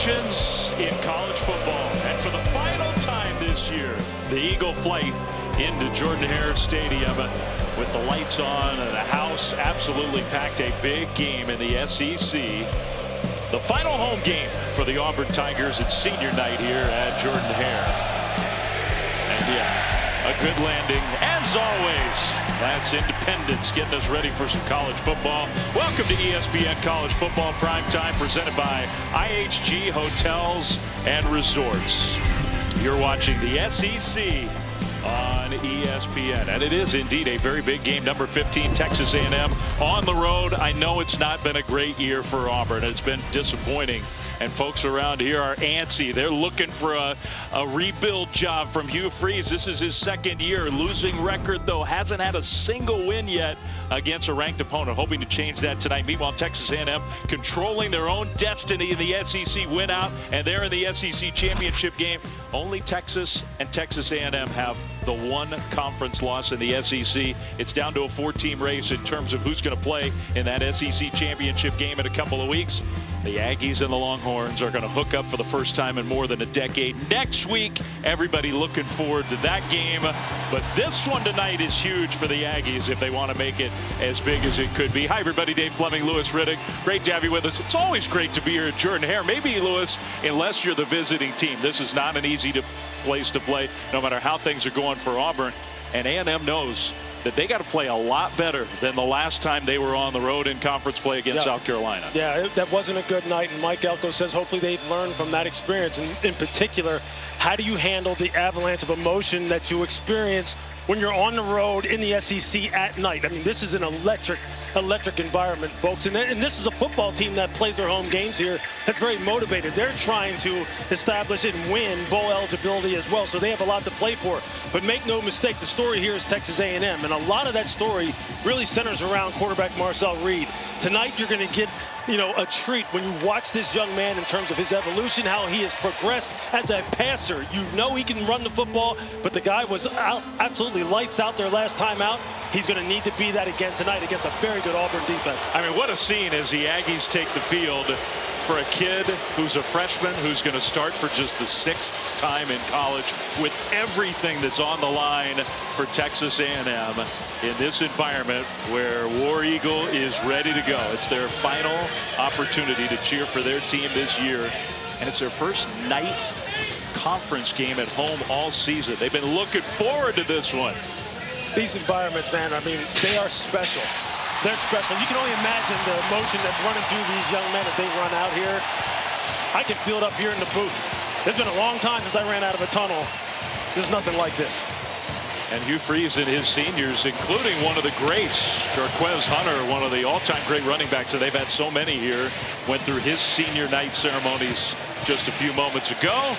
emotions in college football. And for the final time this year, the Eagle flight into Jordan-Hare Stadium with the lights on and the house absolutely packed. A big game in the SEC. The final home game for the Auburn Tigers. It's senior night here at Jordan-Hare. And yeah, a good landing as always. That's Independence getting us ready for some college football. Welcome to ESPN College Football Primetime, presented by IHG Hotels and Resorts. You're watching the SEC on ESPN, and it is indeed a very big game. Number 15, Texas A&M on the road. I know it's not been a great year for Auburn. It's been disappointing, and folks around here are antsy. They're looking for a rebuild job from Hugh Freeze. This is his second year. Losing record, though, hasn't had a single win yet against a ranked opponent. Hoping to change that tonight. Meanwhile, Texas A&M controlling their own destiny in the SEC, win out, and they're in the SEC championship game. Only Texas and Texas A&M have the one conference loss in the SEC. It's down to a 4-team race in terms of who's going to play in that SEC championship game in a couple of weeks. The Aggies and the Longhorns are going to hook up for the first time in more than a decade next week. Everybody looking forward to that game. But this one tonight is huge for the Aggies if they want to make it as big as it could be. Hi, everybody. Dave Fleming, Lewis Riddick. Great to have you with us. It's always great to be here at Jordan-Hare. Maybe, Lewis, unless you're the visiting team, this is not an easy place to play, no matter how things are going for Auburn. And A&M knows that they got to play a lot better than the last time they were on the road in conference play against South Carolina. Yeah, that wasn't a good night, and Mike Elko says hopefully they've learned from that experience. And in particular, how do you handle the avalanche of emotion that you experience when you're on the road in the SEC at night? I mean, this is an electric environment, folks. And this is a football team that plays their home games here that's very motivated. They're trying to establish and win bowl eligibility as well, so they have a lot to play for. But make no mistake, the story here is Texas A&M, and a lot of that story really centers around quarterback Marcel Reed. Tonight, you're going to get a treat when you watch this young man in terms of his evolution, how he has progressed as a passer. You know he can run the football, but the guy was absolutely lights out there last time out. He's going to need to be that again tonight against a very good Auburn defense. I mean, what a scene as the Aggies take the field for a kid who's a freshman who's going to start for just the 6th time in college with everything that's on the line for Texas A&M in this environment where War Eagle is ready to go. It's their final opportunity to cheer for their team this year, and it's their first night conference game at home all season. They've been looking forward to this one. These environments, man, I mean, they are special. They're special. You can only imagine the emotion that's running through these young men as they run out here. I can feel it up here in the booth. It's been a long time since I ran out of a tunnel. There's nothing like this. And Hugh Freeze and his seniors, including one of the greats, Jarquez Hunter, one of the all-time great running backs, and they've had so many here, went through his senior night ceremonies just a few moments ago.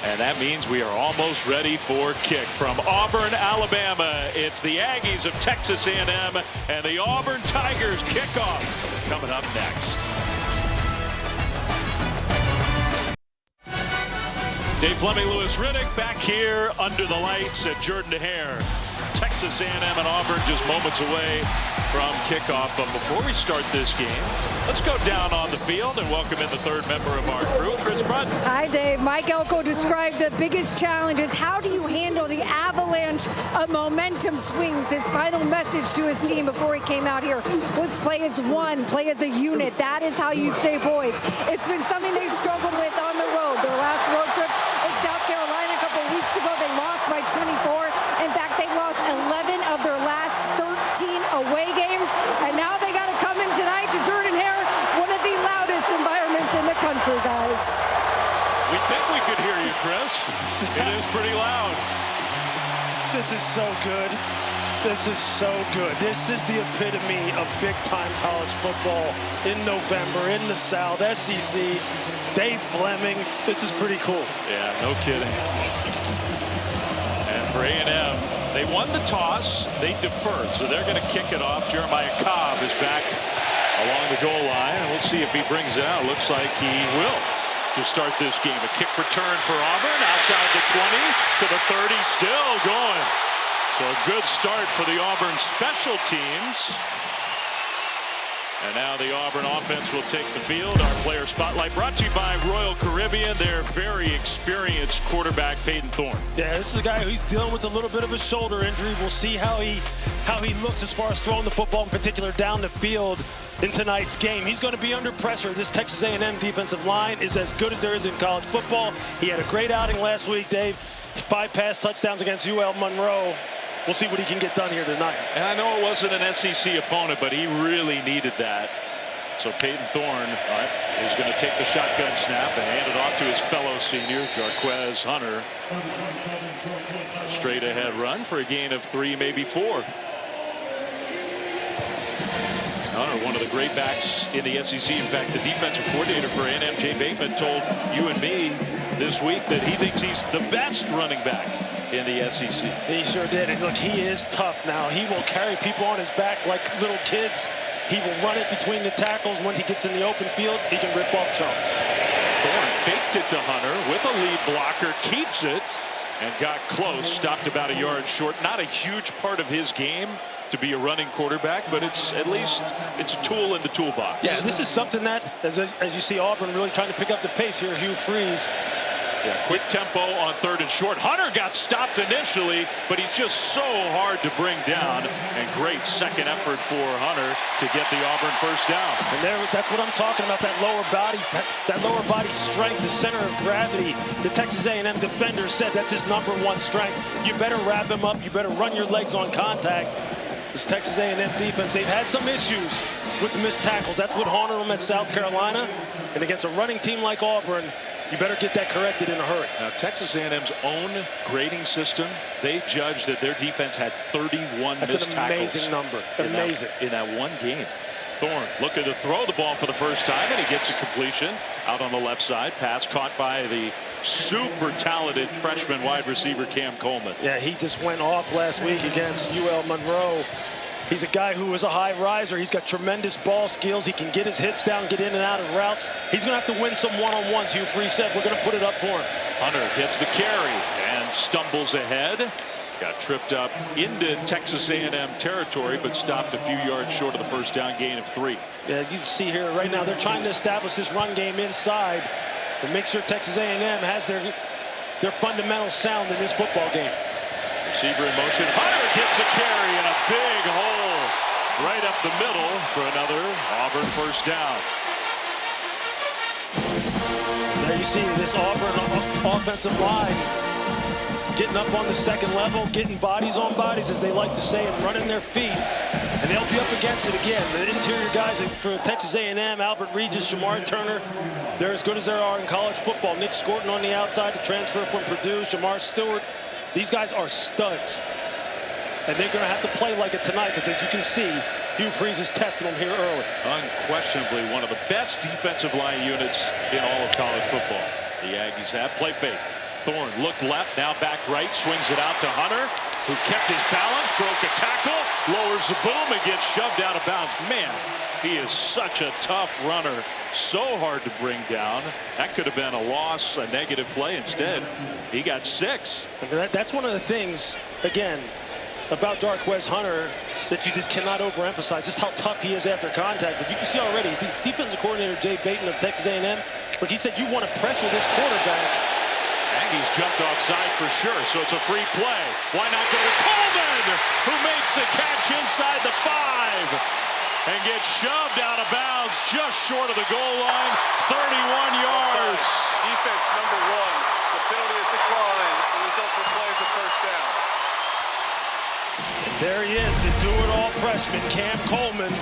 And that means we are almost ready for kick from Auburn, Alabama. It's the Aggies of Texas A&M and the Auburn Tigers kickoff coming up next. Dave Fleming, Lewis Riddick back here under the lights at Jordan-Hare. Texas A&M and Auburn just moments away from kickoff. But before we start this game, let's go down on the field and welcome in the third member of our crew, Chris Brunt. Hi, Dave. Mike Elko described the biggest challenge is how do you handle the avalanche of momentum swings. His final message to his team before he came out here was play as one, play as a unit. That is how you stay poised. It's been something they struggled with on the road. Their last road trip in South Carolina a couple weeks ago, they lost by 24. In fact, they lost 11 of their last 13 away games, and now they got to come in tonight to Jordan-Hare, one of the loudest environments in the country, guys. We think we could hear you, Chris. It is pretty loud. This is so good. This is so good. This is the epitome of big-time college football in November in the South, SEC. Dave Fleming, this is pretty cool. Yeah, no kidding. And for A&M, they won the toss. They deferred, so they're going to kick it off. Jeremiah Cobb is back along the goal line, and we'll see if he brings it out. Looks like he will to start this game. A kick return for Auburn outside the 20 to the 30, still going. So a good start for the Auburn special teams. And now the Auburn offense will take the field. Our player spotlight brought to you by Royal Caribbean. Their very experienced quarterback, Peyton Thorne. Yeah, this is a guy who's dealing with a little bit of a shoulder injury. We'll see how he looks as far as throwing the football, in particular down the field in tonight's game. He's going to be under pressure. This Texas A&M defensive line is as good as there is in college football. He had a great outing last week, Dave. 5 pass touchdowns against UL Monroe. We'll see what he can get done here tonight. And I know it wasn't an SEC opponent, but he really needed that. So Peyton Thorne is going to take the shotgun snap and hand it off to his fellow senior, Jarquez Hunter. Straight ahead run for a gain of 3, maybe 4. Hunter, one of the great backs in the SEC. In fact, the defensive coordinator for A&M, Jay Bateman, told you and me this week that he thinks he's the best running back in the SEC. He sure did. And look, he is tough now. He will carry people on his back like little kids. He will run it between the tackles. Once he gets in the open field, he can rip off chunks. Thorne faked it to Hunter with a lead blocker, keeps it, and got close. Stopped about a yard short. Not a huge part of his game to be a running quarterback, but it's at least it's a tool in the toolbox. Yeah, this is something that, as you see Auburn really trying to pick up the pace here. Hugh Freeze. Yeah, quick tempo on 3rd and short. Hunter got stopped initially, but he's just so hard to bring down. And great second effort for Hunter to get the Auburn first down. And that's what I'm talking about, that lower body strength, the center of gravity. The Texas A&M defender said that's his #1 strength. You better wrap him up. You better run your legs on contact. This Texas A&M defense, they've had some issues with the missed tackles. That's what haunted them at South Carolina. And against a running team like Auburn, you better get that corrected in a hurry. Now, Texas A&M's own grading system, they judged that their defense had 31 missed tackles. That's an amazing number. Amazing. In that one game. Thorne looking to throw the ball for the first time, and he gets a completion out on the left side. Pass caught by the super talented freshman wide receiver Cam Coleman. Yeah, he just went off last week against UL Monroe. He's a guy who is a high riser. He's got tremendous ball skills. He can get his hips down, get in and out of routes. He's going to have to win some one-on-ones. Hugh Freeze said we're going to put it up for him. Hunter gets the carry and stumbles ahead. Got tripped up into Texas A&M territory, but stopped a few yards short of the first down gain of 3. Yeah, you can see here right now they're trying to establish this run game inside and make sure Texas A&M has their fundamentals sound in this football game. Receiver in motion. Hunter gets a carry and a big hole right up the middle for another Auburn first down. There you see this Auburn offensive line getting up on the second level, getting bodies on bodies, as they like to say, and running their feet. And they'll be up against it again. The interior guys for Texas A&M, Albert Regis, Jamar Turner, they're as good as there are in college football. Nick Scorton on the outside, the transfer from Purdue, Jamar Stewart. These guys are studs. And they're going to have to play like it tonight, because as you can see, Hugh Freeze is testing them here early. Unquestionably one of the best defensive line units in all of college football. The Aggies have play fake. Thorne looked left, now back right, swings it out to Hunter, who kept his balance, broke a tackle, lowers the boom, and gets shoved out of bounds. Man, he is such a tough runner, so hard to bring down. That could have been a loss, a negative play. Instead, he got 6. That's one of the things, again, about Jarquez Hunter that you just cannot overemphasize, just how tough he is after contact. But you can see already, the defensive coordinator, Jay Bateman of Texas A&M, like he said, you want to pressure this quarterback. Aggies jumped offside for sure, so it's a free play. Why not go to Coleman, who makes the catch inside the 5 and gets shoved out of bounds just short of the goal line, 31 yards. Defense number 1. The penalty is declined. The result of play is a first down. And there he is, the do-it-all freshman, Cam Coleman,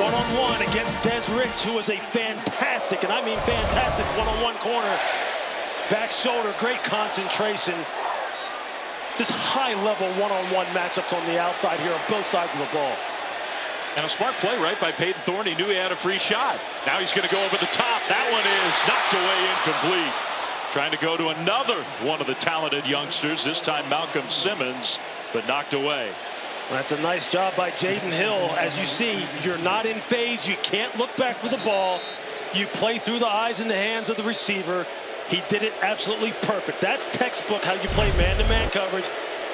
one-on-one against Des Ricks, who is a fantastic, and I mean fantastic, one-on-one corner. Back shoulder, great concentration. Just high-level one-on-one matchups on the outside here on both sides of the ball. And a smart play, right, by Peyton Thorne. He knew he had a free shot. Now he's going to go over the top. That one is knocked away, incomplete. Trying to go to another one of the talented youngsters, this time Malcolm Simmons, but knocked away. That's a nice job by Jaden Hill. As you see, you're not in phase. You can't look back for the ball. You play through the eyes and the hands of the receiver. He did it absolutely perfect. That's textbook how you play man-to-man coverage.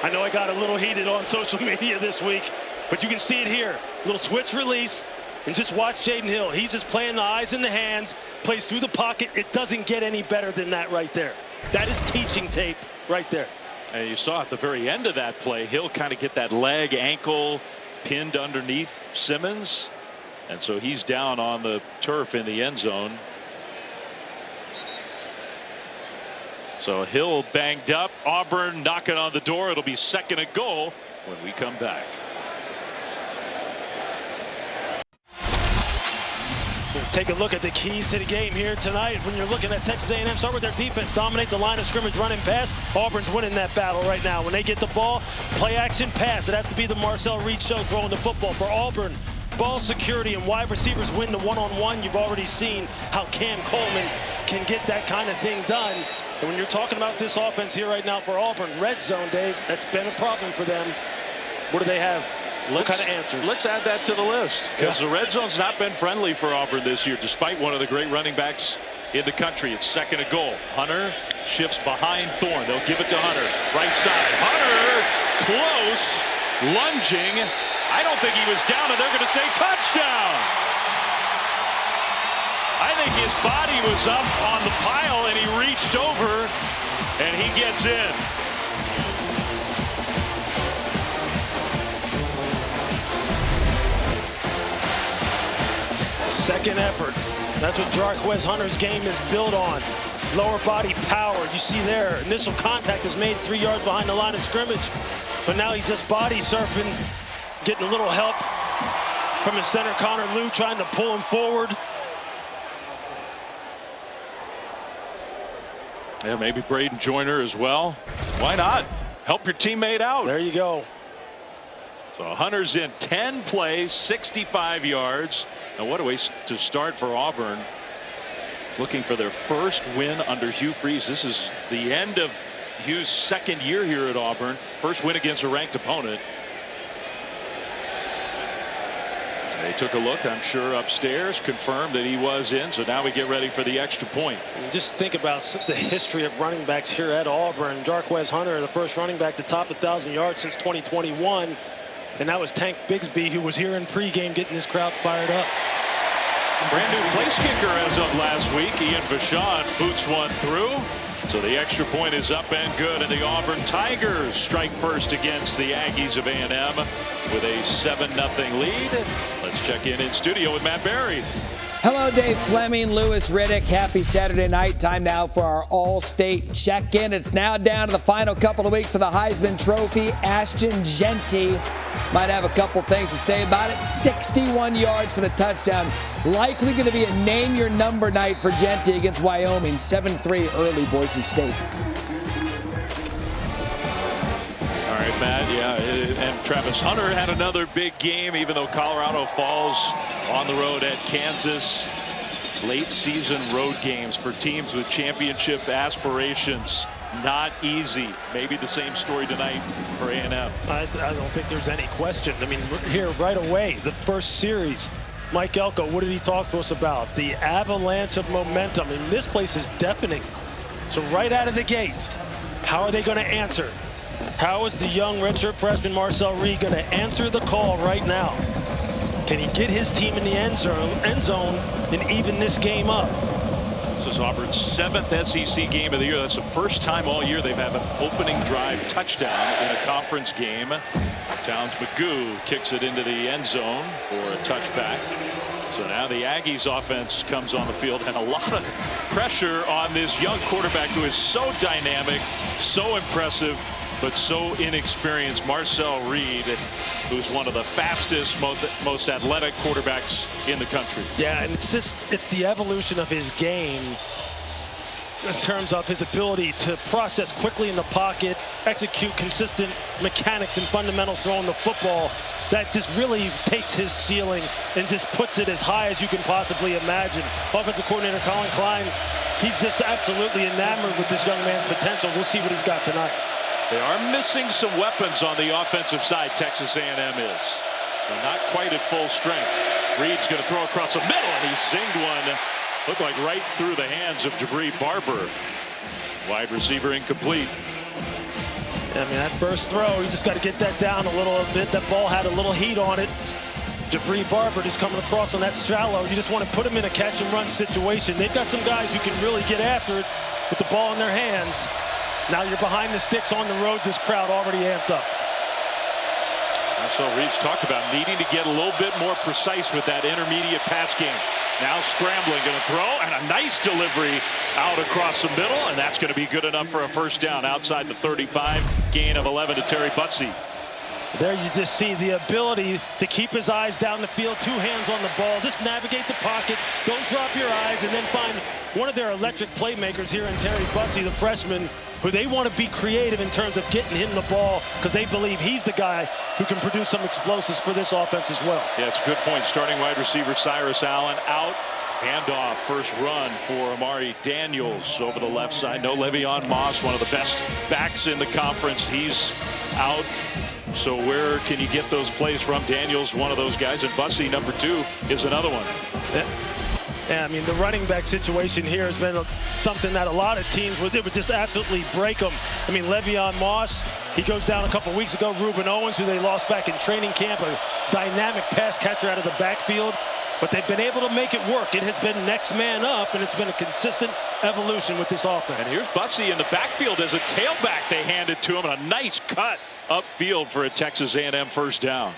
I know I got a little heated on social media this week, but you can see it here. Little switch release, And just watch Jaden Hill. He's just playing the eyes in the hands, plays through the pocket. It doesn't get any better than that right there. That is teaching tape right there. And you saw at the very end of that play, Hill kind of get that leg, ankle pinned underneath Simmons. And so he's down on the turf in the end zone. So Hill banged up. Auburn knocking on the door. It'll be second and goal when we come back. Take a look at the keys to the game here tonight. When you're looking at Texas A&M, start with their defense, dominate the line of scrimmage, running pass. Auburn's winning that battle right now. When they get the ball, play action pass. It has to be the Marcel Reed show throwing the football for Auburn. Ball security and wide receivers win the one-on-one. You've already seen how Cam Coleman can get that kind of thing done. And when you're talking about this offense here right now for Auburn, red zone, Dave, that's been a problem for them. What do they have? What kind of answers? Let's add that to the list, because the red zone's not been friendly for Auburn this year, despite one of the great running backs in the country. It's second and goal. Hunter shifts behind Thorne. They'll give it to Hunter. Right side. Hunter close. Lunging. I don't think he was down, and they're going to say touchdown. I think his body was up on the pile, and he reached over, and he gets in. Second effort. That's what Jarquez Hunter's game is built on. Lower body power. You see there, initial contact is made 3 yards behind the line of scrimmage. But now he's just body surfing, getting a little help from his center, Connor Lew, trying to pull him forward. Yeah, maybe Braden Joyner as well. Why not? Help your teammate out. There you go. So Hunter's in 10 plays, 65 yards. And what a way to start for Auburn. Looking for their first win under Hugh Freeze. This is the end of Hugh's second year here at Auburn. First win against a ranked opponent. They took a look, I'm sure, upstairs, confirmed that he was in. So now we get ready for the extra point. And just think about the history of running backs here at Auburn. Jarquez Hunter, the first running back to top 1,000 yards since 2021. And that was Tank Bigsby, who was here in pregame getting this crowd fired up. Brand new place kicker as of last week. Ian Vachon boots one through. So the extra point is up and good. And the Auburn Tigers strike first against the Aggies of A&M with a 7-0 lead. Let's check in studio with Matt Berry. Hello, Dave Fleming, Lewis Riddick. Happy Saturday night. Time now for our all-state check-in. It's now down to the final couple of weeks for the Heisman Trophy. Ashton Jeanty might have a couple things to say about it. 61 yards for the touchdown. Likely going to be a name-your-number night for Jeanty against Wyoming. 7-3 early, Boise State. All right, Matt. Yeah, and Travis Hunter had another big game, even though Colorado falls on the road at Kansas. Late season road games for teams with championship aspirations. Not easy. Maybe the same story tonight for A&M. I don't think there's any question. I mean, here right away, the first series, Mike Elko, what did he talk to us about? The avalanche of momentum. And this place is deafening. So right out of the gate, how are they going to answer? How is the young redshirt freshman Marcel Reed going to answer the call right now? Can he get his team in the end zone and even this game up? This is Auburn's 7th SEC game of the year. That's the first time all year they've had an opening drive touchdown in a conference game. Towns Magoo kicks it into the end zone for a touchback. So now the Aggies offense comes on the field, and a lot of pressure on this young quarterback who is so dynamic, so impressive, but so inexperienced. Marcel Reed, who's one of the fastest, most athletic quarterbacks in the country. Yeah, and it's the evolution of his game in terms of his ability to process quickly in the pocket, execute consistent mechanics and fundamentals throwing the football. That just really takes his ceiling and just puts it as high as you can possibly imagine. Offensive coordinator Colin Klein, he's just absolutely enamored with this young man's potential. We'll see what he's got tonight. They are missing some weapons on the offensive side, Texas A&M is. They're not quite at full strength. Reed's going to throw across the middle, and he zinged one. Looked like right through the hands of Jabri Barber. Wide receiver incomplete. I mean, that first throw, you just got to get that down a little bit. That ball had a little heat on it. Jabri Barber just coming across on that shallow. You just want to put him in a catch and run situation. They've got some guys who can really get after it with the ball in their hands. Now you're behind the sticks on the road. This crowd already amped up. So Reeves talked about needing to get a little bit more precise with that intermediate pass game. Now scrambling, going to throw, and a nice delivery out across the middle, and that's going to be good enough for a first down outside the 35. Gain of 11 to Terry Butsey. There you just see the ability to keep his eyes down the field, 2 hands on the ball, just navigate the pocket, don't drop your eyes, and then find one of their electric playmakers here in Terry Butsey, the freshman, who they want to be creative in terms of getting him the ball because they believe he's the guy who can produce some explosives for this offense as well. Yeah, it's a good point. Starting wide receiver Cyrus Allen out. Handoff, first run for Amari Daniels over the left side. No Le'Veon Moss, one of the best backs in the conference. He's out. So where can you get those plays from? Daniels, one of those guys, and Bussey, number 2, is another one. Yeah, I mean, the running back situation here has been something that a lot of teams would just absolutely break them. I mean, Le'Veon Moss, he goes down a couple weeks ago. Ruben Owens, who they lost back in training camp, a dynamic pass catcher out of the backfield. But they've been able to make it work. It has been next man up, and it's been a consistent evolution with this offense. And here's Bussey in the backfield as a tailback. They handed to him, and a nice cut upfield for a Texas A&M first down.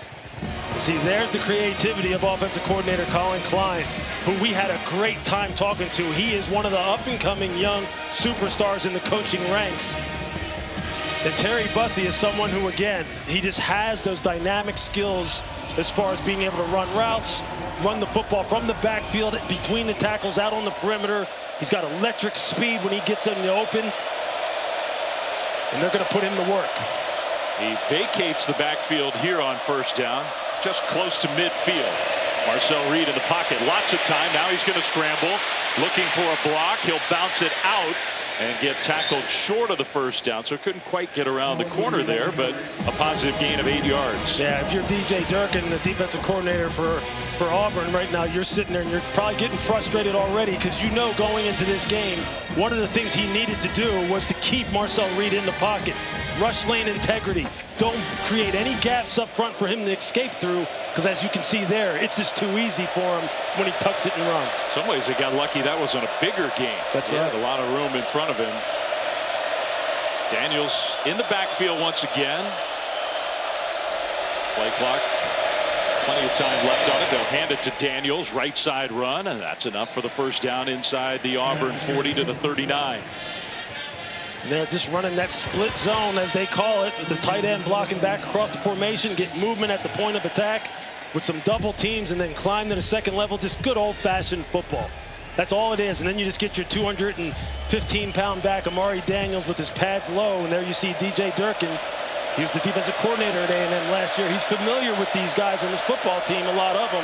See, there's the creativity of offensive coordinator Colin Klein, who we had a great time talking to. He is one of the up-and-coming young superstars in the coaching ranks. And Terry Bussey is someone who, again, he just has those dynamic skills as far as being able to run routes, run the football from the backfield, between the tackles, out on the perimeter. He's got electric speed when he gets in the open. And they're going to put him to work. He vacates the backfield here on first down, just close to midfield. Marcel Reed in the pocket, lots of time. Now he's going to scramble, looking for a block. He'll bounce it out and get tackled short of the first down. So couldn't quite get around the corner there, but a positive gain of 8 yards. Yeah, if you're DJ Durkin, the defensive coordinator for Auburn right now, you're sitting there and you're probably getting frustrated already because you know going into this game, one of the things he needed to do was to keep Marcel Reed in the pocket. Rush lane integrity. Don't create any gaps up front for him to escape through, because as you can see there, it's just too easy for him when he tucks it and runs. In some ways, they got lucky that wasn't a bigger game. That's right. right. A lot of room in front of him. Daniels in the backfield once again. Play clock. Plenty of time left on it. They'll hand it to Daniels. Right side run, and that's enough for the first down inside the Auburn 40 to the 39. And they're just running that split zone, as they call it, with the tight end blocking back across the formation, get movement at the point of attack with some double teams, and then climb to the second level. Just good old-fashioned football. That's all it is. And then you just get your 215-pound back, Amari Daniels, with his pads low. And there you see DJ Durkin. He was the defensive coordinator at A&M last year. He's familiar with these guys on this football team, a lot of them.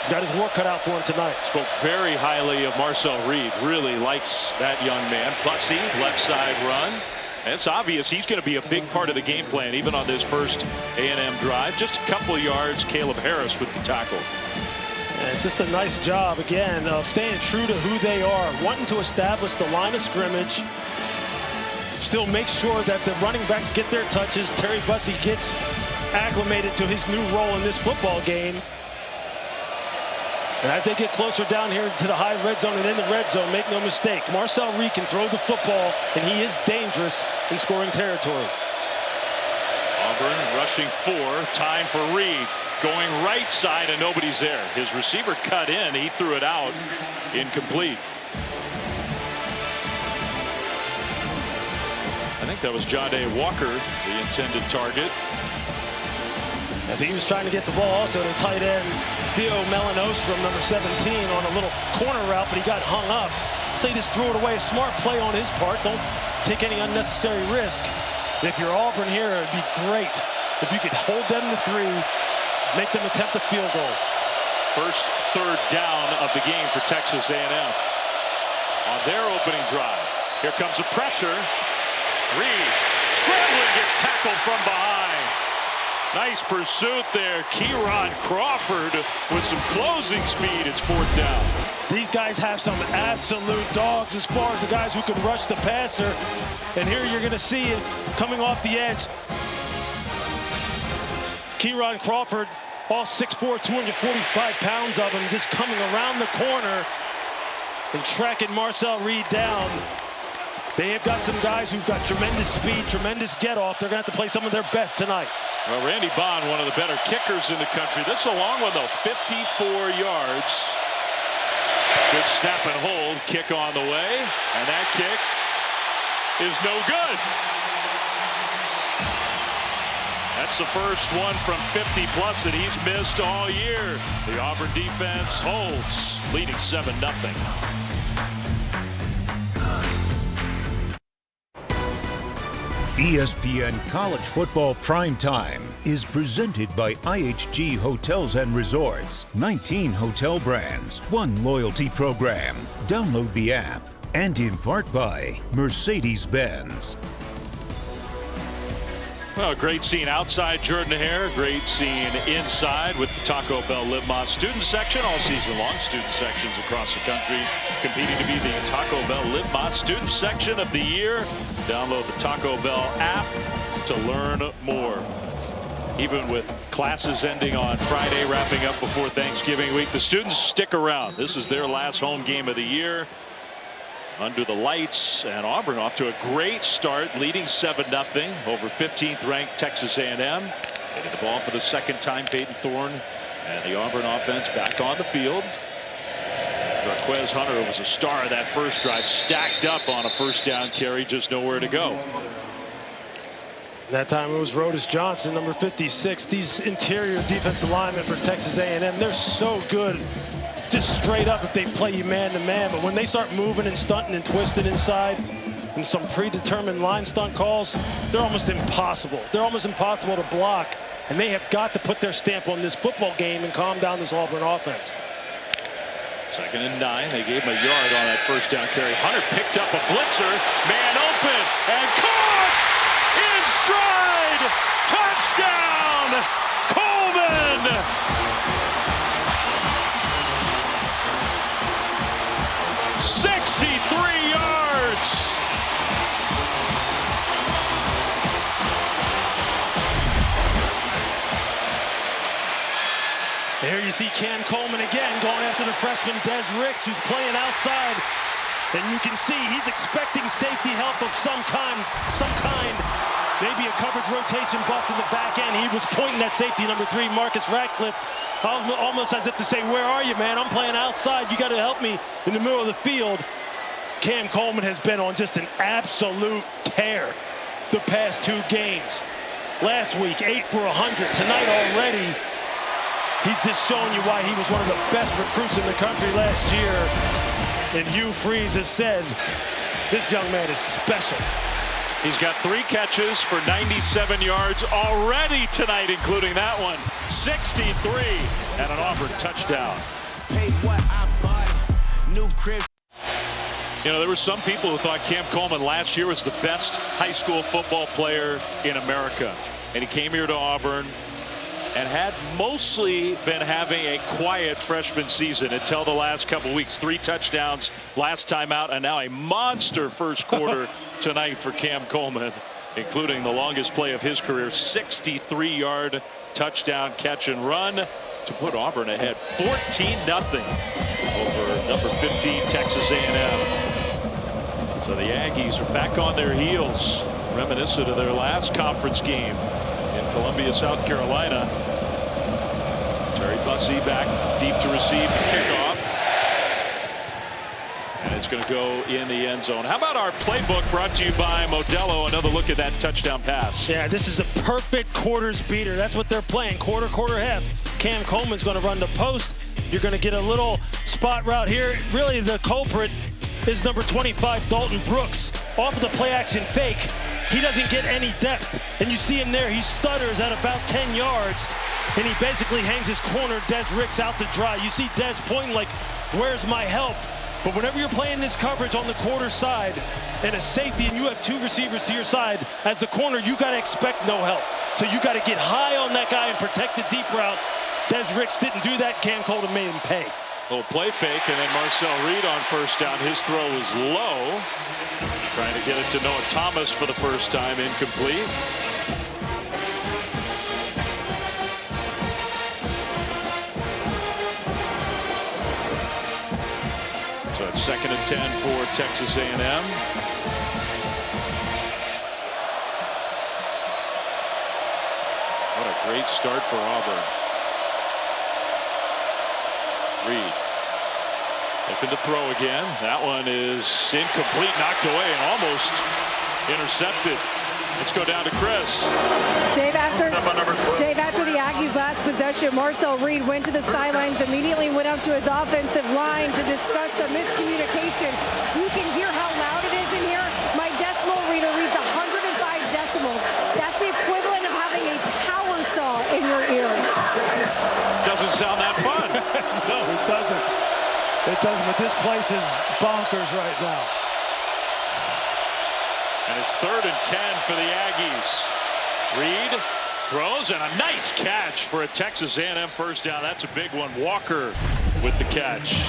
He's got his work cut out for him tonight. Spoke very highly of Marcel Reed. Really likes that young man. Bussey, left side run. And it's obvious he's going to be a big part of the game plan, even on this first A&M drive. Just a couple of yards. Caleb Harris with the tackle. And it's just a nice job, again, of staying true to who they are, wanting to establish the line of scrimmage, still make sure that the running backs get their touches. Terry Bussey gets acclimated to his new role in this football game. And as they get closer down here to the high red zone and in the red zone, make no mistake, Marcel Reed can throw the football, and he is dangerous in scoring territory. Auburn rushing 4. Time for Reed. Going right side, and nobody's there. His receiver cut in. He threw it out. Incomplete. I think that was Jahdae Walker, the intended target. If he was trying to get the ball also to tight end Theo Melanostrum, number 17, on a little corner route, but he got hung up. So he just threw it away. A smart play on his part. Don't take any unnecessary risk. If you're Auburn here, it'd be great if you could hold them to 3, make them attempt a field goal. First third down of the game for Texas A&M on their opening drive. Here comes the pressure. Reed scrambling, gets tackled from behind. Nice pursuit there. Kieron Crawford with some closing speed. It's 4th down. These guys have some absolute dogs as far as the guys who can rush the passer. And here you're going to see it coming off the edge. Kieron Crawford All 6'4", 245 pounds of them just coming around the corner and tracking Marcel Reed down. They have got some guys who've got tremendous speed, tremendous get-off. They're going to have to play some of their best tonight. Well, Randy Bond, one of the better kickers in the country. This is a long one, though, 54 yards. Good snap and hold, kick on the way, and that kick is no good. That's the first one from 50-plus that he's missed all year. The Auburn defense holds, leading 7-0. ESPN College Football Primetime is presented by IHG Hotels and Resorts. 19 hotel brands, 1 loyalty program. Download the app. And in part by Mercedes-Benz. Well, a great scene outside Jordan-Hare, great scene inside with the Taco Bell Live Más student section. All season long, student sections across the country competing to be the Taco Bell Live Más student section of the year. Download the Taco Bell app to learn more. Even with classes ending on Friday, wrapping up before Thanksgiving week, the students stick around. This is their last home game of the year. Under the lights, and Auburn off to a great start, leading 7-0 over 15th ranked Texas A&M. Getting the ball for the second time, Peyton Thorne and the Auburn offense back on the field. Marquez Hunter was a star of that first drive, stacked up on a first down carry, just nowhere to go. That time it was Rodis Johnson, number 56. These interior defensive linemen for Texas A&M, they're so good. Just straight up if they play you man-to-man, but when they start moving and stunting and twisting inside and some predetermined line stunt calls, they're almost impossible. They're almost impossible to block, and they have got to put their stamp on this football game and calm down this Auburn offense. 2nd and 9. They gave him a yard on that first down carry. Hunter picked up a blitzer, man open, and caught in stride. Touchdown, Coleman. 63 yards. There you see Cam Coleman again going after the freshman Des Ricks, who's playing outside. And you can see he's expecting safety help of some kind. Maybe a coverage rotation bust in the back end. He was pointing at safety number 3, Marcus Ratcliffe, almost as if to say, where are you, man? I'm playing outside. You got to help me in the middle of the field. Cam Coleman has been on just an absolute tear the past 2 games. Last week, 8 for 100. Tonight already, he's just showing you why he was one of the best recruits in the country last year. And Hugh Freeze has said, this young man is special. He's got 3 catches for 97 yards already tonight, including that one. 63 and an Auburn touchdown. You know, there were some people who thought Cam Coleman last year was the best high school football player in America. And he came here to Auburn and had mostly been having a quiet freshman season until the last couple weeks. 3 touchdowns last time out, and now a monster first quarter tonight for Cam Coleman, including the longest play of his career, 63-yard touchdown catch and run to put Auburn ahead 14-0 over number 15 Texas A&M. So the Aggies are back on their heels, reminiscent of their last conference game in Columbia, South Carolina. Terry Bussey back deep to receive the kickoff. And it's going to go in the end zone. How about our playbook brought to you by Modelo? Another look at that touchdown pass. Yeah, this is a perfect quarters beater. That's what they're playing, quarter, half. Cam Coleman's going to run the post. You're going to get a little spot route here. Really, the culprit is number 25, Dalton Brooks. Off of the play action fake, he doesn't get any depth. And you see him there, he stutters at about 10 yards. And he basically hangs his corner, Des Ricks, out to dry. You see Des pointing like, where's my help? But whenever you're playing this coverage on the quarter side and a safety and you have 2 receivers to your side, as the corner, you got to expect no help. So you got to get high on that guy and protect the deep route. Des Ricks didn't do that. Cam Coleman made him pay. Little play fake, and then Marcel Reed on first down. His throw was low. Trying to get it to Noah Thomas for the first time, incomplete. 2nd and 10 for Texas A&M. What a great start for Auburn. Reed looking to throw again. That one is incomplete, knocked away, and almost intercepted. Let's go down to Chris. Dave, after the Aggies' last possession, Marcel Reed went to the sidelines, immediately went up to his offensive line to discuss some miscommunication. You can hear how loud it is in here. My decimal reader reads 105 decibels. That's the equivalent of having a power saw in your ears. Doesn't sound that fun. No, it doesn't. It doesn't, but this place is bonkers right now. And it's 3rd and 10 for the Aggies. Reed throws, and a nice catch for a Texas A&M first down. That's a big one. Walker with the catch.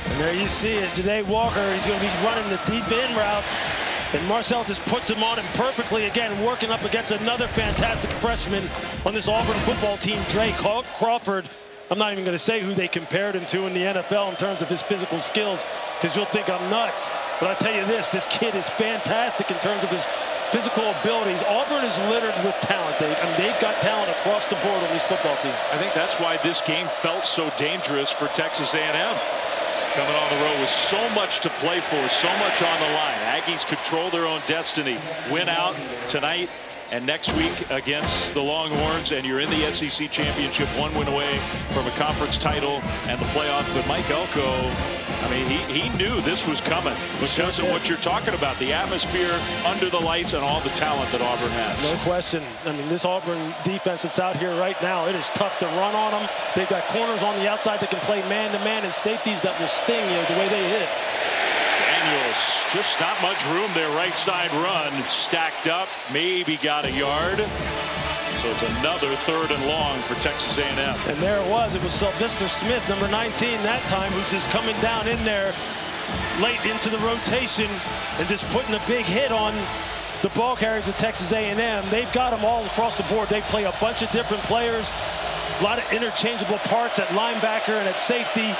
And there you see it. Ja'Day Walker, he's going to be running the deep in routes. And Marcel just puts him on him perfectly. Again, working up against another fantastic freshman on this Auburn football team, Drake Crawford. I'm not even going to say who they compared him to in the NFL in terms of his physical skills, because you'll think I'm nuts. But I tell you this kid is fantastic in terms of his physical abilities. Auburn is littered with talent. They've got talent across the board on this football team. I think that's why this game felt so dangerous for Texas A&M. Coming on the road with so much to play for, so much on the line. Aggies control their own destiny. Win out tonight and next week against the Longhorns, and you're in the SEC championship, 1 win away from a conference title and the playoff. But Mike Elko, I mean, he knew this was coming because of what you're talking about, the atmosphere under the lights and all the talent that Auburn has. No question. I mean, this Auburn defense that's out here right now, it is tough to run on them. They've got corners on the outside that can play man-to-man and safeties that will sting you the way they hit. Daniels, just not much room there. Right side run, stacked up, maybe got a yard. So it's another 3rd and long for Texas A&M. And there it was. It was Sylvester Smith, number 19 that time, who's just coming down in there late into the rotation and just putting a big hit on the ball carriers of Texas A&M. They've got them all across the board. They play a bunch of different players, a lot of interchangeable parts at linebacker and at safety.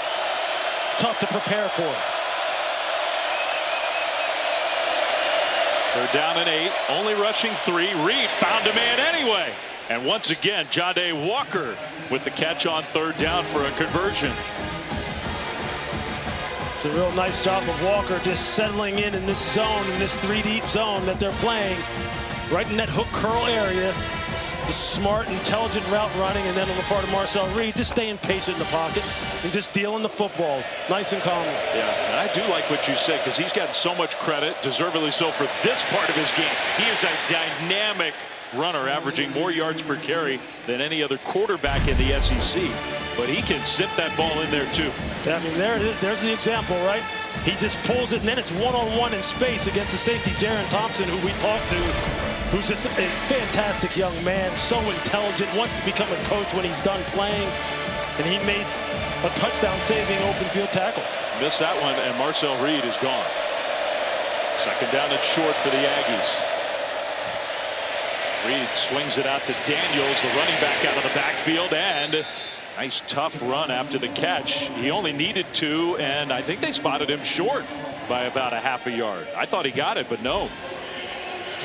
Tough to prepare for. 3rd down and 8, only rushing 3. Reed found a man anyway. And once again, Ja'Day Walker with the catch on 3rd down for a conversion. It's a real nice job of Walker just settling in this zone, in this 3-deep zone that they're playing, right in that hook curl area. The smart, intelligent route running, and then on the part of Marcel Reed, just staying patient in the pocket and just dealing the football nice and calmly. Yeah, and I do like what you said, because he's gotten so much credit, deservedly so, for this part of his game. He is a dynamic runner, averaging more yards per carry than any other quarterback in the SEC. But he can zip that ball in there too. Yeah, I mean, there's the example, right? He just pulls it, and then it's one-on-one in space against the safety, Jaron Thompson, who we talked to, who's just a fantastic young man, so intelligent, wants to become a coach when he's done playing, and he made a touchdown-saving open field tackle. Missed that one, and Marcel Reed is gone. 2nd down and short for the Aggies. Reed swings it out to Daniels, the running back out of the backfield, and nice tough run after the catch. He only needed 2, and I think they spotted him short by about a half a yard. I thought he got it, but no.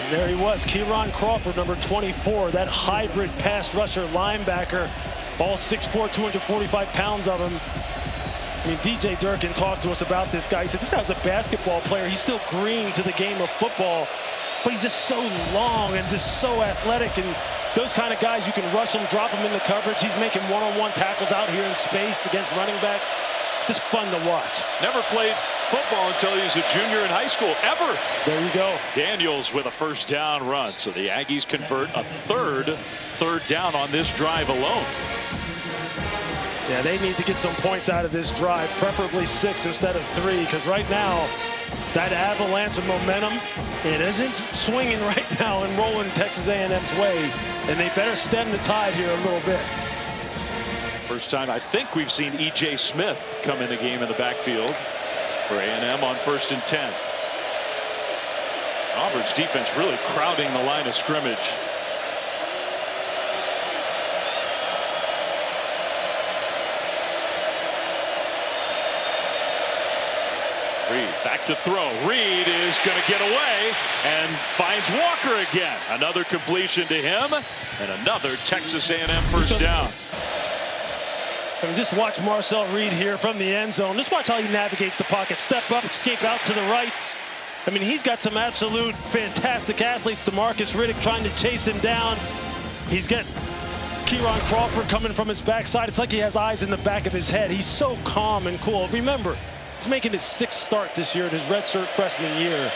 And there he was, Kieron Crawford, number 24, that hybrid pass rusher linebacker, all 6'4", 245 pounds of him. I mean, DJ Durkin talked to us about this guy. He said, this guy was a basketball player. He's still green to the game of football, but he's just so long and just so athletic. And those kind of guys, you can rush them, drop them in the coverage. He's making one-on-one tackles out here in space against running backs. Just fun to watch. Never played football until he was a junior in high school, ever. There you go. Daniels with a 1st down run. So the Aggies convert a third down on this drive alone. Yeah, they need to get some points out of this drive, preferably 6 instead of 3, because right now, that avalanche of momentum, it isn't swinging right now and rolling Texas A&M's way, and they better stem the tide here a little bit. First time I think we've seen E.J. Smith come in the game in the backfield for A&M on 1st and 10. Auburn's defense really crowding the line of scrimmage. Back to throw. Reed is going to get away and finds Walker again. Another completion to him and another Texas A&M first down. And just watch Marcel Reed here from the end zone. Just watch how he navigates the pocket. Step up, escape out to the right. I mean, he's got some absolute fantastic athletes. DeMarcus Riddick trying to chase him down. He's got Kieran Crawford coming from his backside. It's like he has eyes in the back of his head. He's so calm and cool. Remember, he's making his 6th start this year in his redshirt freshman year.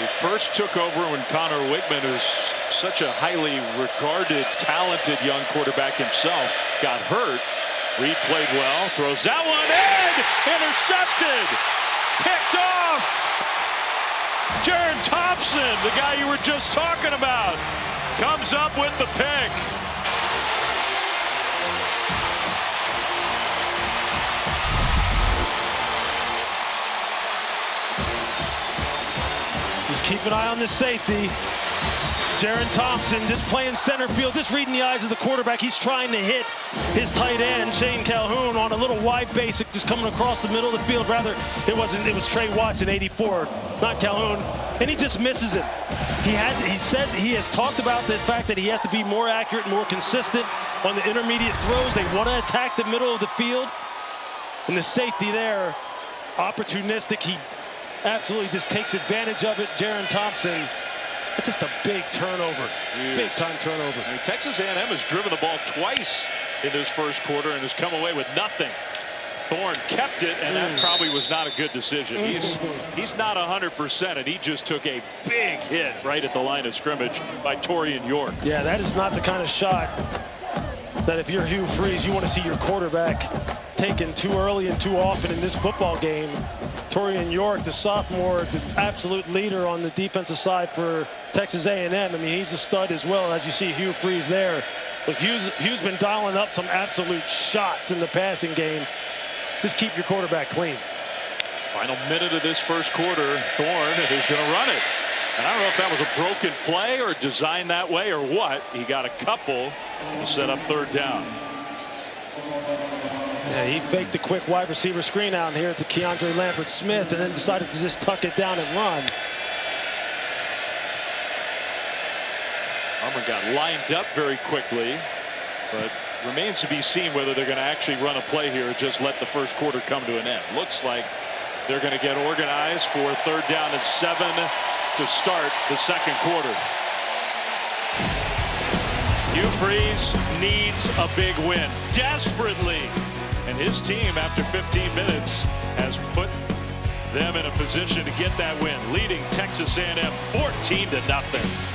He first took over when Connor Wigman, who's such a highly regarded, talented young quarterback himself, got hurt. Reed played well, throws that one in, intercepted, picked off. Jaron Thompson, the guy you were just talking about, comes up with the pick. Just keep an eye on the safety. Jaron Thompson just playing center field, just reading the eyes of the quarterback. He's trying to hit his tight end, Shane Calhoun, on a little wide basic just coming across the middle of the field. Rather, it was Trey Watson, 84, not Calhoun, and he just misses him. He says he has talked about the fact that he has to be more accurate, more consistent on the intermediate throws. They want to attack the middle of the field, and the safety there, opportunistic. He absolutely just takes advantage of it. Jaron Thompson. It's just a big turnover, big-time turnover. I mean, Texas A&M has driven the ball twice in this first quarter and has come away with nothing. Thorne kept it, and that probably was not a good decision. He's not 100%, and he just took a big hit right at the line of scrimmage by Torian York. Yeah, that is not the kind of shot that if you're Hugh Freeze, you want to see your quarterback taken too early and too often in this football game. Torian York, the sophomore, the absolute leader on the defensive side for Texas A&M. I mean, he's a stud as well, as you see Hugh Freeze there. Look, Hugh's been dialing up some absolute shots in the passing game. Just keep your quarterback clean. Final minute of this first quarter, Thorne is going to run it. And I don't know if that was a broken play or designed that way or what. He got a couple to set up third down. Yeah, he faked the quick wide receiver screen out here to Keandre Lambert-Smith and then decided to just tuck it down and run. Auburn got lined up very quickly, but remains to be seen whether they're going to actually run a play here or just let the first quarter come to an end. Looks like they're going to get organized for third down and 7 to start the second quarter. Hugh Freeze needs a big win desperately, and his team after 15 minutes has put them in a position to get that win, leading Texas A&M 14-0.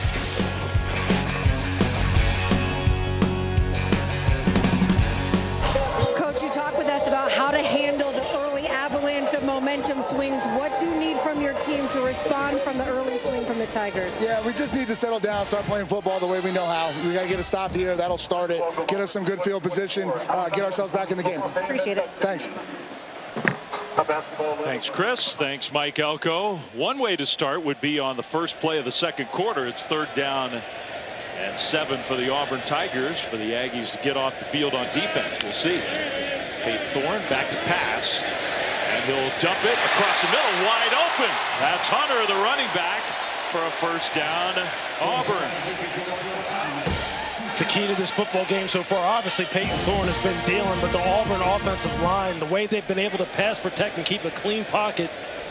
You talk with us about how to handle the early avalanche of momentum swings. What do you need from your team to respond from the early swing from the Tigers? Yeah, we just need to settle down, start playing football the way we know how. We got to get a stop here. That'll start it. Get us some good field position. Get ourselves back in the game. Appreciate it. Thanks. Thanks, Chris. Thanks, Mike Elko. One way to start would be on the first play of the second quarter. It's third down and 7 for the Auburn Tigers, for the Aggies to get off the field on defense. We'll see. Peyton Thorne back to pass, and he'll dump it across the middle, wide open. That's Hunter, the running back, for a first down. Auburn. The key to this football game so far, obviously Peyton Thorne has been dealing, but the Auburn offensive line, the way they've been able to pass protect and keep a clean pocket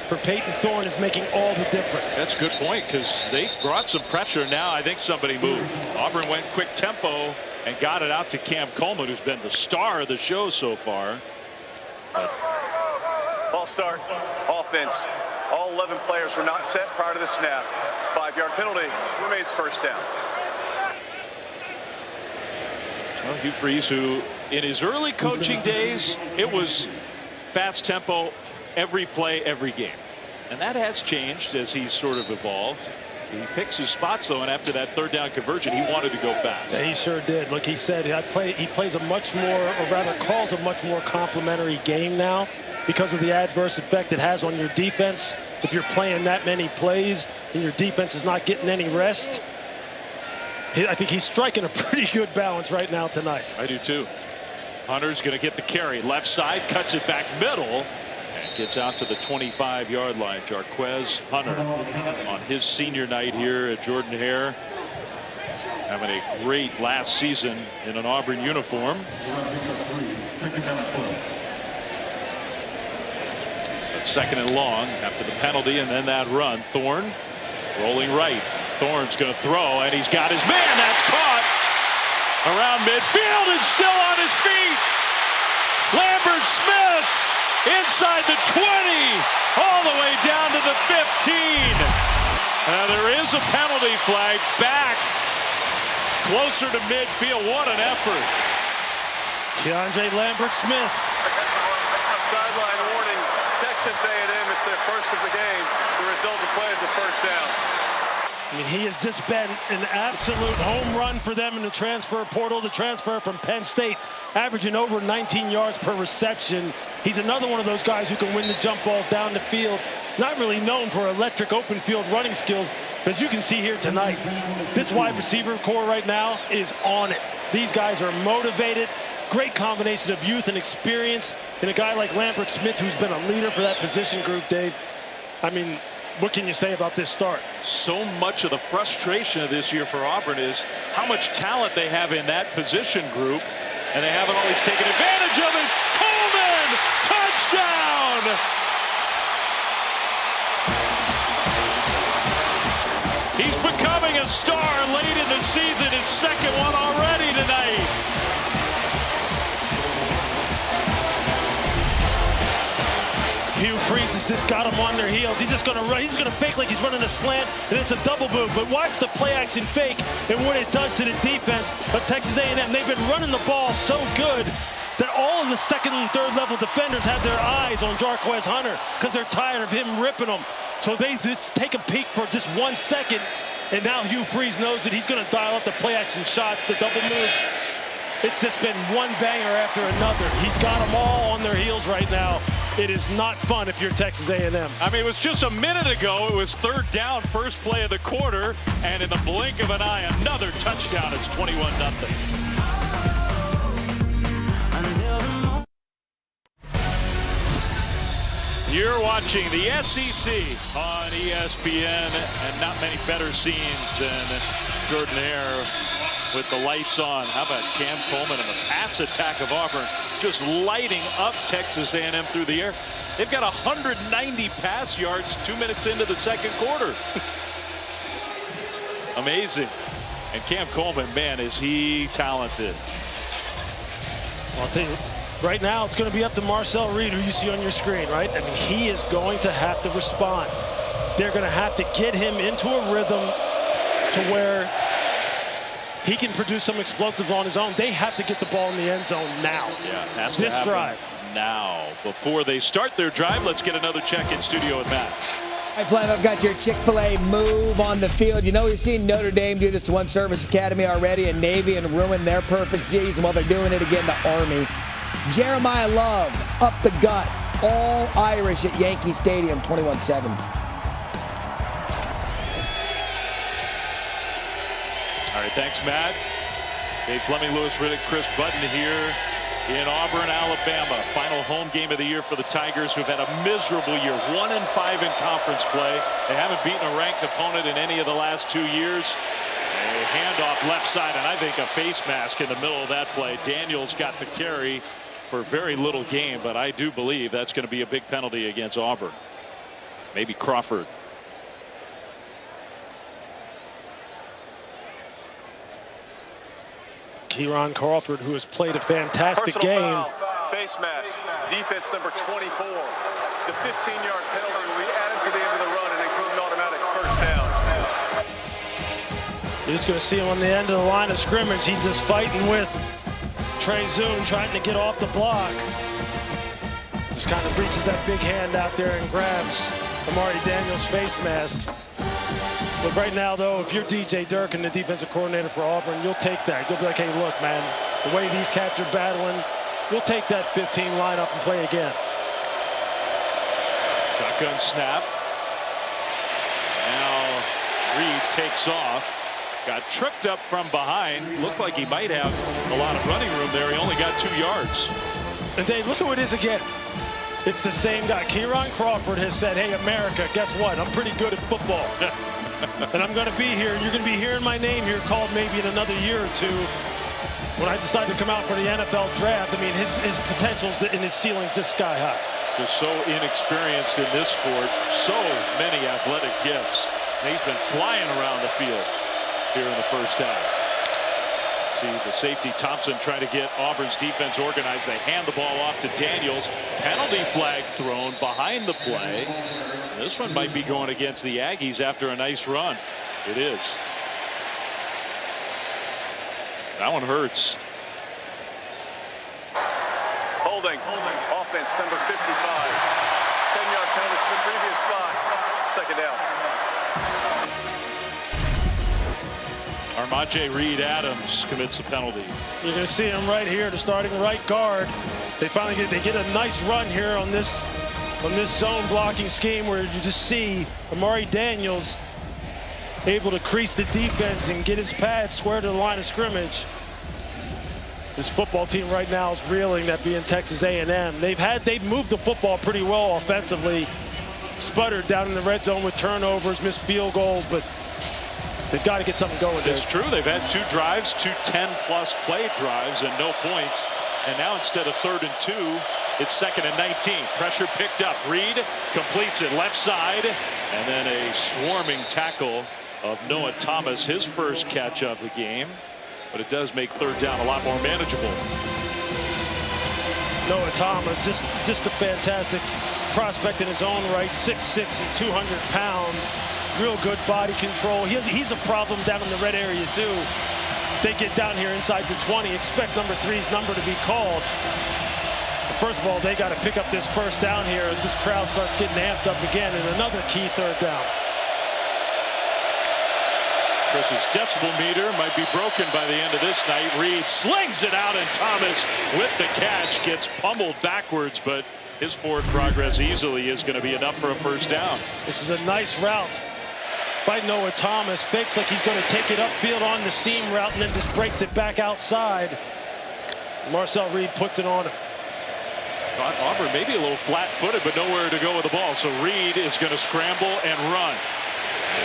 for Peyton Thorne is making all the difference. That's a good point, because they brought some pressure. Now I think somebody moved. Auburn went quick tempo and got it out to Cam Coleman, who's been the star of the show so far. Ball start, offense. All 11 players were not set prior to the snap. 5-yard penalty, remains first down. Well, Hugh Freeze, who in his early coaching days, it was fast tempo every play, every game. And that has changed as he's sort of evolved. He picks his spots, though, and after that third down conversion, he wanted to go fast. Yeah, he sure did. Look, he said he plays a much more, or rather calls a much more complimentary game now because of the adverse effect it has on your defense. If you're playing that many plays and your defense is not getting any rest, I think he's striking a pretty good balance right now tonight. I do, too. Hunter's going to get the carry. Left side, cuts it back middle. And gets out to the 25-yard line. Jarquez Hunter on his senior night here at Jordan-Hare, having a great last season in an Auburn uniform. But second and long after the penalty, and then that run. Thorne rolling right. Thorne's going to throw, and he's got his man. That's caught around midfield and still on his feet. Lambert Smith inside the 20, all the way down to the 15. Now there is a penalty flag back closer to midfield. What an effort. DeAndre Lambert Smith. Sideline warning. Texas A&M, it's their first of the game. The result of the play is a first down. I mean, he has just been an absolute home run for them in the transfer portal, the transfer from Penn State, averaging over 19 yards per reception. He's another one of those guys who can win the jump balls down the field. Not really known for electric open field running skills, but as you can see here tonight, this wide receiver core right now is on it. These guys are motivated. Great combination of youth and experience, and a guy like Lambert Smith, who's been a leader for that position group, Dave. I mean, what can you say about this start? So much of the frustration of this year for Auburn is how much talent they have in that position group, and they haven't always taken advantage of it. Coleman, touchdown! He's becoming a star late in the season, his second one already tonight. Hugh Freeze has just got him on their heels. He's just going to run. He's going to fake like he's running a slant, and it's a double move. But watch the play action fake and what it does to the defense of Texas A&M. They've been running the ball so good that all of the second and third level defenders have their eyes on Jarquez Hunter because they're tired of him ripping them. So they just take a peek for just 1 second, and now Hugh Freeze knows that he's going to dial up the play action shots, the double moves. It's just been one banger after another. He's got them all on their heels right now. It is not fun if you're Texas A&M. I mean, it was just a minute ago. It was third down, first play of the quarter, and in the blink of an eye, another touchdown. It's 21-0. You're watching the SEC on ESPN, and not many better scenes than Jordan-Hare with the lights on. How about Cam Coleman and the pass attack of Auburn just lighting up Texas A&M through the air. They've got 190 pass yards 2 minutes into the second quarter. Amazing. And Cam Coleman, man, is he talented. I'll tell you, right now it's going to be up to Marcel Reed, who you see on your screen, right? I mean, he is going to have to respond. They're going to have to get him into a rhythm to where he can produce some explosives on his own. They have to get the ball in the end zone now. Yeah, has to this happen drive. Now, before they start their drive, let's get another check in studio with Matt. All right, Flem, I've got your Chick-fil-A move on the field. You know, we've seen Notre Dame do this to One Service Academy already, and Navy, and ruin their perfect season. Well, they're doing it again to Army. Jeremiah Love, up the gut, all Irish at Yankee Stadium, 21-7. All right, thanks, Matt. Dave Fleming, Lewis Riddick, Chris Budden here in Auburn, Alabama. Final home game of the year for the Tigers, who've had a miserable year. 1-5 in conference play. They haven't beaten a ranked opponent in any of the last 2 years. A handoff left side, and I think a face mask in the middle of that play. Daniels got the carry for very little gain, but I do believe that's going to be a big penalty against Auburn. Maybe Crawford. Kieron Crawford, who has played a fantastic Personal game. Foul, face mask, defense number 24. The 15-yard penalty will be added to the end of the run and include an automatic first down. You're just going to see him on the end of the line of scrimmage. He's just fighting with Trey Zoom, trying to get off the block. Just kind of reaches that big hand out there and grabs Amari Daniels' face mask. But right now, though, if you're DJ Durkin, the defensive coordinator for Auburn, you'll take that. You'll be like, hey, look, man, the way these cats are battling, we'll take that 15 lineup and play again. Shotgun snap. Now Reed takes off. Got tripped up from behind. Looked like he might have a lot of running room there. He only got 2 yards. And Dave, look who it is again. It's the same guy. Kieran Crawford has said, hey, America, guess what? I'm pretty good at football. And I'm going to be here. You're going to be hearing my name here called maybe in another year or two. When I decide to come out for the NFL draft, I mean, his potential's and his ceiling's this sky high. Just so inexperienced in this sport. So many athletic gifts. And he's been flying around the field here in the first half. See the safety Thompson trying to get Auburn's defense organized. They hand the ball off to Daniels. Penalty flag thrown behind the play. This one might be going against the Aggies after a nice run. It is. That one hurts. Holding. Offense number 55. 10-yard penalty from the previous spot. Second down. Armaje Reed Adams commits the penalty. You're going to see him right here, the starting right guard. They finally get a nice run here on this zone blocking scheme where you just see Amari Daniels able to crease the defense and get his pads square to the line of scrimmage. This football team right now is reeling, that being Texas A&M. They've moved the football pretty well offensively. Sputtered down in the red zone with turnovers, missed field goals, but they've got to get something going there. It's true. They've had 2 drives, 2 10-plus play drives, and no points. And now instead of 3rd and 2, it's 2nd and 19. Pressure picked up. Reed completes it left side, and then a swarming tackle of Noah Thomas, his first catch of the game. But it does make 3rd down a lot more manageable. Noah Thomas, just a fantastic prospect in his own right. 6'6" and 200 pounds. Real good body control. He's a problem down in the red area too. If they get down here inside the 20, expect number 3's number to be called. But first of all, they got to pick up this first down here as this crowd starts getting amped up again, and another key 3rd down. Chris's decibel meter might be broken by the end of this night. Reed slings it out, and Thomas with the catch gets pummeled backwards, but his forward progress easily is going to be enough for a first down. This is a nice route by Noah Thomas. Fakes like he's going to take it upfield on the seam route and then just breaks it back outside. Marcel Reed puts it on him. Auburn maybe a little flat-footed, but nowhere to go with the ball. So Reed is going to scramble and run,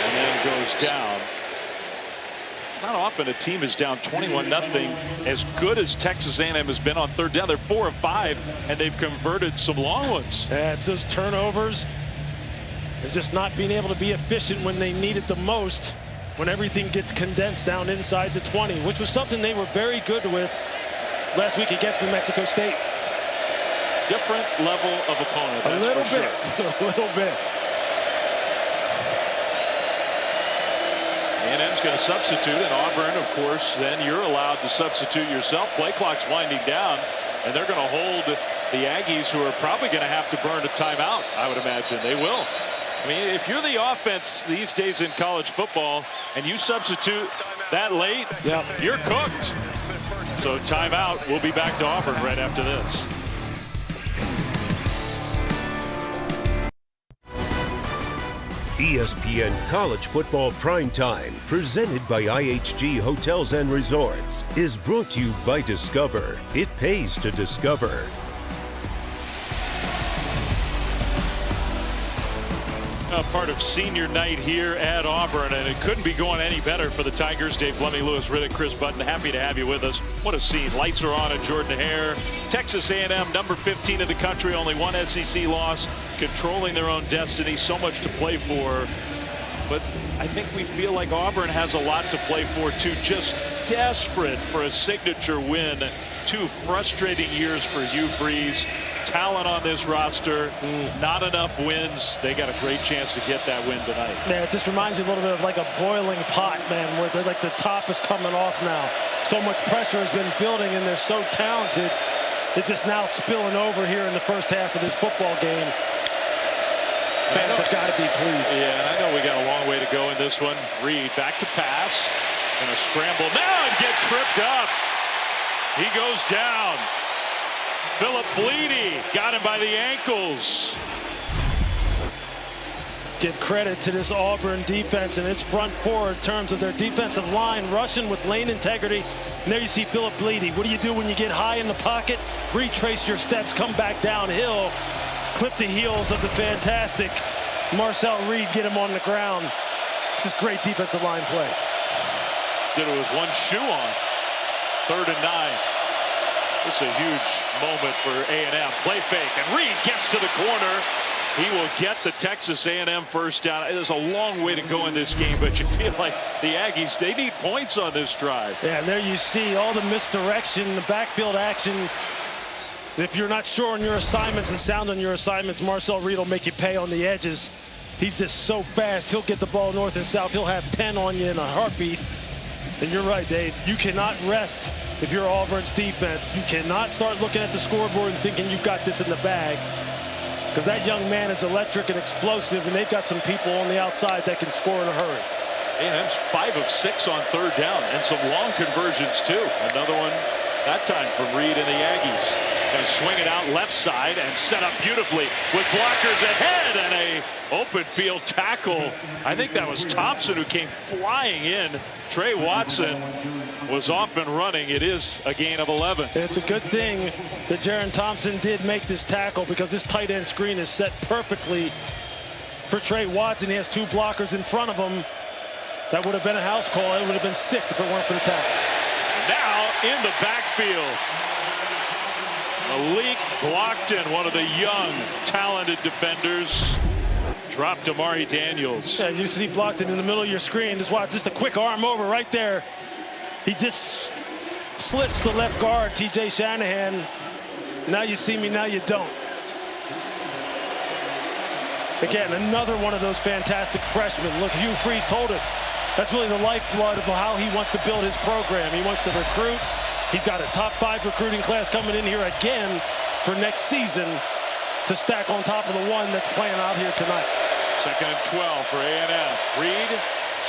and then goes down. It's not often a team is down 21-0 as good as Texas A&M has been on 3rd down. They're 4 of 5, and they've converted some long ones. Yeah, it's those turnovers and just not being able to be efficient when they need it the most, when everything gets condensed down inside the 20, which was something they were very good with last week against New Mexico State. Different level of opponent, that's a little for bit, sure. A little bit. A&M's going to substitute, and Auburn, of course, then you're allowed to substitute yourself. Play clock's winding down, and they're going to hold the Aggies, who are probably going to have to burn a timeout, I would imagine. They will. I mean, if you're the offense these days in college football and you substitute that late, you're cooked. So timeout. We'll be back to Auburn right after this. ESPN College Football Primetime, presented by IHG Hotels and Resorts, is brought to you by Discover. It pays to discover. Part of senior night here at Auburn, and it couldn't be going any better for the Tigers. Dave Fleming, Lewis Riddick, Chris Button, happy to have you with us. What a scene. Lights are on at Jordan-Hare. Texas A&M, number 15 in the country, only 1 SEC loss, controlling their own destiny, so much to play for. But I think we feel like Auburn has a lot to play for, too. Just desperate for a signature win. 2 frustrating years for Hugh Freeze. Talent on this roster, not enough wins. They got a great chance to get that win tonight. Man, it just reminds you a little bit of like a boiling pot, man, where like the top is coming off now. So much pressure has been building, and they're so talented. It's just now spilling over here in the first half of this football game. Fans have got to be pleased. Yeah, I know we got a long way to go in this one. Reed back to pass. Gonna scramble now and get tripped up. He goes down. Philip Bleedy got him by the ankles. Give credit to this Auburn defense and its front four in terms of their defensive line, rushing with lane integrity. And there you see Philip Bleedy. What do you do when you get high in the pocket? Retrace your steps, come back downhill, clip the heels of the fantastic Marcel Reed, get him on the ground. This is great defensive line play. Did it with one shoe on. 3rd and 9. This is a huge moment for A&M. Play fake, and Reed gets to the corner. He will get the Texas A&M first down. There's a long way to go in this game, but you feel like the Aggies, they need points on this drive. Yeah, and there you see all the misdirection, the backfield action. If you're not sure on your assignments and sound on your assignments, Marcel Reed will make you pay on the edges. He's just so fast. He'll get the ball north and south. He'll have 10 on you in a heartbeat. And you're right, Dave. You cannot rest if you're Auburn's defense. You cannot start looking at the scoreboard and thinking you've got this in the bag, because that young man is electric and explosive, and they've got some people on the outside that can score in a hurry. A&M's 5 of 6 on 3rd down, and some long conversions too. Another one that time from Reed and the Aggies. Going to swing it out left side and set up beautifully with blockers ahead and a open field tackle. I think that was Thompson who came flying in. Trey Watson was off and running. It is a gain of 11. It's a good thing that Jaron Thompson did make this tackle, because this tight end screen is set perfectly for Trey Watson. He has 2 blockers in front of him. That would have been a house call. It would have been 6 if it weren't for the tackle. Now in the backfield, Malik Blockton, one of the young, talented defenders, dropped Amari Daniels. Yeah, you see Blockton in the middle of your screen. Just watch, just a quick arm over right there. He just slips the left guard, TJ Shanahan. Now you see me, now you don't. Again, another one of those fantastic freshmen. Look, Hugh Freeze told us that's really the lifeblood of how he wants to build his program. He wants to recruit. He's got a top 5 recruiting class coming in here again for next season to stack on top of the one that's playing out here tonight. 2nd and 12 for A&M. Reed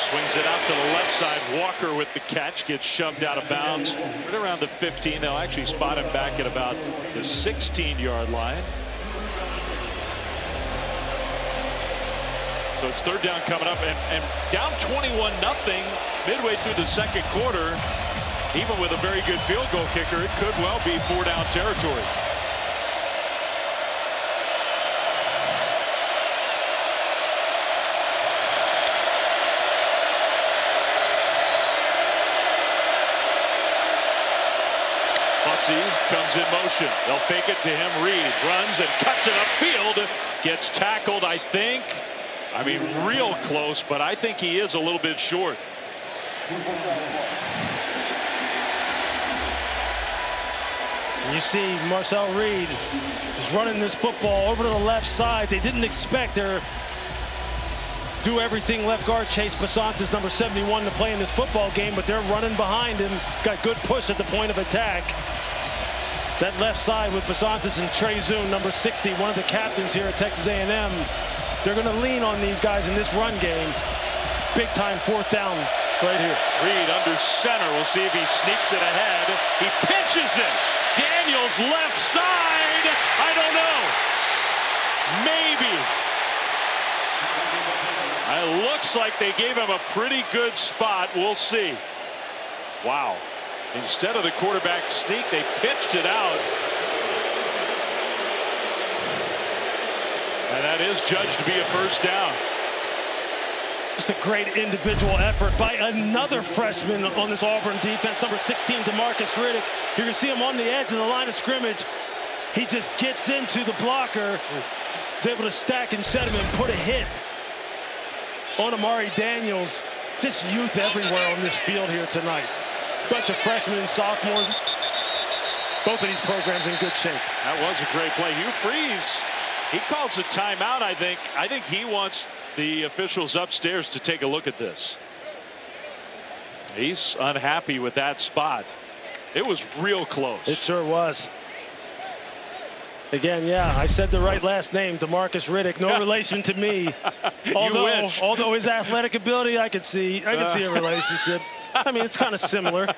swings it out to the left side. Walker with the catch, gets shoved out of bounds right around the 15. They'll actually spot him back at about the 16-yard line. So it's 3rd down coming up, and down 21-0 midway through the 2nd quarter. Even with a very good field goal kicker, it could well be 4-down territory. Bussey comes in motion. They'll fake it to him. Reed runs and cuts it upfield. Gets tackled, I think. I mean, real close, but I think he is a little bit short. You see Marcel Reed is running this football over to the left side. They didn't expect her do everything left guard Chase Basantis, number 71, to play in this football game, but they're running behind him. Got good push at the point of attack. That left side with Basantis and Trey Zoon, number 60, one of the captains here at Texas A&M. They're going to lean on these guys in this run game. Big time 4th down right here. Reed under center. We'll see if he sneaks it ahead. He pitches it. Daniels left side. I don't know. Maybe. It looks like they gave him a pretty good spot. We'll see. Wow. Instead of the quarterback sneak, they pitched it out. And that is judged to be a 1st down. Just a great individual effort by another freshman on this Auburn defense, number 16, DeMarcus Riddick. You can see him on the edge of the line of scrimmage. He just gets into the blocker. He's able to stack and set him and put a hit on Amari Daniels. Just youth everywhere on this field here tonight. Bunch of freshmen and sophomores. Both of these programs in good shape. That was a great play. Hugh Freeze, he calls a timeout, I think. I think he wants the officials upstairs to take a look at this. He's unhappy with that spot. It was real close. It sure was. Again, yeah, I said the right last name, DeMarcus Riddick. No relation to me. Although his athletic ability, I could see a relationship. I mean, it's kind of similar.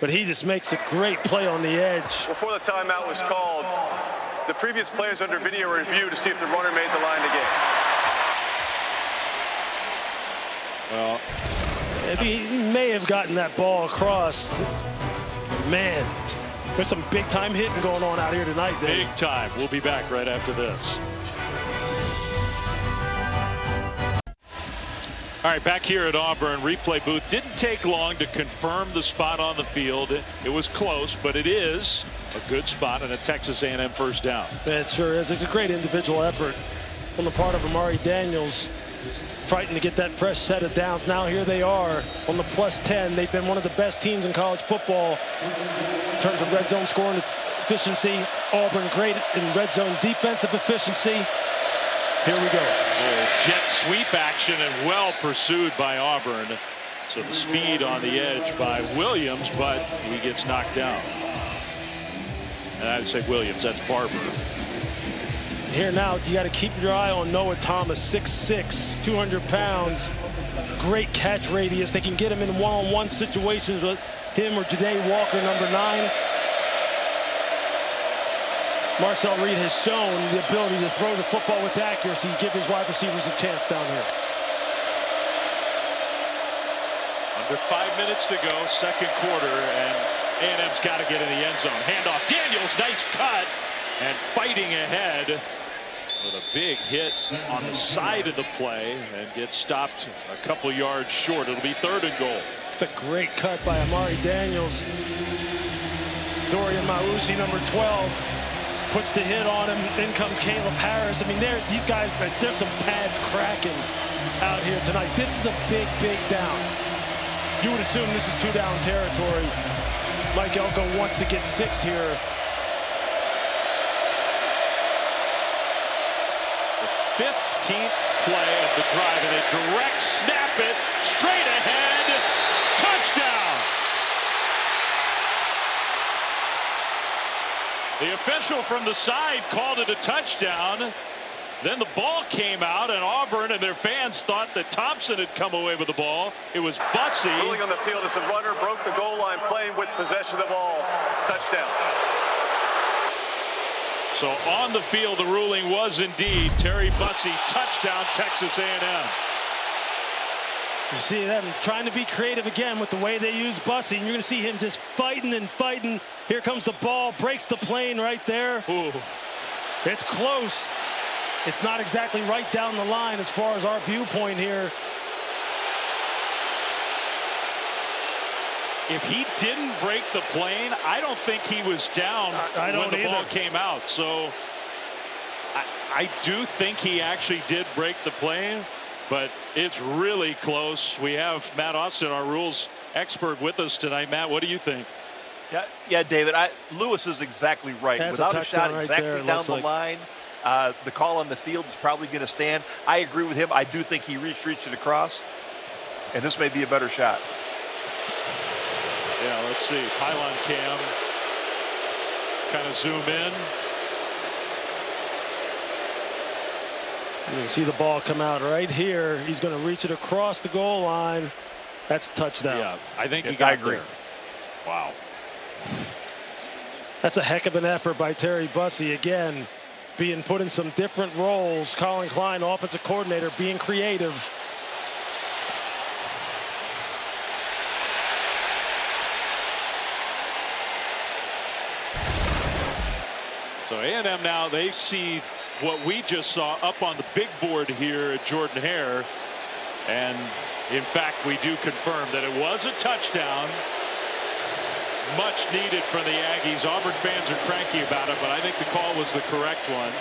But he just makes a great play on the edge. Before the timeout was called, the previous play is under video review to see if the runner made the line to get. Well, he may have gotten that ball across. Man, There's some big-time hitting going on out here tonight, Dave. Big time. We'll be back right after this. All right, back here at Auburn, replay booth. Didn't take long to confirm the spot on the field. It was close, but it is a good spot and a Texas A&M first down. It sure is. It's a great individual effort on the part of Amari Daniels, fighting to get that fresh set of downs. Now here they are on the +10. They've been one of the best teams in college football in terms of red zone scoring efficiency. Auburn great in red zone defensive efficiency. Here we go. Jet sweep action and well pursued by Auburn. So the speed on the edge by Williams, but he gets knocked down. And I'd say Williams, that's Barber. Here now, you got to keep your eye on Noah Thomas, 6'6", 200 pounds. Great catch radius. They can get him in one-on-one situations with him or Ja'Day Walker, number 9. Marcel Reed has shown the ability to throw the football with accuracy, give his wide receivers a chance down here. Under 5 minutes to go, second quarter, and A&M's got to get in the end zone. Handoff, Daniels, nice cut, and fighting ahead with a big hit on the side of the play and gets stopped a couple yards short. It'll be 3rd and goal. It's a great cut by Amari Daniels. Dorian Mausi, number 12. Puts the hit on him. In comes Caleb Harris. I mean, these guys, there's some pads cracking out here tonight. This is a big, big down. You would assume this is 2-down territory. Mike Elko wants to get 6 here. The 15th play of the drive, and a direct snap it straight ahead. Touchdown! The official from the side called it a touchdown. Then the ball came out, and Auburn and their fans thought that Thompson had come away with the ball. It was Bussey. Ruling on the field as the runner broke the goal line, playing with possession of the ball. Touchdown. So on the field, the ruling was indeed Terry Bussey, touchdown, Texas A&M. You see them trying to be creative again with the way they use Bussey, and you're going to see him just fighting and fighting. Here comes the ball, breaks the plane right there. Ooh. It's close. It's not exactly right down the line as far as our viewpoint here. If he didn't break the plane, I don't think he was down when the ball came out. So I do think he actually did break the plane, but it's really close. We have Matt Austin, our rules expert, with us tonight. Matt, what do you think? Yeah, David, Lewis is exactly right. That's without a a shot right exactly there, down the line, the call on the field is probably going to stand. I agree with him. I do think he reached it across, and this may be a better shot. Yeah, let's see. Pylon cam. Kind of zoom in. You can see the ball come out right here. He's going to reach it across the goal line. That's a touchdown. Yeah, I think he got agree. there. Wow. That's a heck of an effort by Terry Bussey. Again, being put in some different roles. Colin Klein, offensive coordinator, being creative. So A&M now, they see what we just saw up on the big board here at Jordan Hare. And in fact, we do confirm that it was a touchdown. Much needed from the Aggies. Auburn fans are cranky about it, but I think the call was the correct one.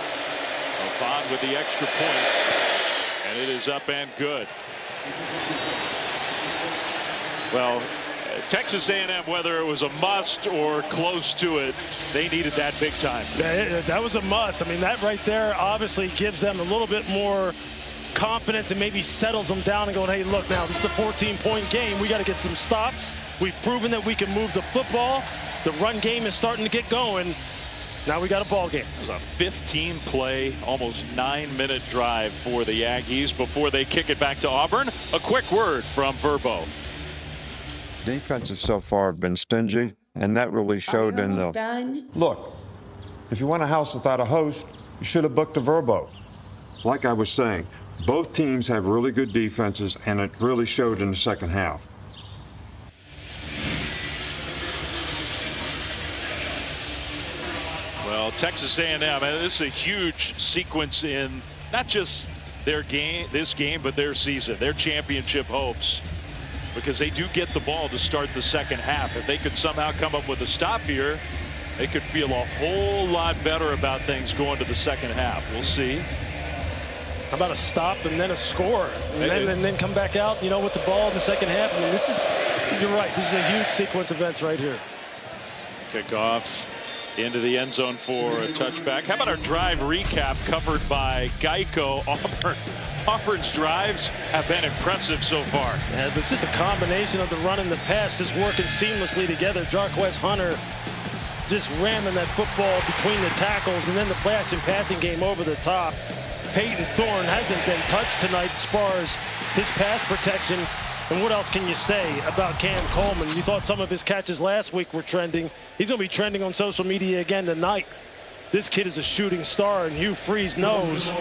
Bond with the extra point, and it is up and good. Well, Texas A&M, whether it was a must or close to it, they needed that big time. That was a must. I mean, that right there obviously gives them a little bit more confidence and maybe settles them down and going, hey, look, now this is a 14-point game. We got to get some stops. We've proven that we can move the football. The run game is starting to get going. Now we got a ball game. It was a 15-play, almost 9-minute drive for the Aggies before they kick it back to Auburn. A quick word from Verbo. Defenses so far have been stingy, and that really showed in the... Done? Look, if you want a house without a host, you should have booked a Verbo. Like I was saying, both teams have really good defenses, and it really showed in the second half. Texas A&M, this is a huge sequence in not just their game, but their season, their championship hopes, because they do get the ball to start the second half. If they could somehow come up with a stop here, they could feel a whole lot better about things going to the second half. We'll see. How about a stop and then a score, and then come back out, with the ball in the second half? I mean, you're right. This is a huge sequence of events right here. Kickoff into the end zone for a touchback. How about our drive recap covered by Geico? Auburn's drives have been impressive so far. Yeah, it's just a combination of the run and the pass, just working seamlessly together. Jarquez Hunter just ramming that football between the tackles, and then the play action passing game over the top. Peyton Thorne hasn't been touched tonight as far as his pass protection. And what else can you say about Cam Coleman? You thought some of his catches last week were trending. He's going to be trending on social media again tonight. This kid is a shooting star, and Hugh Freeze knows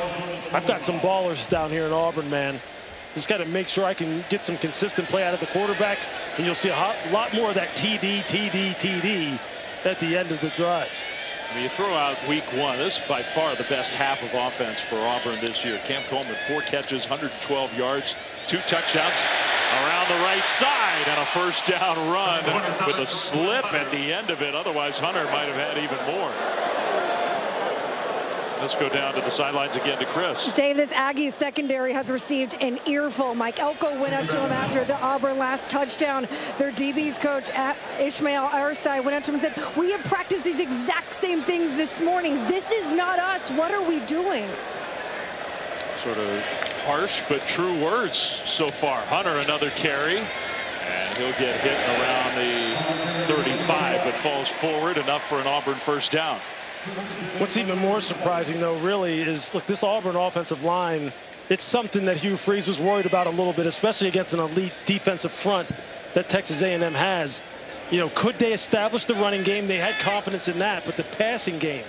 I've got some ballers down here in Auburn, man. Just got to make sure I can get some consistent play out of the quarterback, and you'll see a lot more of that TD at the end of the drives. I mean, you throw out week one, this is by far the best half of offense for Auburn this year. Cam Coleman, 4 catches, 112 yards, 2 touchdowns around the right side, and a first down run with a slip at the end of it. Otherwise, Hunter might have had even more. Let's go down to the sidelines again to Chris. Dave, this Aggie secondary has received an earful. Mike Elko went up to him after the Auburn last touchdown. Their DB's coach, Ishmael Aristide, went up to him and said, we have practiced these exact same things this morning. This is not us. What are we doing? Sort of harsh but true words so far. Hunter, another carry, and he'll get hit around the 35, but falls forward enough for an Auburn first down. What's even more surprising, though, really, is, look, this Auburn offensive line, it's something that Hugh Freeze was worried about a little bit, especially against an elite defensive front that Texas A&M has. Could they establish the running game? They had confidence in that, but the passing game,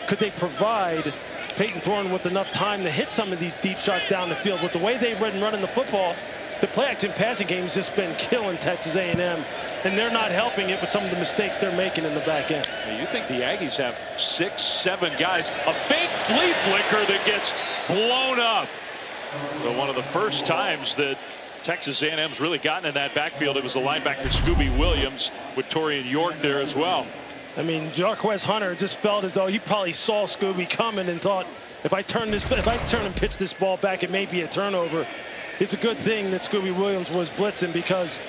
could they provide Peyton Thorne with enough time to hit some of these deep shots down the field? With the way they've been running the football, the play-action passing game has just been killing Texas A&M, and they're not helping it with some of the mistakes they're making in the back end. You think the Aggies have 6, 7 guys, a fake flea flicker that gets blown up. So one of the first times that Texas A&M's really gotten in that backfield, it was the linebacker Scooby Williams with Torian York there as well. I mean, Jarquez Hunter just felt as though he probably saw Scooby coming and thought, if I turn and pitch this ball back, it may be a turnover. It's a good thing that Scooby Williams was blitzing, because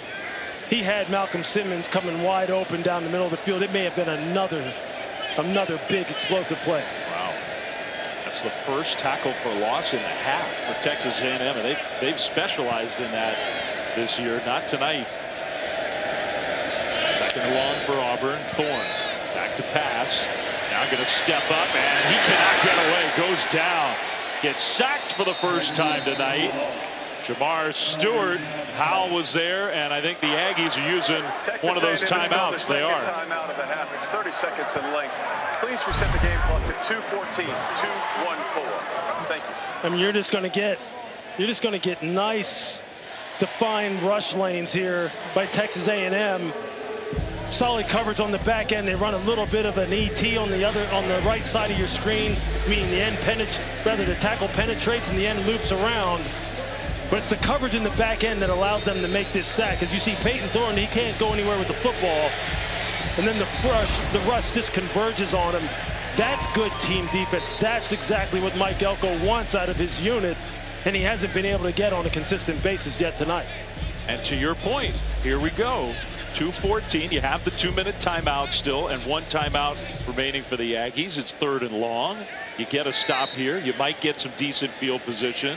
he had Malcolm Simmons coming wide open down the middle of the field. It may have been another big explosive play. Wow. That's the first tackle for loss in the half for Texas A&M, and they've specialized in that this year. Not tonight. Second and long for Auburn. Thorne back to pass. Now going to step up, and he cannot get away. Goes down. Gets sacked for the first time tonight. Jamar Stewart, Howell was there, and I think the Aggies are using one of those timeouts. They are. Timeout of the half. It's 30 seconds in length. Please reset the game clock to 2:14, 2:14. Thank you. I mean, you're just going to get nice, defined rush lanes here by Texas A&M. Solid coverage on the back end. They run a little bit of an ET on the right side of your screen, meaning the tackle penetrates and the end loops around. But it's the coverage in the back end that allows them to make this sack. As you see, Peyton Thorne, he can't go anywhere with the football. And then the rush just converges on him. That's good team defense. That's exactly what Mike Elko wants out of his unit, and he hasn't been able to get on a consistent basis yet tonight. And to your point, here we go. 2:14. You have the 2-minute timeout still, and 1 timeout remaining for the Aggies. It's 3rd and long. You get a stop here. You might get some decent field position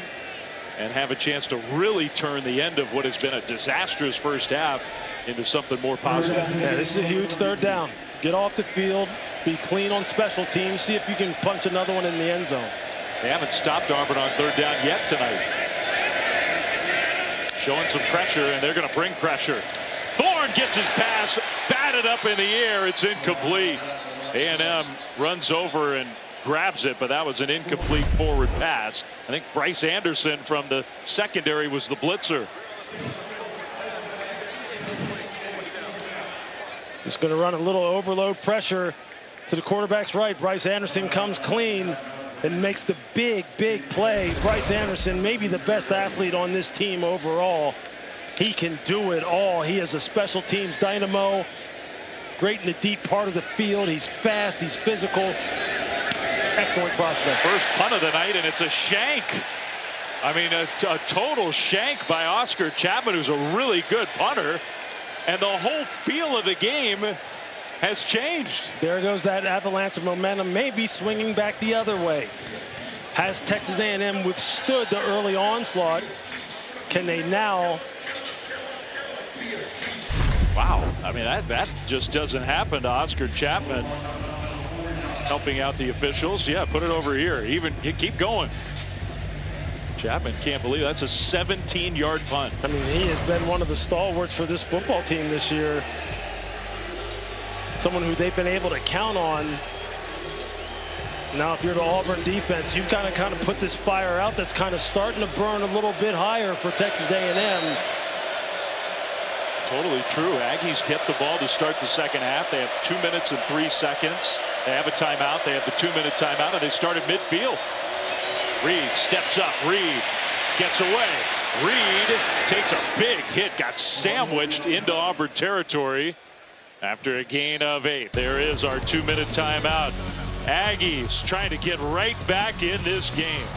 and have a chance to really turn the end of what has been a disastrous first half into something more positive. Yeah, this is a huge 3rd down. Get off the field, be clean on special teams, see if you can punch another one in the end zone. They haven't stopped Auburn on 3rd down yet tonight. Showing some pressure, and they're going to bring pressure. Thorne gets his pass batted up in the air. It's incomplete. A&M runs over and grabs it, but that was an incomplete forward pass. I think Bryce Anderson from the secondary was the blitzer. Just going to run a little overload pressure to the quarterback's right. Bryce Anderson comes clean and makes the big play. Bryce Anderson, maybe the best athlete on this team overall. He can do it all. He is a special teams dynamo. Great in the deep part of the field. He's fast, he's physical. Excellent prospect. First punt of the night, and it's a shank. I mean, a total shank by Oscar Chapman, who's a really good punter. And the whole feel of the game has changed. There goes that avalanche of momentum, maybe swinging back the other way. Has Texas A&M withstood the early onslaught? Can they now? Wow, I mean, that just doesn't happen to Oscar Chapman. Helping out the officials. Yeah, put it over here. Even keep going. Chapman can't believe that's a 17-yard punt. I mean, he has been one of the stalwarts for this football team this year. Someone who they've been able to count on. Now, if you're the Auburn defense, you've got to kind of put this fire out that's kind of starting to burn a little bit higher for Texas A&M. Totally true. Aggies kept the ball to start the second half. They have 2 minutes and 3 seconds. They have a timeout. They have the 2-minute timeout, and they started midfield. Reed steps up. Reed gets away. Reed takes a big hit, got sandwiched into Auburn territory after a gain of 8. There is our 2-minute timeout. Aggies trying to get right back in this game.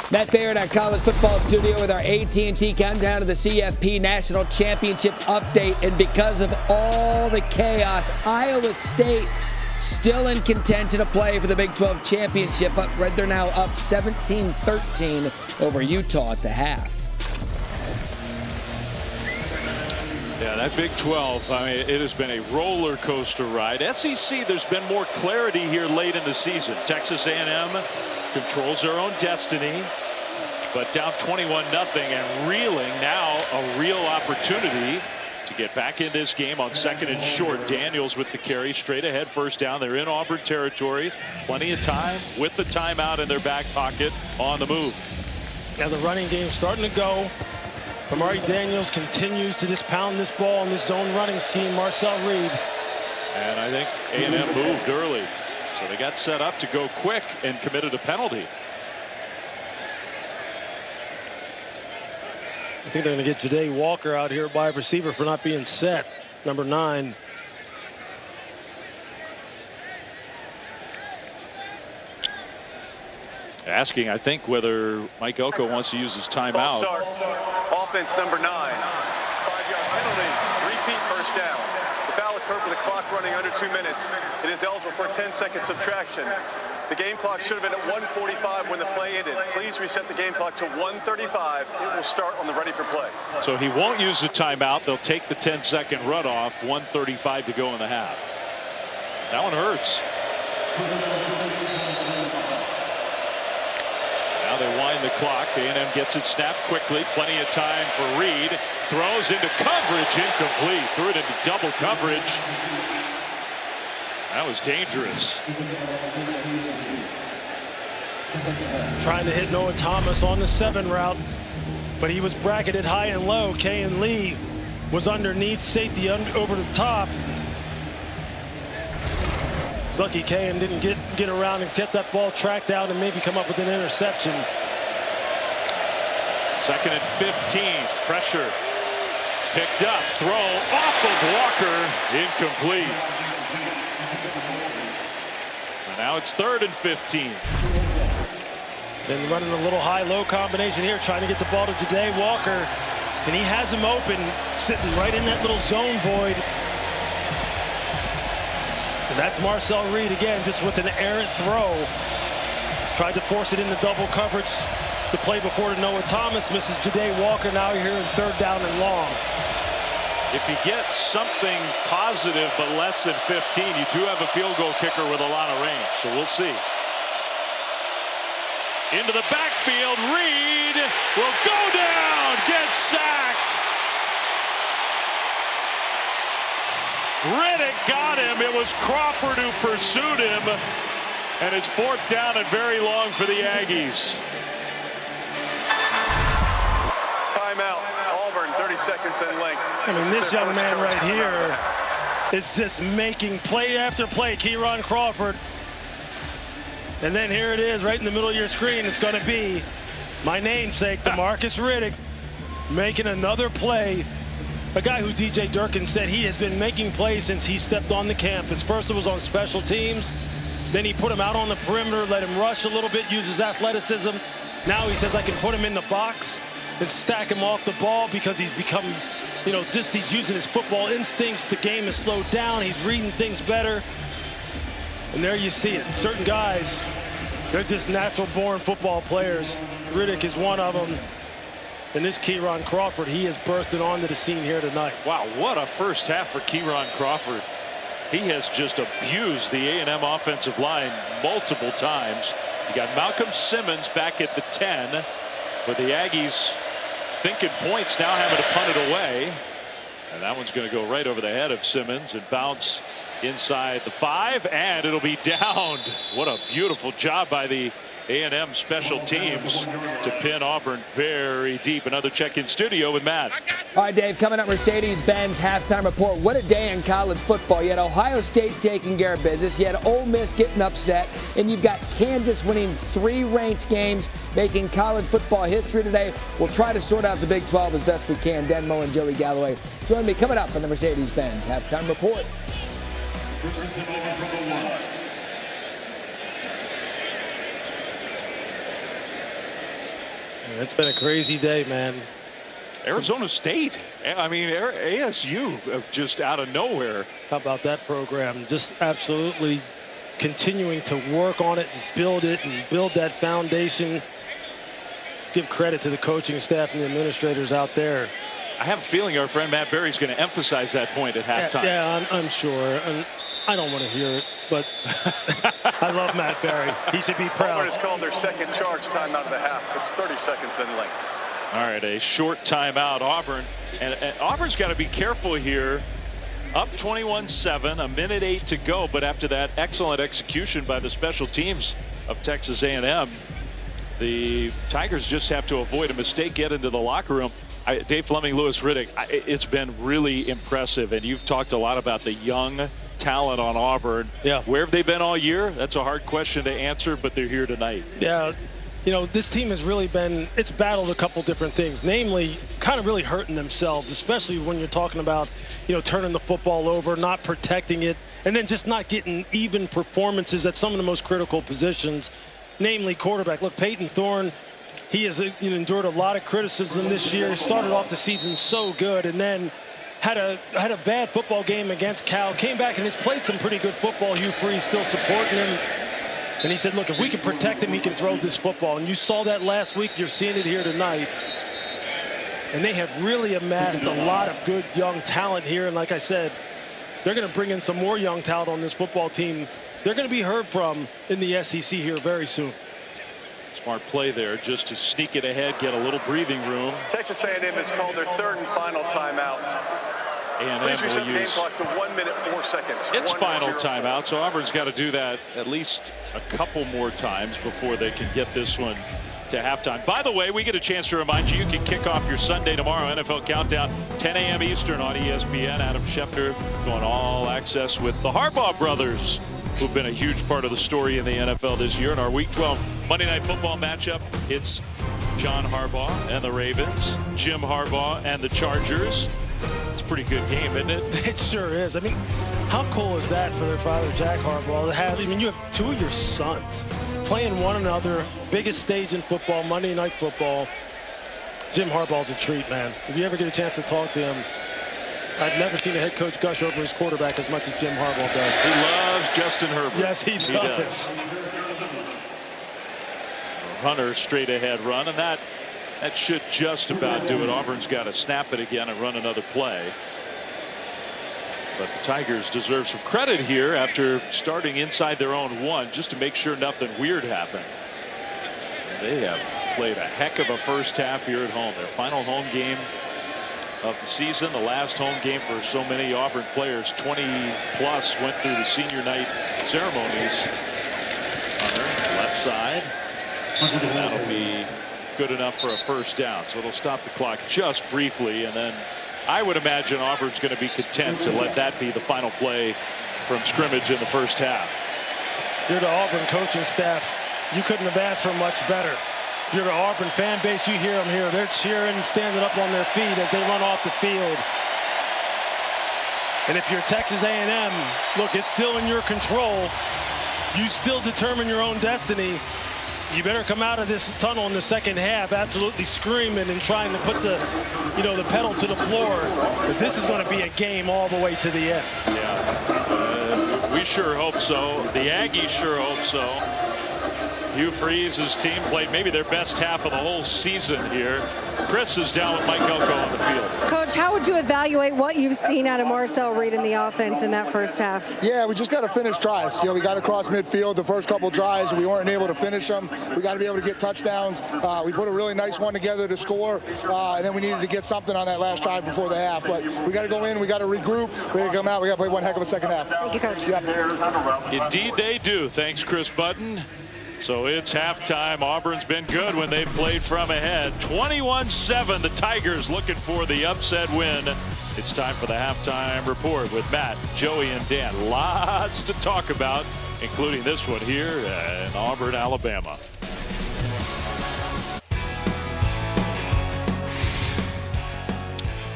Matt Baird at College Football Studio with our AT&T countdown to the CFP National Championship update. And because of all the chaos, Iowa State still in contention to play for the Big 12 championship. But they're now up 17-13 over Utah at the half. Yeah, that Big 12, I mean, it has been a roller coaster ride. SEC, there's been more clarity here late in the season. Texas A&M controls their own destiny, but down 21-0 and reeling. Now a real opportunity to get back in this game on 2nd and short. Daniels with the carry, straight ahead, first down. They're in Auburn territory. Plenty of time with the timeout in their back pocket, on the move. Now the running game starting to go. Amari Daniels continues to just pound this ball in this zone running scheme. Marcel Reed. And I think A&M moved early. So they got set up to go quick and committed a penalty. I think they're going to get Ja'Day Walker out here by receiver for not being set. Number 9. Asking, I think, whether Mike Elko wants to use his timeout. Offense number 9. 5-yard penalty. Repeat first down. The foul occurred with the clock running under 2 minutes. It is eligible for a 10-second subtraction. The game clock should have been at 1:45 when the play ended. Please reset the game clock to 1:35. It will start on the ready for play. So he won't use the timeout. They'll take the 10-second runoff. 1:35 to go in the half. That one hurts. Now they wind the clock. A&M gets it snapped quickly. Plenty of time for Reed. Throws into coverage. Incomplete. Threw it into double coverage. That was dangerous. Trying to hit Noah Thomas on the 7 route, but he was bracketed high and low. Kayan Lee was underneath, safety over the top. It's lucky Kayan didn't get around and get that ball tracked out and maybe come up with an interception. 2nd and 15. Pressure. Picked up. Throw off of Walker. Incomplete. And now it's 3rd and 15. Been running a little high-low combination here, trying to get the ball to Ja'Day Walker. And he has him open, sitting right in that little zone void. And that's Marcel Reed again, just with an errant throw. Tried to force it into double coverage. The play before to Noah Thomas, misses Ja'Day Walker. Now you're here in 3rd down and long. If you get something positive but less than 15, you do have a field goal kicker with a lot of range. So we'll see. Into the backfield, Reed will go down, gets sacked. Riddick got him. It was Crawford who pursued him. And it's 4th down and very long for the Aggies. Timeout. Auburn, 30 seconds in length. I mean, this young man right here is just making play after play. Keyron Crawford. And then here it is right in the middle of your screen. It's going to be my namesake, DeMarcus Riddick, making another play. A guy who DJ Durkin said he has been making plays since he stepped on the campus. First it was on special teams. Then he put him out on the perimeter, let him rush a little bit, use his athleticism. Now he says I can put him in the box and stack him off the ball because he's become, you know, just he's using his football instincts. The game has slowed down. He's reading things better. And there you see it. Certain guys, they're just natural-born football players. Riddick is one of them. And this Keyron Crawford, he is bursting onto the scene here tonight. Wow, what a first half for Keyron Crawford. He has just abused the A&M offensive line multiple times. You got Malcolm Simmons back at the 10, with the Aggies thinking points, now having to punt it away. And that one's going to go right over the head of Simmons and bounce inside the 5, and it'll be downed. What a beautiful job by the A&M special teams to pin Auburn very deep. Another check-in studio with Matt. All right, Dave, coming up, Mercedes-Benz halftime report. What a day in college football. You had Ohio State taking care of business. You had Ole Miss getting upset. And you've got Kansas winning 3 ranked games, making college football history today. We'll try to sort out the Big 12 as best we can. Dan Moe and Joey Galloway join me coming up on the Mercedes-Benz halftime report. It's been a crazy day, man. Arizona State, I mean, ASU just out of nowhere. How about that program? Just absolutely continuing to work on it and build that foundation. Give credit to the coaching staff and the administrators out there. I have a feeling our friend Matt Berry's going to emphasize that point at halftime. Yeah, I'm sure. And I don't want to hear it, but I love Matt Berry. He should be proud. Auburn has called their second charge timeout of the half. It's 30 seconds in length. All right, a short timeout, Auburn. And Auburn's got to be careful here. Up 21-7, a minute 8 to go. But after that excellent execution by the special teams of Texas A&M, the Tigers just have to avoid a mistake, get into the locker room. Dave Fleming, Louis Riddick, it's been really impressive. And you've talked a lot about the young talent on Auburn. Yeah. Where have they been all year? That's a hard question to answer, but they're here tonight. Yeah. You know, this team has really been, it's battled a couple different things, namely kind of really hurting themselves, especially when you're talking about, you know, turning the football over, not protecting it, and then just not getting even performances at some of the most critical positions, namely quarterback. Look, Peyton Thorne, he has endured a lot of criticism this year. He started off the season so good and then had a bad football game against Cal, came back and has played some pretty good football. Hugh Freeze still supporting him. And he said, look, if we can protect him, he can throw this football. And you saw that last week. You're seeing it here tonight. And they have really amassed a lot of good young talent here. And like I said, they're going to bring in some more young talent on this football team. They're going to be heard from in the SEC here very soon. Smart play there just to sneak it ahead, get a little breathing room. Texas A&M has called their third and final timeout. A&M Please reset the will game use clock to 1 minute 4 seconds. its final 1-0. timeout, so Auburn's got to do that at least a couple more times before they can get this one to halftime. By the way, we get a chance to remind you, you can kick off your Sunday tomorrow NFL Countdown, 10 a.m. Eastern on ESPN. Adam Schefter going all access with the Harbaugh brothers, who've been a huge part of the story in the NFL this year. In our Week 12 Monday Night Football matchup, it's John Harbaugh and the Ravens, Jim Harbaugh and the Chargers. It's a pretty good game, isn't it? It sure is. I mean, how cool is that for their father, Jack Harbaugh, to have, I mean, you have 2 of your sons playing one another, biggest stage in football, Monday Night Football. Jim Harbaugh's a treat, man. If you ever get a chance to talk to him, I've never seen a head coach gush over his quarterback as much as Jim Harbaugh does. He loves Justin Herbert. Yes, he does. Hunter straight ahead run, and that should just about do it. Auburn's got to snap it again and run another play. But the Tigers deserve some credit here after starting inside their own 1 just to make sure nothing weird happened. They have played a heck of a first half here at home. Their final home game of the season, the last home game for so many Auburn players. 20 plus went through the senior night ceremonies. Hunter, left side. That'll be good enough for a first down. So it'll stop the clock just briefly, and then I would imagine Auburn's going to be content to let that be the final play from scrimmage in the first half. If you're the Auburn coaching staff, you couldn't have asked for much better. If you're the Auburn fan base, you hear them here. They're cheering, standing up on their feet as they run off the field. And if you're Texas A&M, look, it's still in your control. You still determine your own destiny. You better come out of this tunnel in the second half absolutely screaming and trying to put the pedal to the floor, because this is going to be a game all the way to the end. Yeah, we sure hope so. The Aggies sure hope so. Hugh Freeze's team played maybe their best half of the whole season here. Chris is down with Mike Elko on the field. Coach, how would you evaluate what you've seen out of Marcel Reed in the offense in that first half? Yeah, we just got to finish drives. We got across midfield the first couple drives. We weren't able to finish them. We got to be able to get touchdowns. We put a really nice one together to score, and then we needed to get something on that last drive before the half. But we got to go in. We got to regroup. We got to come out. We got to play one heck of a second half. Thank you, Coach. Yep. Indeed they do. Thanks, Chris Button. So it's halftime. Auburn's been good when they've played from ahead. 21-7, the Tigers looking for the upset win. It's time for the halftime report with Matt, Joey, and Dan. Lots to talk about, including this one here in Auburn, Alabama.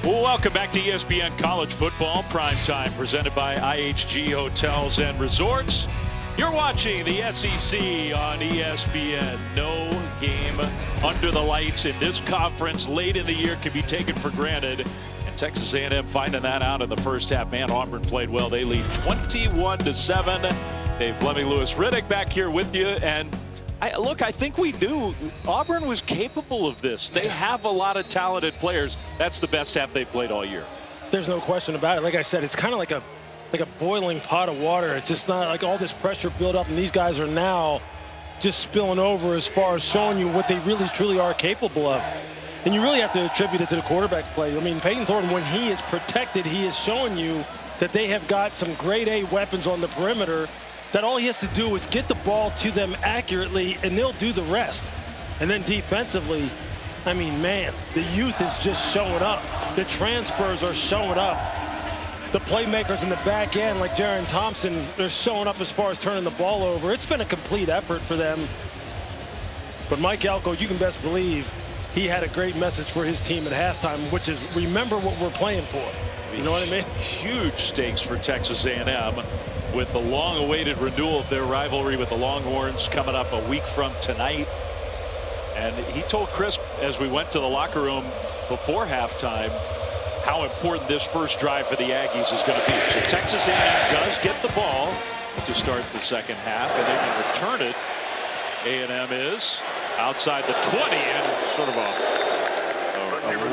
Well, welcome back to ESPN College Football Primetime, presented by IHG Hotels and Resorts. You're watching the SEC on ESPN. No game under the lights in this conference late in the year can be taken for granted. And Texas A&M finding that out in the first half. Man, Auburn played well. They lead 21-7. Dave Fleming, Lewis Riddick back here with you. And I think we knew Auburn was capable of this. They have a lot of talented players. That's the best half they've played all year. There's no question about it. Like I said, it's kind of like a boiling pot of water. It's just not like all this pressure built up, and these guys are now just spilling over as far as showing you what they really truly are capable of. And you really have to attribute it to the quarterback's play. I mean, Peyton Thornton, when he is protected, he is showing you that they have got some grade A weapons on the perimeter, that all he has to do is get the ball to them accurately and they'll do the rest. And then defensively, I mean, man, the youth is just showing up. The transfers are showing up. The playmakers in the back end, like Jaron Thompson, they're showing up as far as turning the ball over. It's been a complete effort for them. But Mike Elko, you can best believe he had a great message for his team at halftime, which is remember what we're playing for. You know what I mean? Huge stakes for Texas A&M with the long-awaited renewal of their rivalry with the Longhorns coming up a week from tonight. And he told Chris as we went to the locker room before halftime how important this first drive for the Aggies is going to be. So Texas A&M does get the ball to start the second half, and they can return it. A&M is outside the 20, and sort of a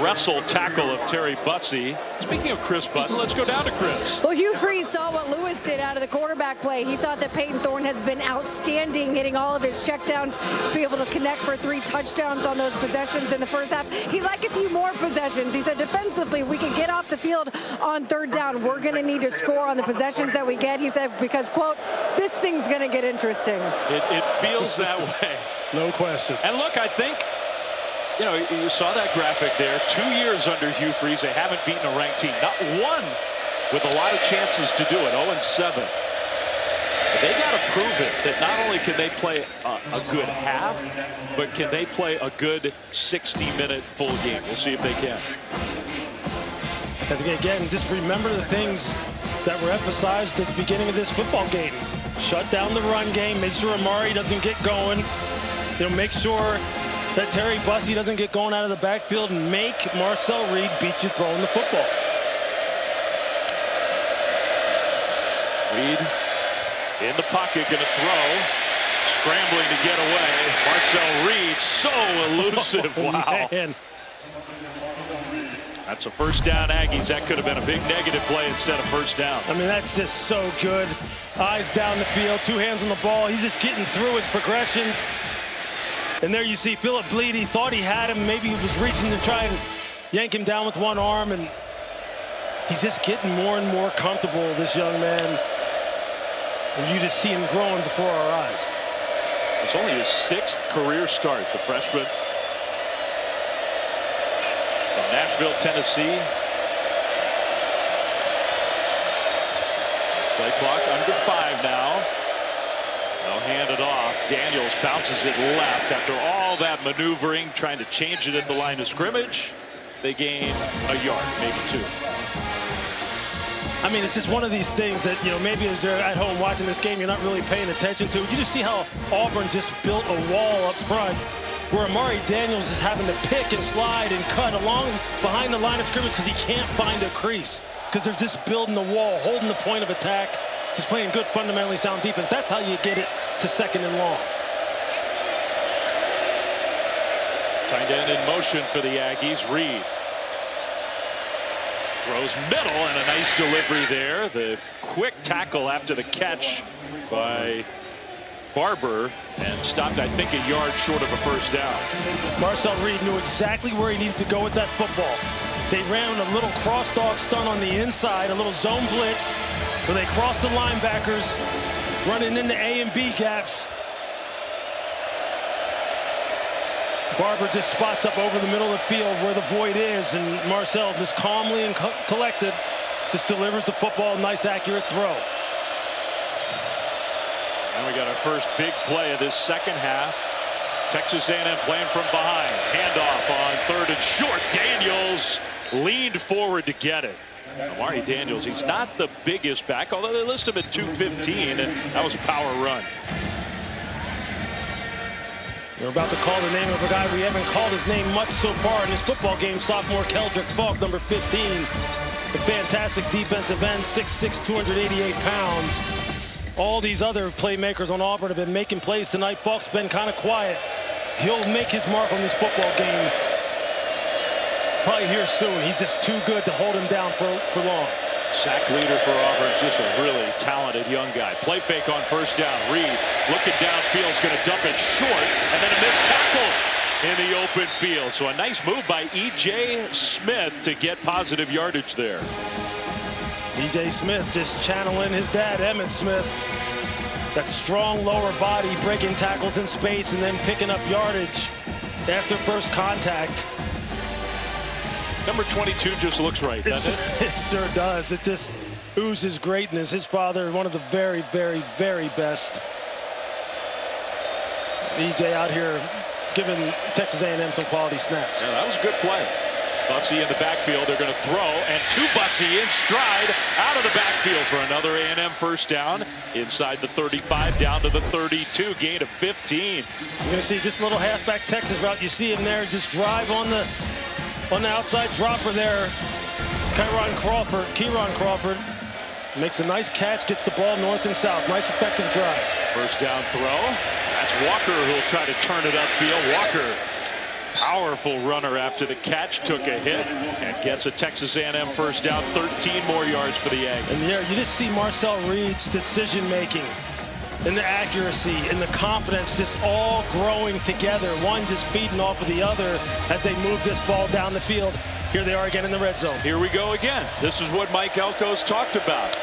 wrestle tackle of Terry Bussey. Speaking of Chris Button, let's go down to Chris. Well, Hugh Freeze saw what Lewis did out of the quarterback play. He thought that Peyton Thorne has been outstanding, hitting all of his checkdowns, to be able to connect for 3 touchdowns on those possessions in the first half. He'd like a few more possessions. He said defensively, we can get off the field on 3rd down. We're going to need to score on the possessions that we get. He said, because, quote, this thing's going to get interesting. It feels that way. No question. And look, I think, you know, you saw that graphic there. 2 years under Hugh Freeze, they haven't beaten a ranked team. Not one with a lot of chances to do it. 0-7. But they got to prove it that not only can they play a good half, but can they play a good 60-minute full game. We'll see if they can. And again, just remember the things that were emphasized at the beginning of this football game. Shut down the run game. Make sure Amari doesn't get going. You know, make sure that Terry Bussey doesn't get going out of the backfield, and make Marcel Reed beat you throwing the football. Reed in the pocket, going to throw. Scrambling to get away. Marcel Reed, so elusive. Wow. Man. That's a first down, Aggies. That could have been a big negative play instead of first down. I mean, that's just so good. Eyes down the field, 2 hands on the ball. He's just getting through his progressions. And there you see Philip Bleed. He thought he had him. Maybe he was reaching to try and yank him down with one arm. And he's just getting more and more comfortable, this young man. And you just see him growing before our eyes. It's only his 6th career start, the freshman from Nashville, Tennessee. Play clock under 5 now. They'll hand it off. Daniels bounces it left after all that maneuvering, trying to change it at the line of scrimmage. They gain a yard, maybe 2. I mean, it's just one of these things that, you know, maybe as you're at home watching this game, you're not really paying attention to. You just see how Auburn just built a wall up front where Amari Daniels is having to pick and slide and cut along behind the line of scrimmage because he can't find a crease because they're just building the wall, holding the point of attack, just playing good, fundamentally sound defense. That's how you get it to 2nd and long. Tight end in motion for the Aggies. Reed throws middle and a nice delivery there. The quick tackle after the catch by Barber and stopped, I think, a yard short of a first down. Marcel Reed knew exactly where he needed to go with that football. They ran a little cross dog stunt on the inside, a little zone blitz where they crossed the linebackers, running into A and B gaps. Barber just spots up over the middle of the field where the void is, and Marcel just calmly and collected just delivers the football. Nice, accurate throw. And we got our first big play of this second half. Texas A&M playing from behind. Handoff on 3rd and short. Daniels leaned forward to get it. Amari Daniels, he's not the biggest back, although they list him at 215, and that was a power run. We're about to call the name of a guy we haven't called his name much so far in this football game. Sophomore Keldrick Falk, number 15. The fantastic defensive end, 6'6", 288 pounds. All these other playmakers on Auburn have been making plays tonight. Falk's been kind of quiet. He'll make his mark on this football game probably here soon. He's just too good to hold him down for long. Sack leader for Auburn, just a really talented young guy. Play fake on 1st down. Reed looking downfield, is going to dump it short, and then a missed tackle in the open field. So a nice move by E.J. Smith to get positive yardage there. E.J. Smith just channeling his dad, Emmitt Smith. That strong lower body, breaking tackles in space and then picking up yardage after first contact. Number 22 just looks right, doesn't it? It sure does. It just oozes greatness. His father, one of the very, very, very best. E.J. out here giving Texas A&M some quality snaps. Yeah, that was a good play. Bussey in the backfield. They're going to throw, and to Bussey in stride out of the backfield for another A&M first down inside the 35 down to the 32. Gain of 15. You're going to see just a little halfback Texas route. You see him there just drive on the outside dropper there. Kieron Crawford makes a nice catch, gets the ball north and south. Nice effective drive. First down throw. That's Walker who'll try to turn it upfield. Walker, powerful runner after the catch, took a hit and gets a Texas A&M first down. 13 more yards for the Aggies. And there you just see Marcel Reed's decision making and the accuracy and the confidence just all growing together. One just feeding off of the other as they move this ball down the field. Here they are again in the red zone. Here we go again. This is what Mike Elko's talked about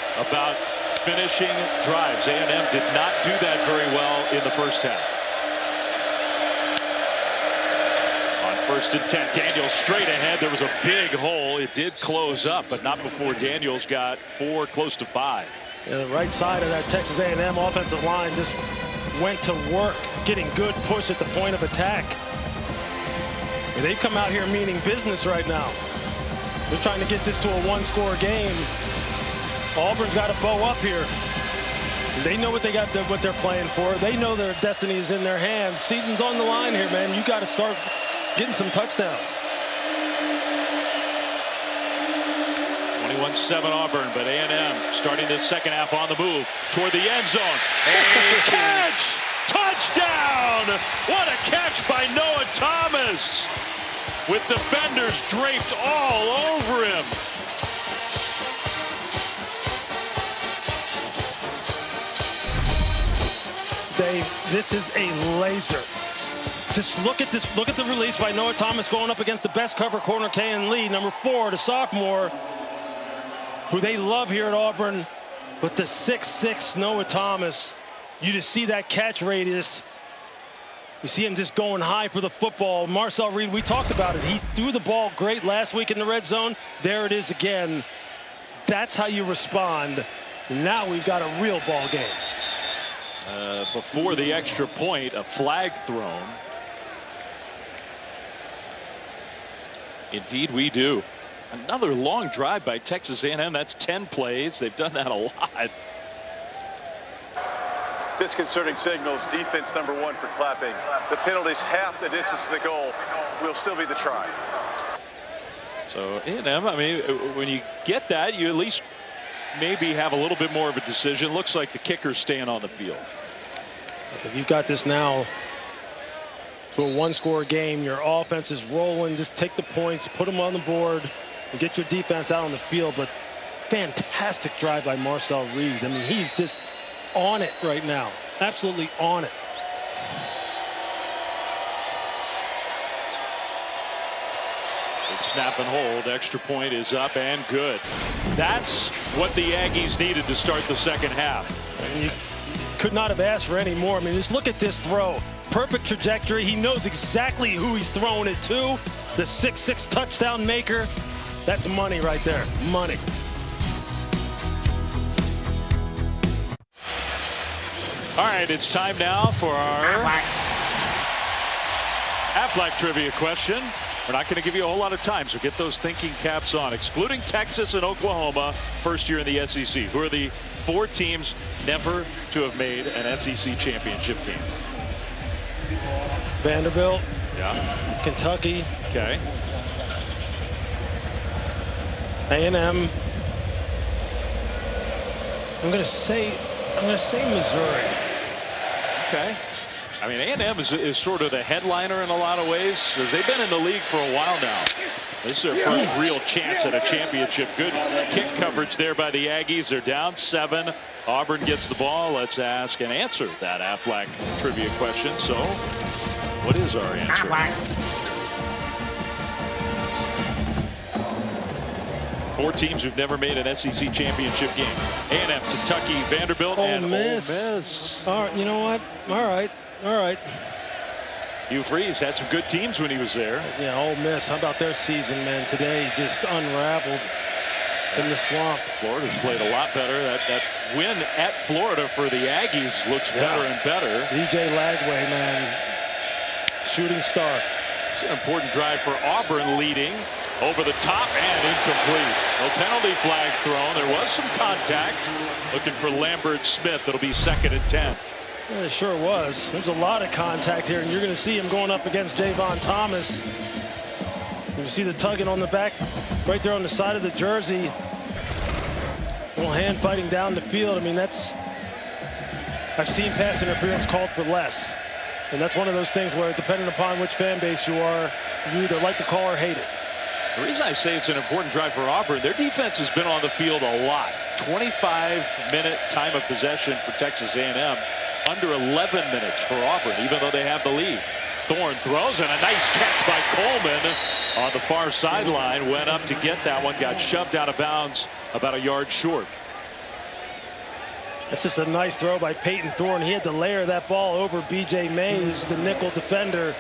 finishing drives. A&M did not do that very well in the first half. On 1st and 10, Daniels straight ahead. There was a big hole. It did close up, but not before Daniels got 4, close to 5. Yeah, the right side of that Texas A&M offensive line just went to work, getting good push at the point of attack. And they've come out here meaning business right now. They're trying to get this to a 1-score game. Auburn's got to bow up here. They know what what they're playing for. They know their destiny is in their hands. Season's on the line here, man. You got to start getting some touchdowns. 21-7 Auburn, but A&M starting this second half on the move toward the end zone. A catch! Touchdown! What a catch by Noah Thomas! With defenders draped all over him. Dave, this is a laser. Just look at this. Look at the release by Noah Thomas going up against the best cover corner, Kayan Lee, number 4, the sophomore, who they love here at Auburn. But the 6'6" Noah Thomas, you just see that catch radius. You see him just going high for the football. Marcel Reed, we talked about it. He threw the ball great last week in the red zone. There it is again. That's how you respond Now we've got a real ball game. Before the extra point, a flag thrown. Indeed we do. Another long drive by Texas A&M. That's 10 plays. They've done that a lot. Disconcerting signals. Defense #1 for clapping. The penalty's half the distance to the goal. Will still be the try. So A&M, I mean, when you get that, you at least maybe have a little bit more of a decision. Looks like the kicker's staying on the field. If you've got this now to a one-score game, your offense is rolling, just take the points, put them on the board, and get your defense out on the field. But fantastic drive by Marcel Reed. I mean, he's just on it right now. Absolutely on it. Good snap and hold. Extra point is up and good. That's what the Aggies needed to start the second half. And you could not have asked for any more. I mean, just look at this throw. Perfect trajectory. He knows exactly who he's throwing it to. The 6'6" touchdown maker. That's money right there. Money. All right, it's time now for our Aflac trivia question. We're not going to give you a whole lot of time, so get those thinking caps on. Excluding Texas and Oklahoma, first year in the SEC. Who are the 4 teams never to have made an SEC championship game? Vanderbilt. Yeah. Kentucky. Okay. A&M. I'm gonna say Missouri. Okay. I mean, A&M is sort of the headliner in a lot of ways, because they've been in the league for a while now. This is their first real chance at a championship. Good kick coverage there by the Aggies. They're down 7. Auburn gets the ball. Let's ask and answer that Aflac trivia question. So, what is our answer? Four teams who've never made an SEC championship game. A&M, Kentucky, Vanderbilt, and Ole Miss. All right, you know what? All right. Hugh Freeze had some good teams when he was there. Yeah, Ole Miss. How about their season, man? Today just unraveled in the swamp. Florida's played a lot better. That win at Florida for the Aggies looks better and better. DJ Lagway, man, shooting star. It's an important drive for Auburn, leading over the top and incomplete. No penalty flag thrown. There was some contact. Looking for Lambert Smith. It'll be 2nd and 10. Yeah, it sure was. There's a lot of contact here, and you're going to see him going up against Javon Thomas. You see the tugging on the back, right there on the side of the jersey. A little hand fighting down the field. I mean, I've seen pass interference called for less. And that's one of those things where, depending upon which fan base you are, you either like the call or hate it. The reason I say it's an important drive for Auburn, their defense has been on the field a lot. 25-minute time of possession for Texas A&M. Under 11 minutes for Auburn, even though they have the lead. Thorne throws, and a nice catch by Coleman on the far sideline. Went up to get that one, got shoved out of bounds about a yard short. That's just a nice throw by Peyton Thorne. He had to layer that ball over B.J. Mays, the nickel defender.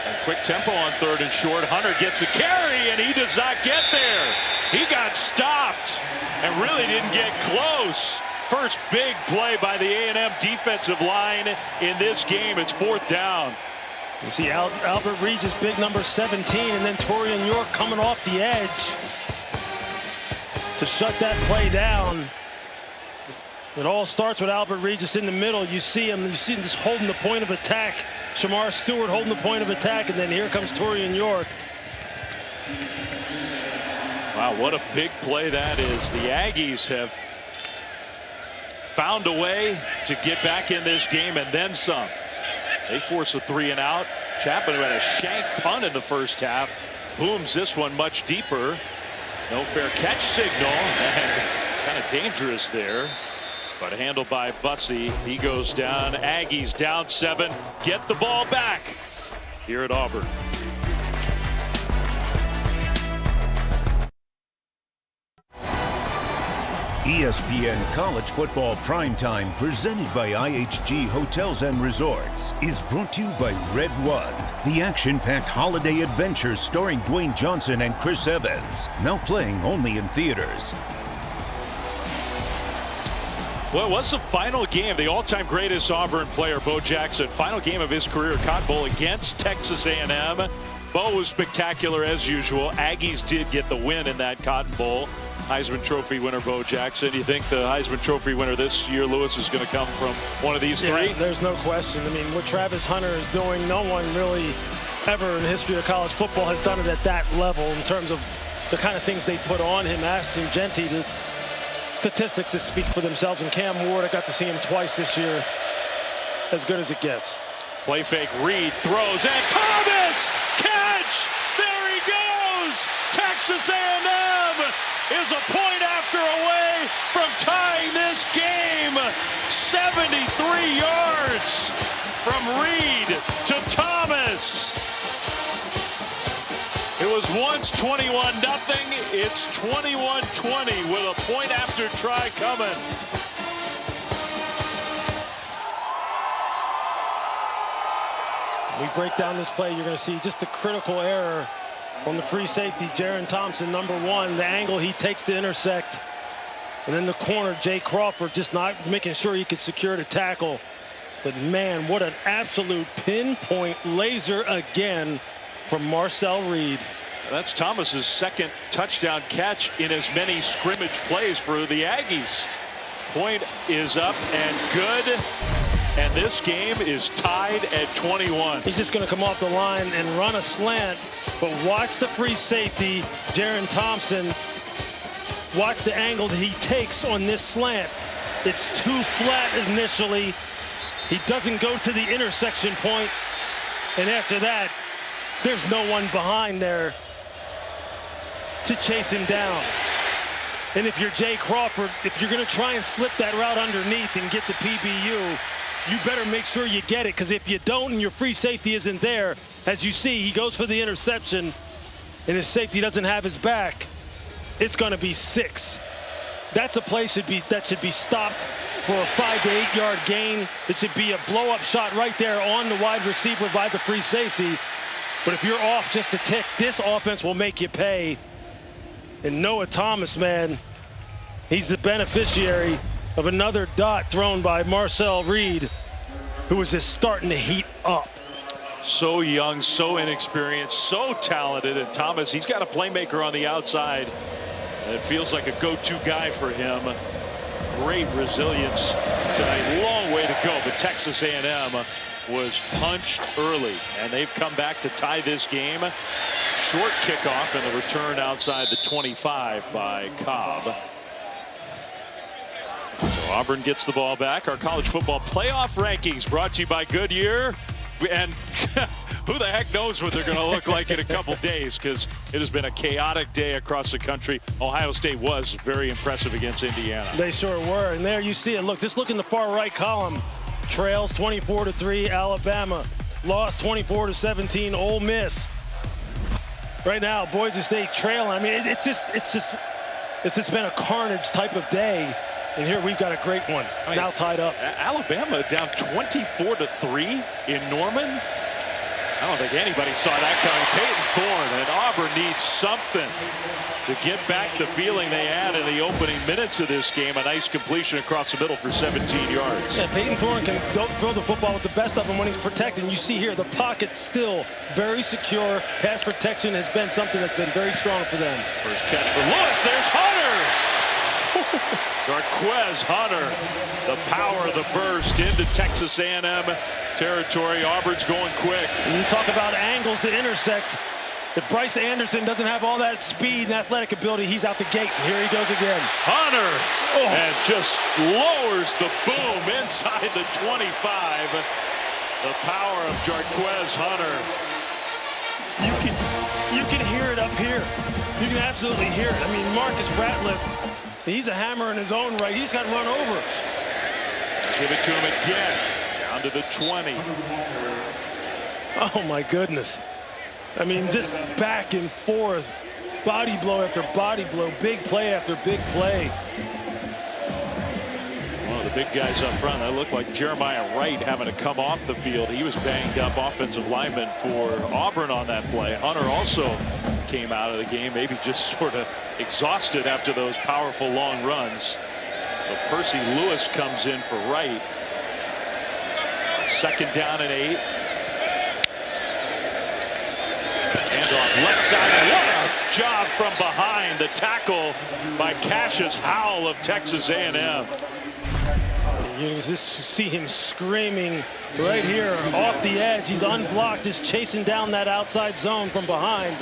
And quick tempo on 3rd and short. Hunter gets a carry, and he does not get there. He got stopped and really didn't get close. First big play by the A&M defensive line in this game. It's 4th down. You see Albert Regis, big number 17, and then Torian York coming off the edge to shut that play down. It all starts with Albert Regis in the middle. You see him just holding the point of attack. Shamar Stewart holding the point of attack, and then here comes Torian York. Wow, what a big play that is. The Aggies have found a way to get back in this game and then some. They force a 3 and out. Chapman, who had a shank punt in the first half, booms this one much deeper. No fair catch signal, and kind of dangerous there, but handled by Bussey. He goes down. Aggies down 7. Get the ball back here at Auburn. ESPN College Football Primetime, presented by IHG Hotels and Resorts, is brought to you by Red One, the action-packed holiday adventure starring Dwayne Johnson and Chris Evans, now playing only in theaters. Well, it was the final game. The all-time greatest Auburn player, Bo Jackson, final game of his career, Cotton Bowl against Texas A&M. Bo was spectacular as usual. Aggies did get the win in that Cotton Bowl. Heisman Trophy winner Bo Jackson. You think the Heisman Trophy winner this year, Lewis, is going to come from one of these three? There's no question. I mean, what Travis Hunter is doing, no one really ever in the history of college football has done it at that level in terms of the kind of things they put on him. Ashton Jeanty, this statistics that speak for themselves. And Cam Ward, I got to see him twice this year. As good as it gets. Play fake, Reed throws, and Thomas! Catch! There he goes! Texas A&M is a point after away from tying this game. 73 yards from Reed to Thomas. It was once 21-0. It's 21-20 with a point after try coming. We break down this play, you're going to see just the critical error on the free safety, Jaron Thompson, number one, the angle he takes to intersect. And then the corner, Jay Crawford, just not making sure he could secure the tackle. But man, what an absolute pinpoint laser again from Marcel Reed. That's Thomas's second touchdown catch in as many scrimmage plays for the Aggies. Point is up and good. And this game is tied at 21. He's just going to come off the line and run a slant. But watch the free safety, Jaron Thompson. Watch the angle that he takes on this slant. It's too flat initially. He doesn't go to the intersection point. And after that, there's no one behind there to chase him down. And if you're Jay Crawford, if you're going to try and slip that route underneath and get the PBU, you better make sure you get it, because if you don't and your free safety isn't there, as you see, he goes for the interception and his safety doesn't have his back, it's going to be 6. That's a play that should be stopped for a 5 to 8 yard gain. It should be a blow-up shot right there on the wide receiver by the free safety. But if you're off just a tick, this offense will make you pay. And Noah Thomas, man, he's the beneficiary of another dot thrown by Marcel Reed, who was just starting to heat up. So young, so inexperienced, so talented. And Thomas, he's got a playmaker on the outside. It feels like a go-to guy for him. Great resilience tonight. Long way to go, but Texas A&M was punched early, and they've come back to tie this game. Short kickoff and the return outside the 25 by Cobb. So Auburn gets the ball back. Our college football playoff rankings brought to you by Goodyear. And who the heck knows what they're going to look like in a couple days, because it has been a chaotic day across the country. Ohio State was very impressive against Indiana. They sure were. And there you see it. Look, just look in the far right column. Trails 24-3 Alabama. Lost 24-17 Ole Miss. Right now, Boise State trailing. I mean, it's just been a carnage type of day. And here we've got a great one, now tied up. Alabama down 24-3 in Norman. I don't think anybody saw that coming. Peyton Thorne, and Auburn needs something to get back the feeling they had in the opening minutes of this game. A nice completion across the middle for 17 yards. Yeah, Peyton Thorne can throw the football with the best of them when he's protected. You see here, the pocket still very secure. Pass protection has been something that's been very strong for them. First catch for Lewis. There's Hunter. Jarquez Hunter, the power of the burst into Texas A&M territory. Auburn's going quick. When you talk about angles to intersect, if Bryce Anderson doesn't have all that speed and athletic ability, he's out the gate. And here he goes again. Hunter, and just lowers the boom inside the 25. The power of Jarquez Hunter. You can hear it up here. You can absolutely hear it. I mean, Marcus Ratliff, he's a hammer in his own right. He's got run over. Give it to him again. Down to the 20. Oh, my goodness. I mean, just back and forth. Body blow after body blow. Big play after big play. One of the big guys up front, that looked like Jeremiah Wright having to come off the field. He was banged up, offensive lineman for Auburn on that play. Hunter also came out of the game, maybe just sort of exhausted after those powerful long runs. So Percy Lewis comes in for Wright. 2nd down and 8. Handoff left side. What a job from behind. The tackle by Cassius Howell of Texas A&M. You just see him screaming right here off the edge. He's unblocked, just chasing down that outside zone from behind.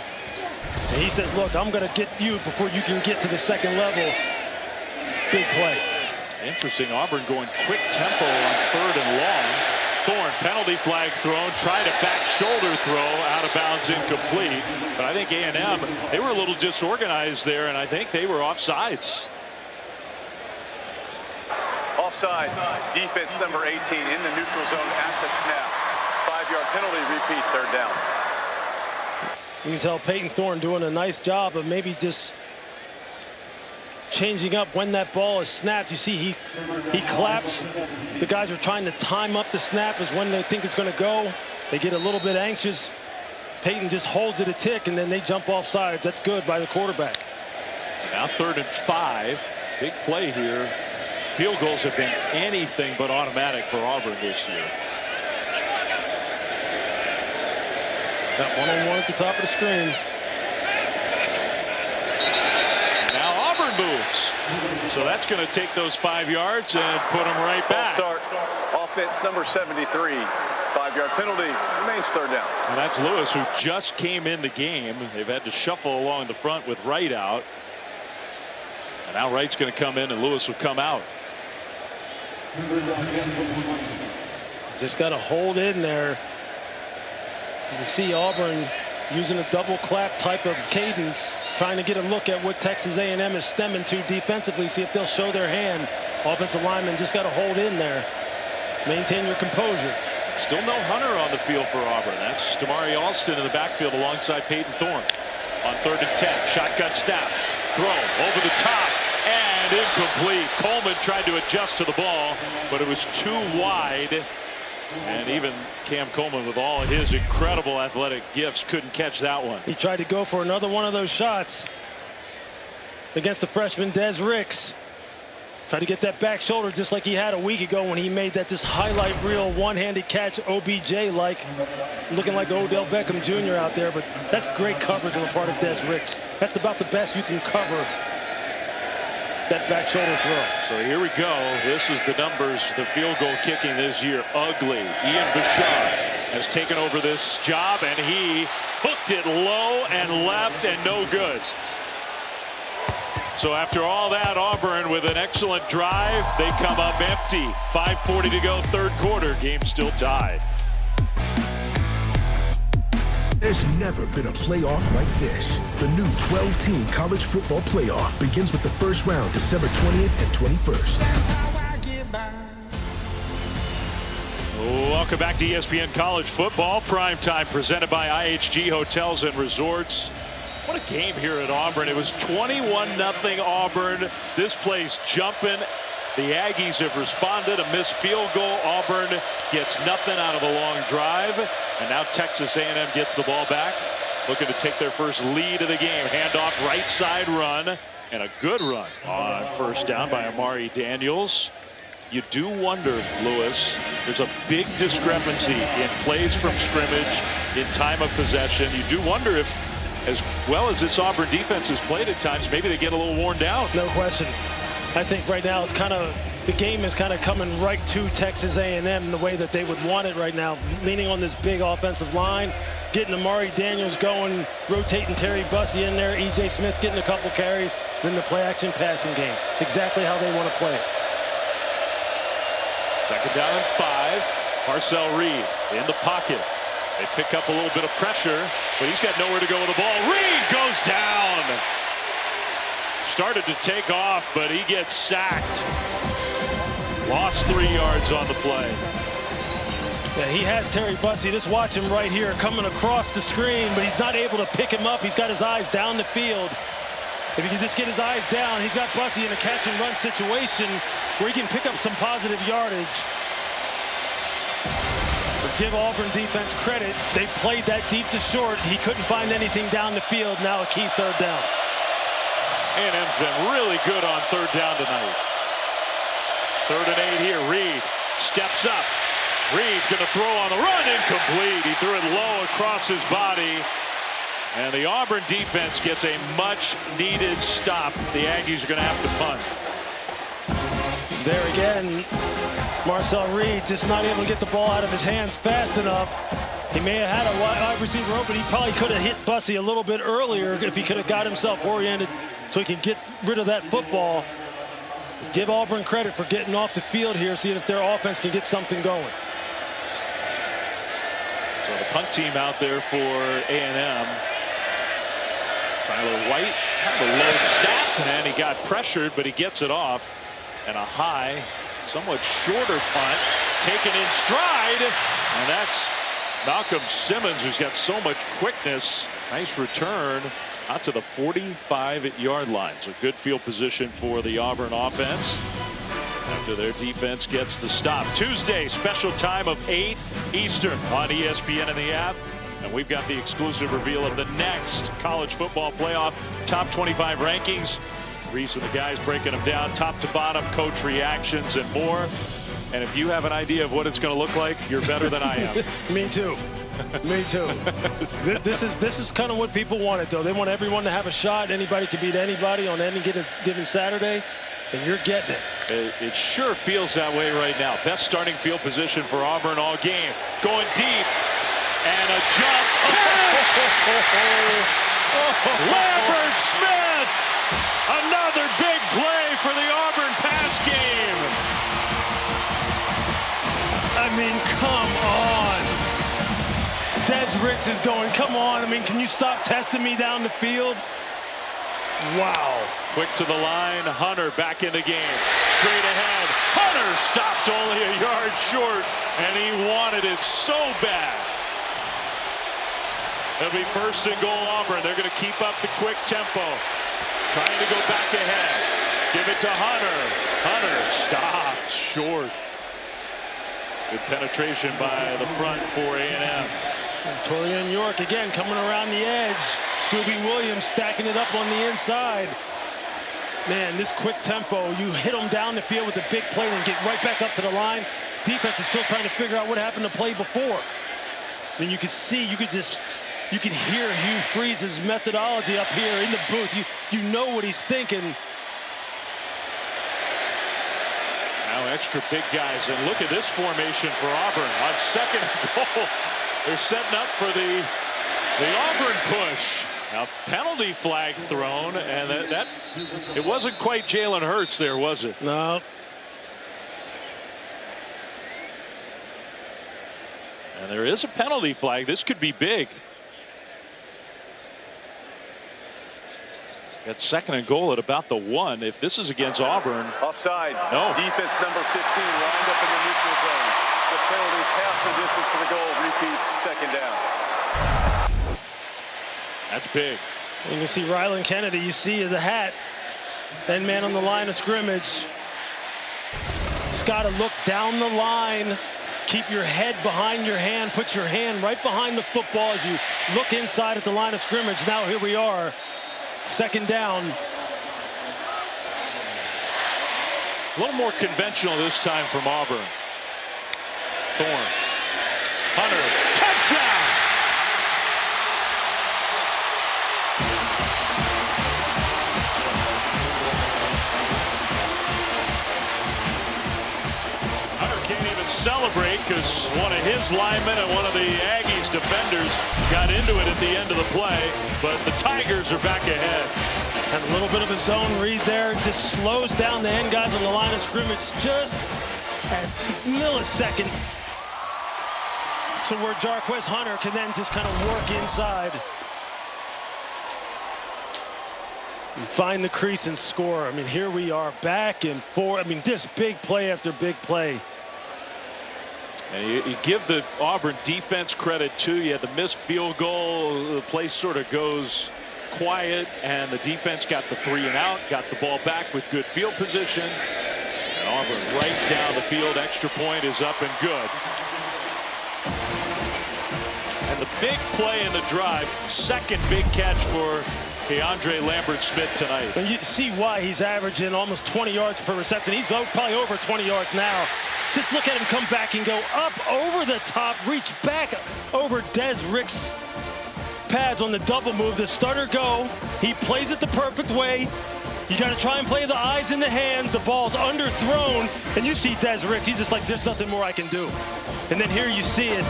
And he says, look, I'm going to get you before you can get to the second level. Big play. Interesting. Auburn going quick tempo on 3rd and long. Thorne, penalty flag thrown, tried a back shoulder throw, out of bounds, incomplete. But I think A&M, they were a little disorganized there, and I think they were offsides. Offside, defense number 18 in the neutral zone at the snap. 5-yard penalty, repeat, 3rd down. You can tell Peyton Thorne doing a nice job of maybe just changing up when that ball is snapped. You see he claps. The guys are trying to time up the snap as when they think it's going to go. They get a little bit anxious. Peyton just holds it a tick, and then they jump off sides. That's good by the quarterback. So now 3rd and 5. Big play here. Field goals have been anything but automatic for Auburn this year. Got one-on-one at the top of the screen. Now Auburn moves. So that's going to take those 5 yards and put them right back. Start. Offense number 73. 5-yard penalty. Remains 3rd down. And that's Lewis, who just came in the game. They've had to shuffle along the front with Wright out. And now Wright's going to come in and Lewis will come out. Just got to hold in there. You can see Auburn using a double clap type of cadence, trying to get a look at what Texas A&M is stemming to defensively, see if they'll show their hand. Offensive lineman just got to hold in there. Maintain your composure. Still no Hunter on the field for Auburn. That's Damari Alston in the backfield alongside Peyton Thorne. On 3rd and 10, shotgun snap, throw over the top, and incomplete. Coleman tried to adjust to the ball, but it was too wide. And even Cam Coleman, with all of his incredible athletic gifts, couldn't catch that one. He tried to go for another one of those shots against the freshman Des Ricks. Tried to get that back shoulder just like he had a week ago when he made that just highlight reel one-handed catch, OBJ-like, looking like Odell Beckham Jr. out there. But that's great coverage on the part of Des Ricks. That's about the best you can cover that back shoulder throw. So here we go. This is the numbers. The field goal kicking this year. Ugly. Ian Vachon has taken over this job, and he hooked it low and left and no good. So after all that, Auburn with an excellent drive, they come up empty. 5:40 to go, 3rd quarter. Game still tied. There's never been a playoff like this. The new 12-team college football playoff begins with the first round December 20th and 21st. Welcome back to ESPN College Football Primetime, presented by IHG Hotels and Resorts. What a game here at Auburn. It was 21-0 Auburn. This place jumping. The Aggies have responded. A missed field goal. Auburn gets nothing out of a long drive. And now Texas A&M gets the ball back, looking to take their first lead of the game. Handoff, right side run, and a good run on 1st down by Amari Daniels. You do wonder, Lewis, there's a big discrepancy in plays from scrimmage, in time of possession. You do wonder if, as well as this Auburn defense has played at times, maybe they get a little worn down. No question. I think right now it's kind of, the game is kind of coming right to Texas A&M the way that they would want it right now, leaning on this big offensive line, getting Amari Daniels going, rotating Terry Bussey in there, E.J. Smith getting a couple carries, then the play-action passing game. Exactly how they want to play it. 2nd down and 5. Marcel Reed in the pocket. They pick up a little bit of pressure, but he's got nowhere to go with the ball. Reed goes down. Started to take off, but he gets sacked. Lost 3 yards on the play. Yeah, he has Terry Bussey. Just watch him right here coming across the screen, but he's not able to pick him up. He's got his eyes down the field. If he can just get his eyes down, he's got Bussey in a catch and run situation where he can pick up some positive yardage. But give Auburn defense credit. They played that deep to short. He couldn't find anything down the field. Now a key 3rd down. A&M's been really good on 3rd down tonight. 3rd and 8 here. Reed steps up. Reed's going to throw on the run. Incomplete. He threw it low across his body. And the Auburn defense gets a much-needed stop. The Aggies are going to have to punt. There again, Marcel Reed just not able to get the ball out of his hands fast enough. He may have had a wide receiver open. He probably could have hit Bussey a little bit earlier if he could have got himself oriented so he can get rid of that football. Give Auburn credit for getting off the field here, seeing if their offense can get something going. So the punt team out there for A&M. Tyler White had a low snap, and he got pressured, but he gets it off. And a high, somewhat shorter punt, taken in stride, and that's Malcolm Simmons, who's got so much quickness. Nice return out to the 45-yard line. So good field position for the Auburn offense after their defense gets the stop. Tuesday, special time of 8 Eastern on ESPN and the app. And we've got the exclusive reveal of the next college football playoff top 25 rankings. Reese and the guys breaking them down top to bottom, coach reactions and more. And if you have an idea of what it's going to look like, you're better than I am. Me too. Me too. This is kind of what people wanted, though. They want everyone to have a shot. Anybody can beat anybody on any given Saturday, and you're getting it. It sure feels that way right now. Best starting field position for Auburn all game. Going deep. And a jump catch! Lambert Smith! Another big play for the Auburn pass game. I mean, come on. Des Ricks is going, come on. I mean, can you stop testing me down the field? Wow. Quick to the line. Hunter back in the game. Straight ahead. Hunter stopped only a yard short, and he wanted it so bad. It'll be 1st and goal Auburn. They're going to keep up the quick tempo. Trying to go back ahead. Give it to Hunter. Hunter stopped short. Good penetration by the front for A&M. Torian York again coming around the edge. Scooby Williams stacking it up on the inside. Man, this quick tempo, you hit them down the field with a big play and get right back up to the line. Defense is still trying to figure out what happened to play before. I mean, you could see, you can hear Hugh Freeze's methodology up here in the booth. You know what he's thinking. Now extra big guys, and look at this formation for Auburn on 2nd and goal. They're setting up for the Auburn push. Now penalty flag thrown, and that it wasn't quite Jalen Hurts there, was it? No. And there is a penalty flag. This could be big. Got 2nd and goal at about the 1. If this is against Auburn. Offside. No. Defense number 15 lined up in the neutral zone. The penalty's half the distance to the goal. Repeat, 2nd down. That's big. You can see Ryland Kennedy, you see his hat. 10 man on the line of scrimmage. Just got to look down the line. Keep your head behind your hand. Put your hand right behind the football as you look inside at the line of scrimmage. Now here we are. 2nd down. A little more conventional this time from Auburn. Thorne. Hunter. Touchdown! Hunter can't even celebrate because one of his linemen and one of the Aggies defenders got into it at the end of the play, but the Tigers are back ahead. And a little bit of a zone read there. Just slows down the end guys on the line of scrimmage just a millisecond. So where Jarquez Hunter can then just kind of work inside. And find the crease and score. I mean, here we are back and forth. I mean, this big play after big play. And you give the Auburn defense credit too. You had the missed field goal. The place sort of goes quiet, and the defense got the 3 and out, got the ball back with good field position. And Auburn right down the field. Extra point is up and good. And the big play in the drive, 2nd big catch for Keandre Lambert-Smith tonight. And you see why he's averaging almost 20 yards per reception. He's probably over 20 yards now. Just look at him come back and go up over the top, reach back over Des Rick's pads on the double move. The stutter go. He plays it the perfect way. You got to try and play the eyes in the hands. The ball's underthrown, and you see Des Ricks. He's just like, there's nothing more I can do. And then here you see it.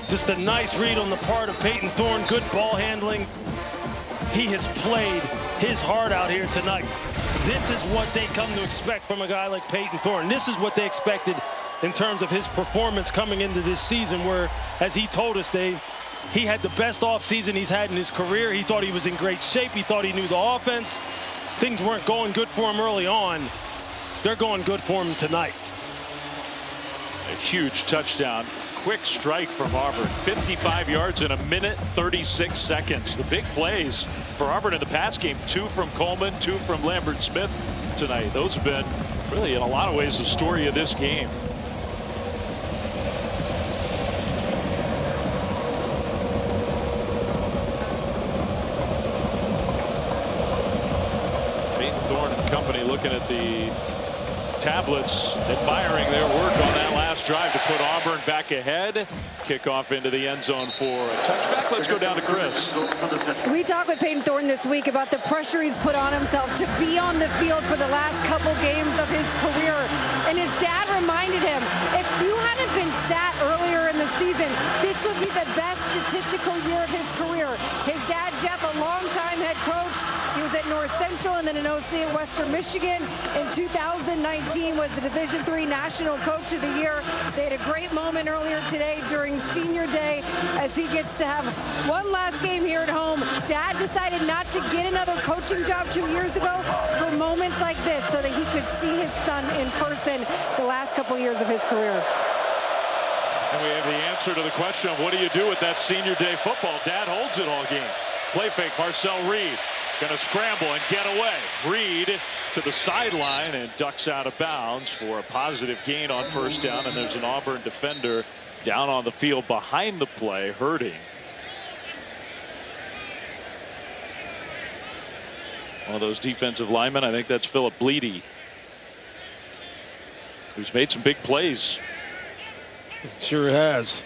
Just a nice read on the part of Peyton Thorne. Good ball handling. He has played his heart out here tonight. This is what they come to expect from a guy like Peyton Thorne. This is what they expected in terms of his performance coming into this season, where, as he told us, he had the best offseason he's had in his career. He thought he was in great shape. He thought he knew the offense. Things weren't going good for him early on. They're going good for him tonight. A huge touchdown. Quick strike from Auburn. 55 yards in a minute, 36 seconds. The big plays for Auburn in the pass game. 2 from Coleman, 2 from Lambert-Smith tonight. Those have been really, in a lot of ways, the story of this game. Company looking at the tablets, admiring their work on that last drive to put Auburn back ahead. Kickoff into the end zone for a touchback. Let's go down to Chris. We talked with Peyton Thorne this week about the pressure he's put on himself to be on the field for the last couple games of his career. And his dad reminded him, if you hadn't been sat earlier in the season, this would be the best statistical year of his career. His dad, Jeff, a longtime head coach. He was at North Central and then an OC at Western Michigan. In 2019 was the Division III National Coach of the Year. They had a great moment earlier today during Senior Day as he gets to have one last game here at home. Dad decided not to get another coaching job 2 years ago for moments like this so that he could see his son in person the last couple years of his career. And we have the answer to the question of what do you do with that Senior Day football? Dad holds it all game. Play fake, Marcel Reed. Going to scramble and get away. Reed to the sideline and ducks out of bounds for a positive gain on first down. And there's an Auburn defender down on the field behind the play, hurting. One of those defensive linemen, I think that's Philip Bleedy, who's made some big plays. Sure has.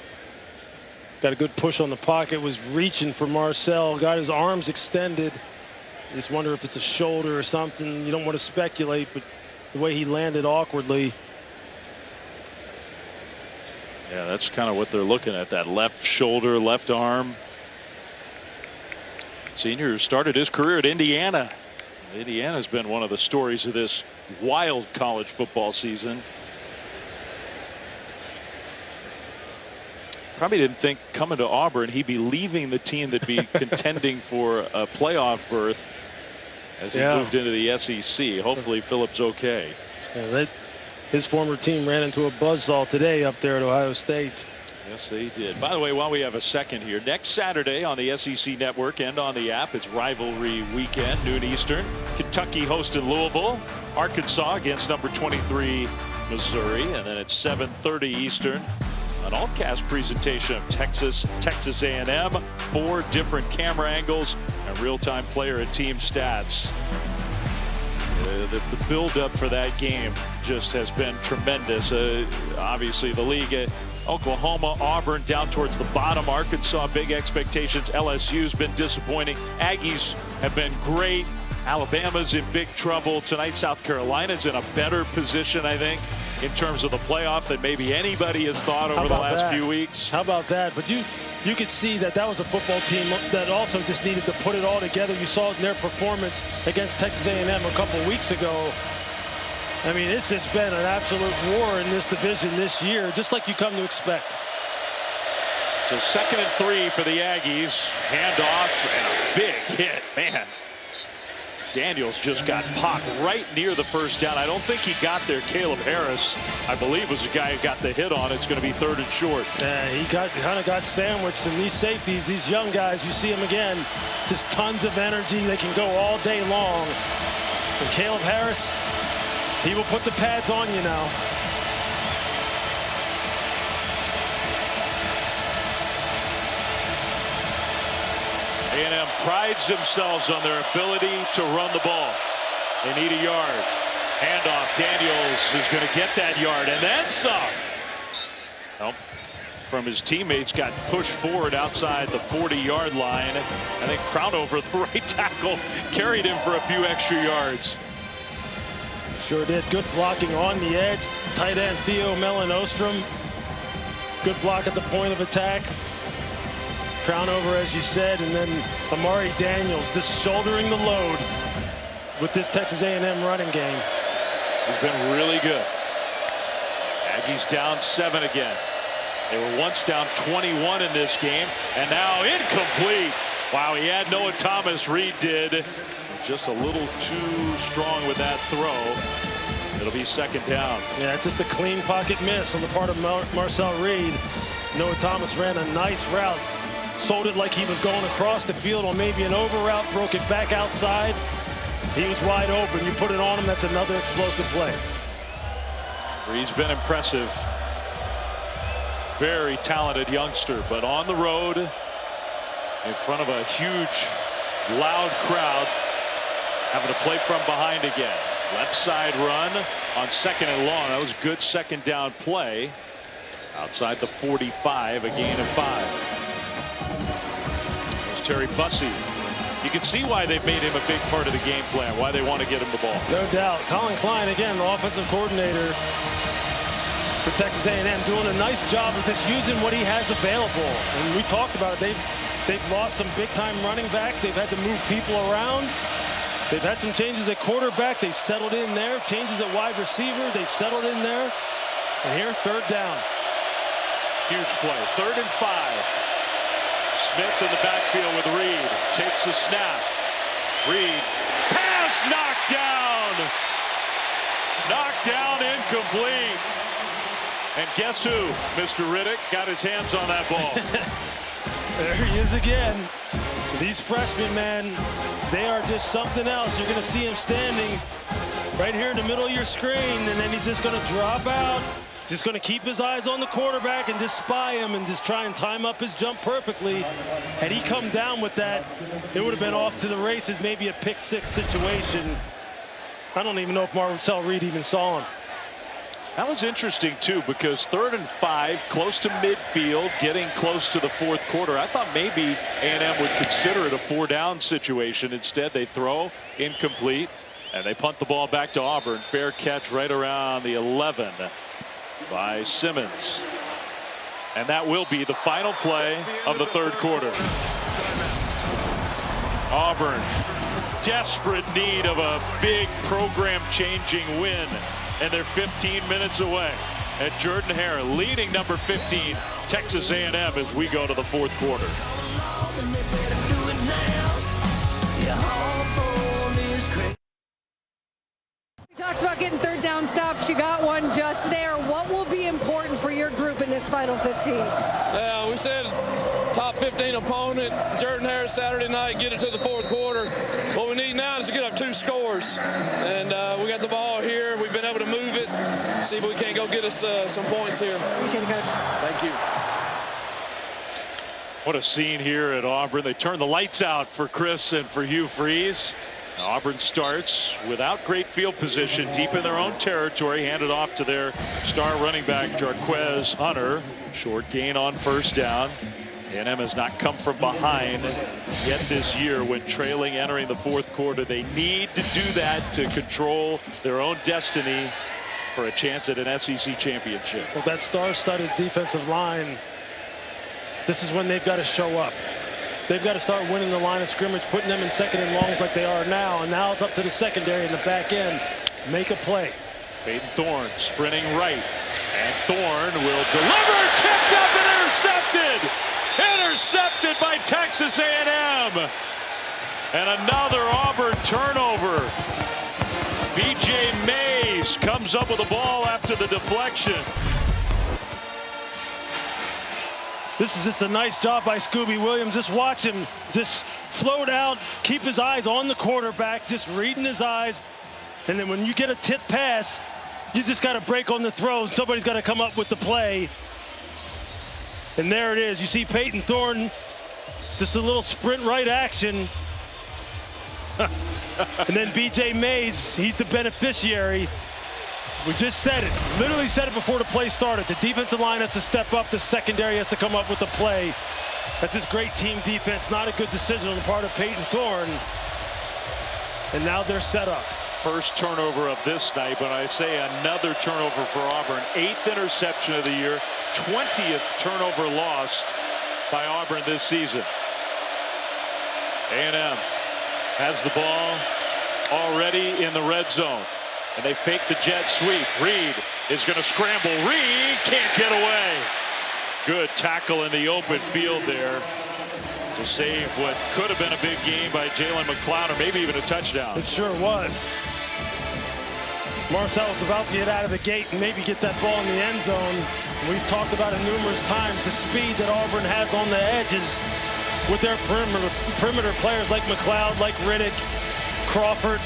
Got a good push on the pocket, was reaching for Marcel, got his arms extended. You just wonder if it's a shoulder or something. You don't want to speculate, but the way he landed awkwardly. Yeah, that's kind of what they're looking at, that left shoulder, left arm. Senior started his career at Indiana. Indiana's been one of the stories of this wild college football season. Probably didn't think coming to Auburn he'd be leaving the team that'd be contending for a playoff berth as he moved into the SEC. Hopefully Phillip's okay. Yeah, his former team ran into a buzzsaw today up there at Ohio State. Yes, they did. By the way, while we have a second here, next Saturday on the SEC Network and on the app, it's rivalry weekend, noon Eastern. Kentucky hosting Louisville, Arkansas against number 23 Missouri, and then it's 7:30 Eastern. An all-cast presentation of Texas A&M, 4 different camera angles, and real-time player and team stats. The build-up for that game just has been tremendous. Obviously, the league, Oklahoma, Auburn down towards the bottom. Arkansas, big expectations. LSU's been disappointing. Aggies have been great. Alabama's in big trouble. Tonight, South Carolina's in a better position, I think, in terms of the playoff than maybe anybody has thought over the last few weeks. How about that? But you could see that was a football team that also just needed to put it all together. You saw it in their performance against Texas A&M a couple weeks ago. I mean, it's just been an absolute war in this division this year, just like you come to expect. So 2nd and 3 for the Aggies. Handoff and a big hit, man. Daniels just got popped right near the first down. I don't think he got there. Caleb Harris, I believe, was the guy who got the hit on. It's going to be 3rd and short. Yeah, he kind of got sandwiched. And these safeties, these young guys, you see them again, just tons of energy. They can go all day long. And Caleb Harris, he will put the pads on you now. A&M prides themselves on their ability to run the ball. They need a yard. Handoff. Daniels is going to get that yard and then some. Nope. From his teammates, got pushed forward outside the 40-yard line. I think Crownover, the right tackle, carried him for a few extra yards. Sure did. Good blocking on the edge. Tight end Theo Melanostrom. Good block at the point of attack. Crownover, as you said, and then Amari Daniels just shouldering the load with this Texas A&M running game. He's been really good. Aggies down 7 again. They were once down 21 in this game, and now incomplete. Wow, he had Noah Thomas. Reed did. Just a little too strong with that throw. It'll be second down. Yeah, it's just a clean pocket miss on the part of Marcel Reed. Noah Thomas ran a nice route. Sold it like he was going across the field on maybe an over route, broke it back outside. He was wide open. You put it on him, that's another explosive play. Reed's been impressive. Very talented youngster, but on the road in front of a huge, loud crowd, having to play from behind again. Left side run on 2nd and long. That was a good second down play. Outside the 45, a gain of 5. There's Terry Bussey. You can see why they've made him a big part of the game plan, why they want to get him the ball. No doubt. Colin Klein, again, the offensive coordinator for Texas A&M, doing a nice job of just using what he has available. And we talked about it. They've lost some big-time running backs. They've had to move people around. They've had some changes at quarterback. They've settled in there. Changes at wide receiver. They've settled in there. And here, 3rd down. Huge play. 3rd and 5. Smith in the backfield with Reed. Takes the snap. Reed. Pass knocked down. Knocked down, incomplete. And guess who? Mr. Riddick got his hands on that ball. There he is again. These freshmen, man, they are just something else. You're going to see him standing right here in the middle of your screen, and then he's just going to drop out. Just going to keep his eyes on the quarterback and just spy him and just try and time up his jump perfectly. Had he come down with that, it would have been off to the races, maybe a pick-6 situation. I don't even know if Marcel Reed even saw him. That was interesting, too, because 3rd and 5, close to midfield, getting close to the 4th quarter. I thought maybe A&M would consider it a 4-down situation. Instead, they throw, incomplete, and they punt the ball back to Auburn. Fair catch right around the 11 by Simmons. And that will be the final play of the 3rd quarter. Auburn, desperate need of a big program-changing win. And they're 15 minutes away. And Jordan-Hare leading number 15, Texas A&M, as we go to the 4th quarter. We talked about getting 3rd down stops. You got one just there. What will be important for your group in this final 15? Yeah, we said top 15 opponent, Jordan-Hare Saturday night, get it to the 4th quarter. What we need now is to get up 2 scores. And we got the ball here. We've been able to move it. See if we can't go get us some points here. Appreciate it, Coach. Thank you. What a scene here at Auburn. They turn the lights out for Chris and for Hugh Freeze. Auburn starts without great field position, deep in their own territory, handed off to their star running back, Jarquez Hunter. Short gain on 1st down. A&M has not come from behind yet this year when trailing entering the 4th quarter. They need to do that to control their own destiny for a chance at an SEC championship. Well, that star-studded defensive line, this is when they've got to show up. They've got to start winning the line of scrimmage, putting them in 2nd and longs like they are now. And now it's up to the secondary in the back end. Make a play. Peyton Thorne sprinting right. And Thorne will deliver. Tipped up and intercepted. Intercepted by Texas A&M. And another Auburn turnover. B.J. Mays comes up with the ball after the deflection. This is just a nice job by Scooby Williams. Just watch him just float out, keep his eyes on the quarterback, just reading his eyes. And then when you get a tip pass, you just got to break on the throw. Somebody's got to come up with the play. And there it is. You see Peyton Thorne Just a little sprint right action. And then B.J. Mays, he's the beneficiary. We just said it, literally said it before the play started. The defensive line has to step up. The secondary has to come up with the play. That's just great team defense. Not a good decision on the part of Peyton Thorne. And now they're set up. First turnover of this night, but I say another turnover for Auburn. 8th interception of the year, 20th turnover lost by Auburn this season. A&M has the ball already in the red zone. And they fake the jet sweep. Reed is going to scramble. Reed can't get away. Good tackle in the open field there to save what could have been a big game by Jalen McLeod, or maybe even a touchdown. It sure was. Marcel was about to get out of the gate and maybe get that ball in the end zone. We've talked about it numerous times, the speed that Auburn has on the edges with their perimeter players like McLeod, like Riddick, Crawford.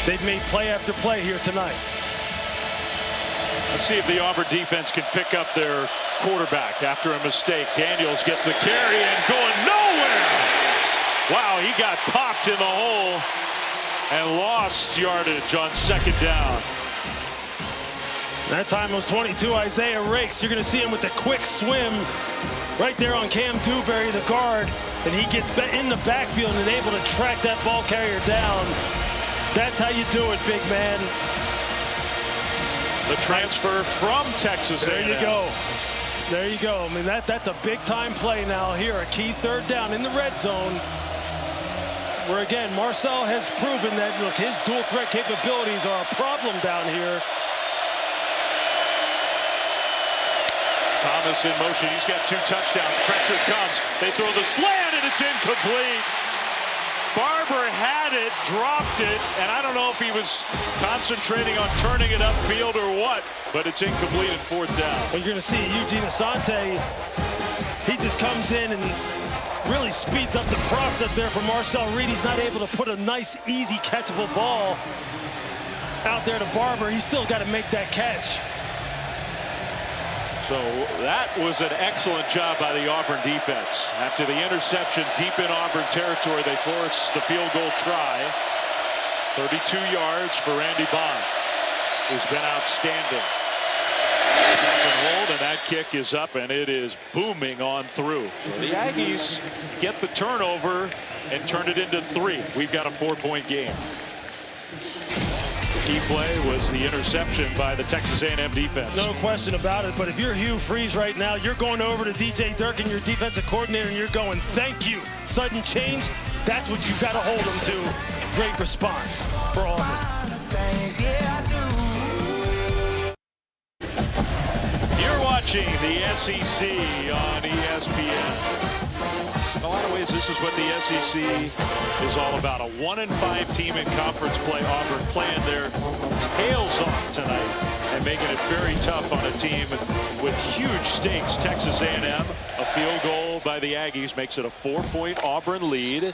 They've made play after play here tonight. Let's see if the Auburn defense can pick up their quarterback after a mistake. Daniels gets the carry and going nowhere. Wow, he got popped in the hole and lost yardage on second down. That time it was 22, Isaiah Rakes. You're going to see him with a quick swim right there on Cam Dewberry, the guard, and he gets in the backfield and able to track that ball carrier down. That's how you do it, big man. The transfer from Texas A&M. There you go. There you go. I mean, that's a big-time play now here, a key third down in the red zone, where, again, Marcel has proven that, look, his dual-threat capabilities are a problem down here. Thomas in motion. He's got 2 touchdowns. Pressure comes. They throw the slant, and it's incomplete. Barber had it, dropped it, and I don't know if he was concentrating on turning it upfield or what, but it's incomplete and 4th down. Well, you're going to see Eugene Asante. He just comes in and really speeds up the process there for Marcel Reed. He's not able to put a nice, easy, catchable ball out there to Barber. He's still got to make that catch. So that was an excellent job by the Auburn defense. After the interception deep in Auburn territory, they force the field goal try. 32 yards for Randy Bond, who's been outstanding. Hold, and that kick is up, and it is booming on through. So the Aggies get the turnover and turn it into 3. We've got a 4-point game. Key play was the interception by the Texas A&M defense. No question about it, but if you're Hugh Freeze right now, you're going over to DJ Durkin, your defensive coordinator, and you're going, thank you. Sudden change, that's what you've got to hold them to. Great response for Auburn. You're watching the SEC on ESPN. In a lot of ways, this is what the SEC is all about. A 1-5 team in conference play. Auburn playing their tails off tonight and making it very tough on a team with huge stakes. Texas A&M, a field goal by the Aggies makes it a 4-point Auburn lead.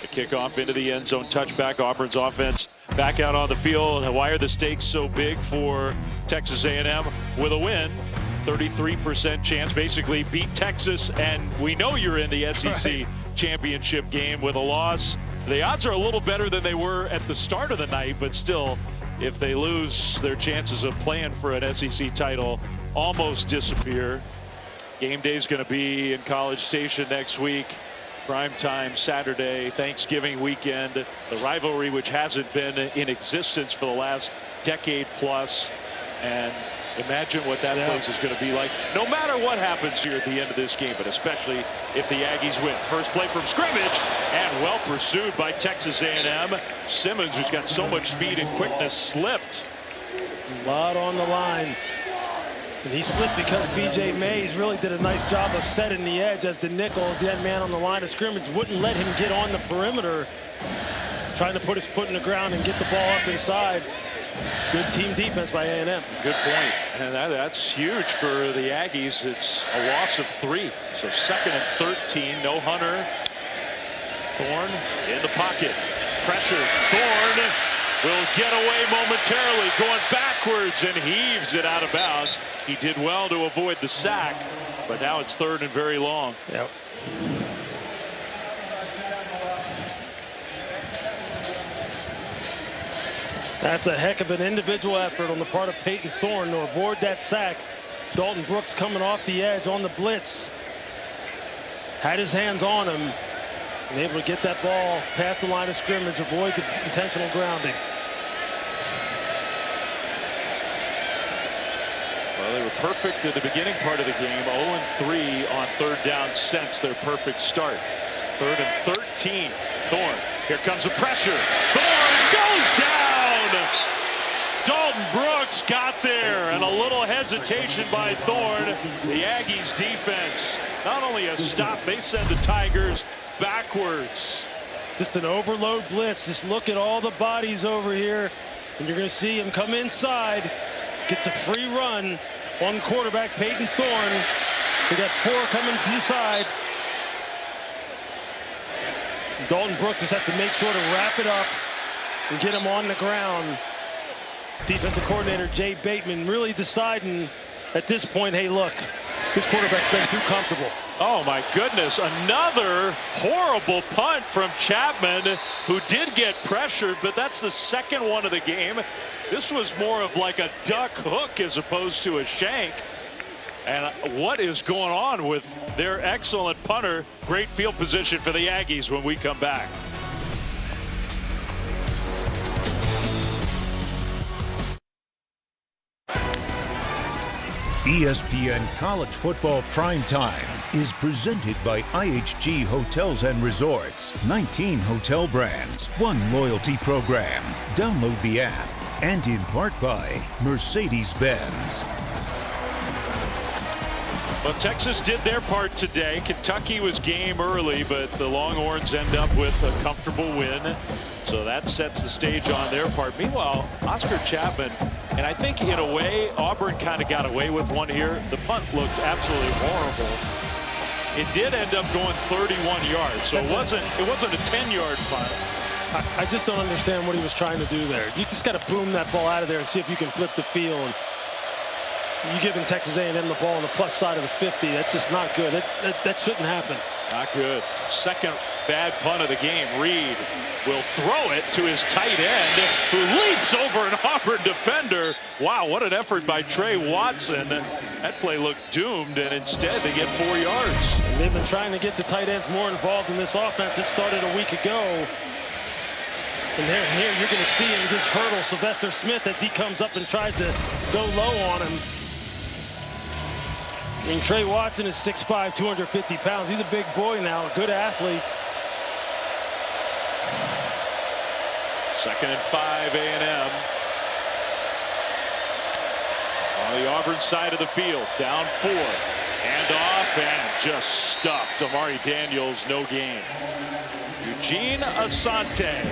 The kickoff into the end zone, touchback. Auburn's offense back out on the field. Why are the stakes so big for Texas A&M? With a win, 33% chance, basically beat Texas, and we know you're in the SEC championship game. With a loss, the odds are a little better than they were at the start of the night, but still, if they lose, their chances of playing for an SEC title almost disappear. Game day is going to be in College Station next week. Primetime Saturday, Thanksgiving weekend. The rivalry, which hasn't been in existence for the last decade plus, and imagine what that place is going to be like, no matter what happens here at the end of this game, but especially if the Aggies win. First play from scrimmage, and well pursued by Texas A&M. Simmons, who's got so much speed and quickness, slipped. A lot on the line. And he slipped because B.J. Mays really did a nice job of setting the edge as the Nichols, the man on the line of scrimmage, wouldn't let him get on the perimeter, trying to put his foot in the ground and get the ball up inside. Good team defense by A&M. Good point. And that's huge for the Aggies. It's a loss of 3. So 2nd and 13. No Hunter. Thorne in the pocket. Pressure. Thorne will get away momentarily, going backwards and heaves it out of bounds. He did well to avoid the sack, but now it's 3rd and very long. Yep. That's a heck of an individual effort on the part of Peyton Thorne to avoid that sack. Dalton Brooks coming off the edge on the blitz. Had his hands on him. And able to get that ball past the line of scrimmage, avoid the intentional grounding. Well, they were perfect at the beginning part of the game. 0-3 on third down since their perfect start. 3rd and 13. Thorne. Here comes the pressure. Thorne goes down. Dalton Brooks got there, and a little hesitation by Thorne. The Aggies defense, not only a stop, they send the Tigers backwards. Just an overload blitz. Just look at all the bodies over here, and you're going to see him come inside. Gets a free run on quarterback Peyton Thorne. They got 4 coming to the side. Dalton Brooks just have to make sure to wrap it up and get him on the ground. Defensive coordinator Jay Bateman really deciding at this point, hey, look, this quarterback's been too comfortable. Oh, my goodness. Another horrible punt from Chapman, who did get pressured, but that's the second one of the game. This was more of like a duck hook as opposed to a shank. And what is going on with their excellent punter? Great field position for the Aggies when we come back. ESPN College Football Primetime is presented by IHG Hotels and Resorts. 19 hotel brands, 1 loyalty program. Download the app. And in part by Mercedes-Benz. Well, Texas did their part today. Kentucky was game early, but the Longhorns end up with a comfortable win. So that sets the stage on their part. Meanwhile, Oscar Chapman, and I think in a way, Auburn kind of got away with one here. The punt looked absolutely horrible. It did end up going 31 yards, so it wasn't a 10-yard punt. I just don't understand what he was trying to do there. You just got to boom that ball out of there and see if you can flip the field. You're giving Texas A&M the ball on the plus side of the 50. That's just not good. That shouldn't happen. Not good. Second bad punt of the game. Reed will throw it to his tight end, who leaps over an Auburn defender. Wow, what an effort by Trey Watson. That play looked doomed, and instead they get 4 yards. And they've been trying to get the tight ends more involved in this offense. It started a week ago. And here you're going to see him just hurdle Sylvester Smith as he comes up and tries to go low on him. I mean, Trey Watson is 6'5", 250 pounds. He's a big boy now, a good athlete. 2nd and 5, A&M. On the Auburn side of the field, down 4. Hand off and just stuffed. Amari Daniels, no gain. Eugene Asante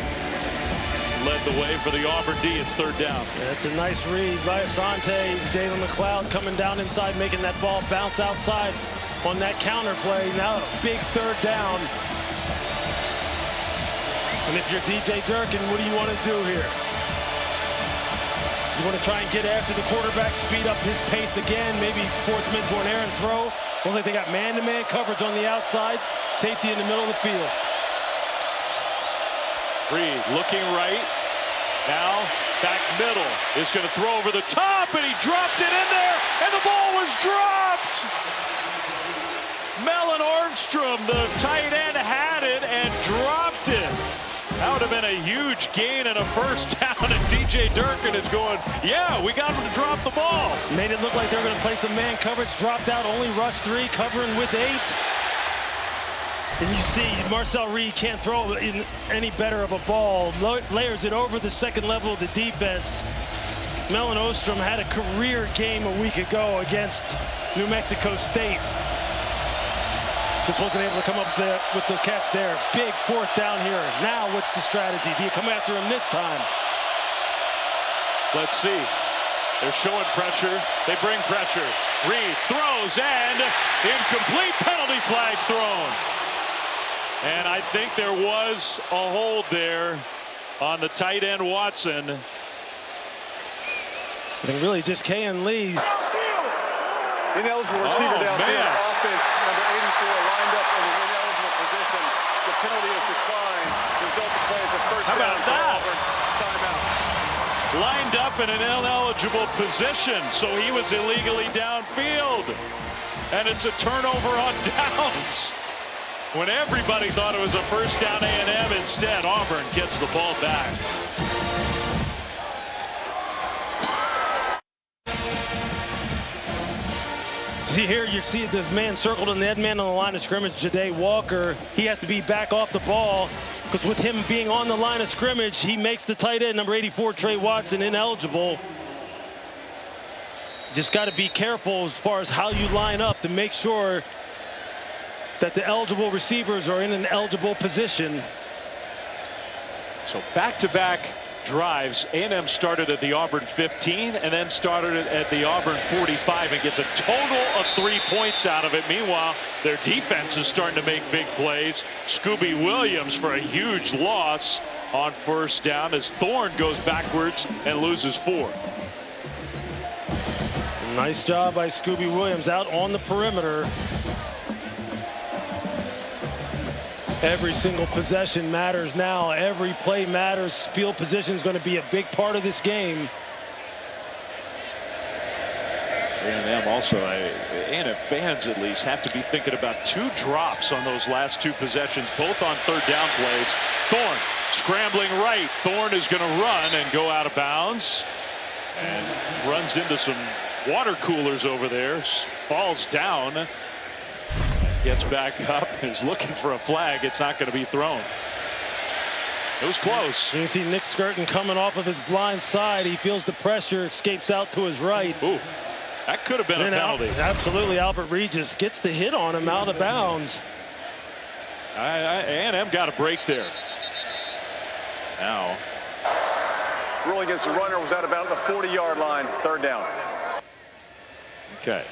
led the way for the Auburn D. It's 3rd down. That's a nice read by Asante. Jalen McLeod coming down inside, making that ball bounce outside on that counter play. Now a big 3rd down. And if you're DJ Durkin, what do you want to do here? You want to try and get after the quarterback, speed up his pace again, maybe force him into an errant throw. Looks like they got man-to-man coverage on the outside, safety in the middle of the field. Reed looking right. Now back middle is going to throw over the top, and he dropped it in there, and the ball was dropped. Mellon Ormstrom, the tight end, had it and dropped it. That would have been a huge gain and a 1st down, and DJ Durkin is going, yeah, we got him to drop the ball. Made it look like they were going to play some man coverage, dropped out, only rush 3, covering with 8. And you see Marcel Reed can't throw in any better of a ball. Layers it over the 2nd level of the defense. Mellon Ostrom had a career game a week ago against New Mexico State. Just wasn't able to come up there with the catch there. Big 4th down here. Now what's the strategy? Do you come after him this time? Let's see. They're showing pressure. They bring pressure. Reed throws, and incomplete, penalty flag thrown. And I think there was a hold there on the tight end Watson. I think really just Kayan Lee. Ineligible receiver downfield. Offense number 84 lined up in an ineligible position. The penalty is declined. The result of play is a 1st down for Auburn. Timeout. lined up in an ineligible position, so he was illegally downfield. And it's a turnover on downs. When everybody thought it was a first down A&M, instead Auburn gets the ball back. See here, you see this man circled in the end man on the line of scrimmage, Ja'Day Walker. He has to be back off the ball because with him being on the line of scrimmage, he makes the tight end, number 84, Trey Watson, ineligible. Just got to be careful as far as how you line up to make sure that the eligible receivers are in an eligible position. So back-to-back drives. A&M started at the Auburn 15 and then started at the Auburn 45 and gets a total of 3 points out of it. Meanwhile, their defense is starting to make big plays. Scooby Williams for a huge loss on first down as Thorne goes backwards and loses 4. It's a nice job by Scooby Williams out on the perimeter. Every single possession matters now. Every play matters. Field position is going to be a big part of this game. A&M also, A&M fans at least, have to be thinking about 2 drops on those last 2 possessions, both on third down plays. Thorne scrambling right. Thorne is going to run and go out of bounds and runs into some water coolers over there. Falls down. Gets back up, is looking for a flag. It's not going to be thrown. It was close. You see Nick Skirton coming off of his blind side. He feels the pressure, escapes out to his right. Ooh, that could have been a penalty. Absolutely, Albert Regis gets the hit on him out of bounds. A&M got a break there. Now. Ruling against the runner was at about the 40-yard line, third down. Okay.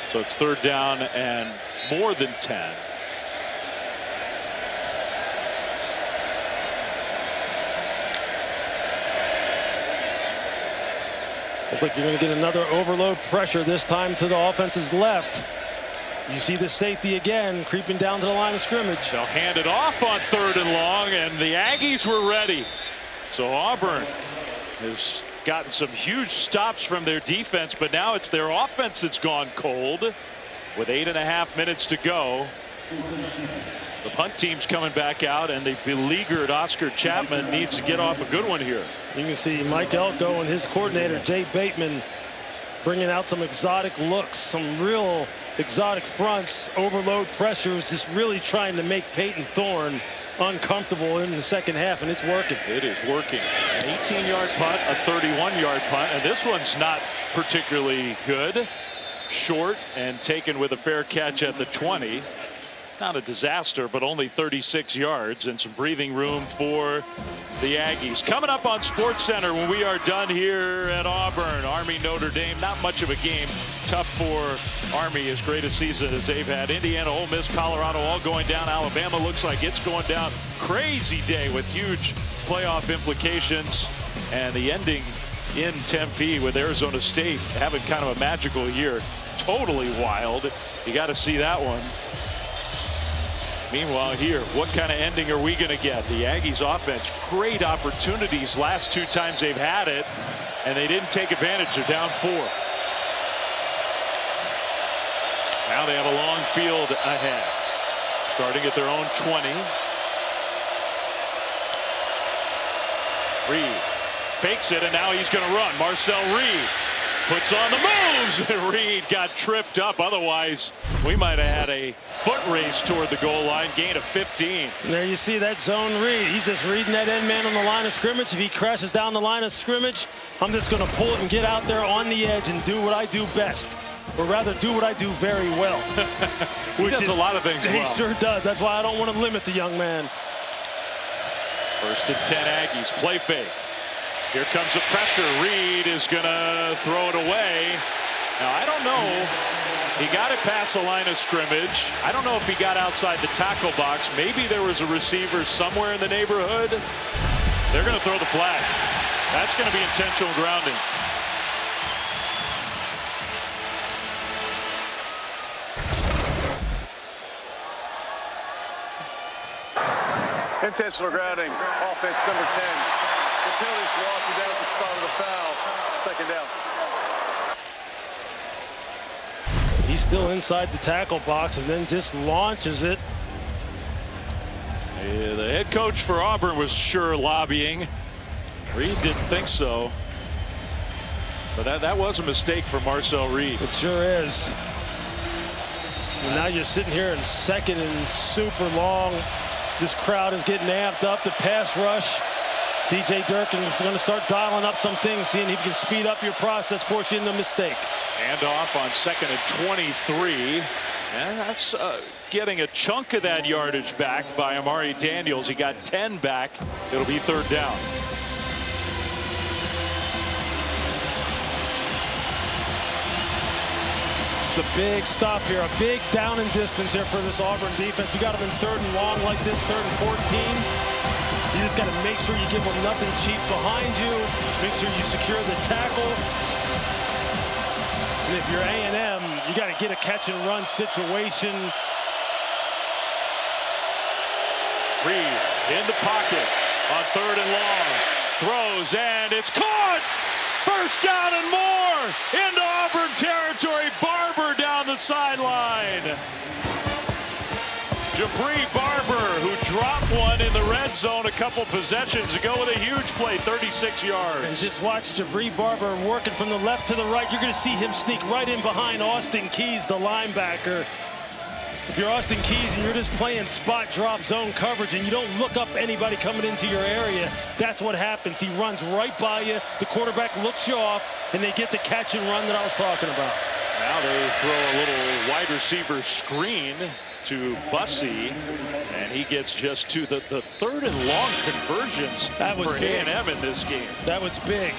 So it's third down and more than 10. It's like you're going to get another overload pressure, this time to the offense's left. You see the safety again creeping down to the line of scrimmage. They'll hand it off on third and long, and the Aggies were ready. So Auburn has gotten some huge stops from their defense, but now it's their offense that's gone cold with 8.5 minutes to go. The punt team's coming back out, and the beleaguered Oscar Chapman needs to get off a good one here. You can see Mike Elko and his coordinator, Jay Bateman, bringing out some exotic looks, some real exotic fronts, overload pressures, just really trying to make Peyton Thorne uncomfortable in the second half, and it's working. It is working. An 18-yard punt, a 31-yard punt, and this one's not particularly good. Short and taken with a fair catch at the 20. Not a disaster, but only 36 yards and some breathing room for the Aggies. Coming up on SportsCenter when we are done here at Auburn. Army Notre Dame, not much of a game. Tough for Army, as great a season as they've had. Indiana, Ole Miss, Colorado all going down. Alabama looks like it's going down. Crazy day with huge playoff implications. And the ending in Tempe with Arizona State having kind of a magical year. Totally wild. You got to see that one. Meanwhile here, what kind of ending are we going to get? The Aggies offense, great opportunities last 2 times they've had it, and they didn't take advantage. They're down 4. Now they have a long field ahead. Starting at their own 20. Reed fakes it, and now he's going to run. Marcel Reed puts on the moves, and Reed got tripped up. Otherwise, we might have had a foot race toward the goal line, gain of 15. There you see that zone read. He's just reading that end man on the line of scrimmage. If he crashes down the line of scrimmage, I'm just going to pull it and get out there on the edge and do what I do best. Or rather, do what I do very well. He does a lot of things well. He sure does. That's why I don't want to limit the young man. First and 10 Aggies, play fake. Here comes the pressure. Reed is going to throw it away. Now, I don't know. He got it past the line of scrimmage. I don't know if he got outside the tackle box. Maybe there was a receiver somewhere in the neighborhood. They're going to throw the flag. That's going to be intentional grounding. Intentional grounding, offense number 10. penalties, lost it down at the spot of the foul. Second down. He's still inside the tackle box and then just launches it. Yeah, the head coach for Auburn was sure lobbying. Reed didn't think so. But that was a mistake for Marcel Reed. It sure is. And now you're sitting here in second and super long. This crowd is getting amped up. The pass rush. DJ Durkin is going to start dialing up some things, seeing if he can speed up your process, force you into a mistake. And off on 2nd and 23. And that's getting a chunk of that yardage back by Amari Daniels. He got 10 back. It'll be 3rd down. It's a big stop here, a big down and distance here for this Auburn defense. You got them in 3rd and long like this, 3rd and 14. You just got to make sure you give them nothing cheap behind you. Make sure you secure the tackle. And if you're A&M, you got to get a catch and run situation. Reed in the pocket on 3rd and long. Throws and it's caught. 1st down and more into Auburn territory. Barber down the sideline. Jabri Barber, who dropped one in the red zone a couple possessions ago with a huge play, 36 yards. And just watch Jabri Barber working from the left to the right. You're going to see him sneak right in behind Austin Keys, the linebacker. If you're Austin Keys and you're just playing spot drop zone coverage and you don't look up anybody coming into your area, that's what happens. He runs right by you. The quarterback looks you off, and they get the catch and run that I was talking about. Now they throw a little wide receiver screen to Bussey, and he gets just to the 3rd and long conversions for A&M in this game. That was big.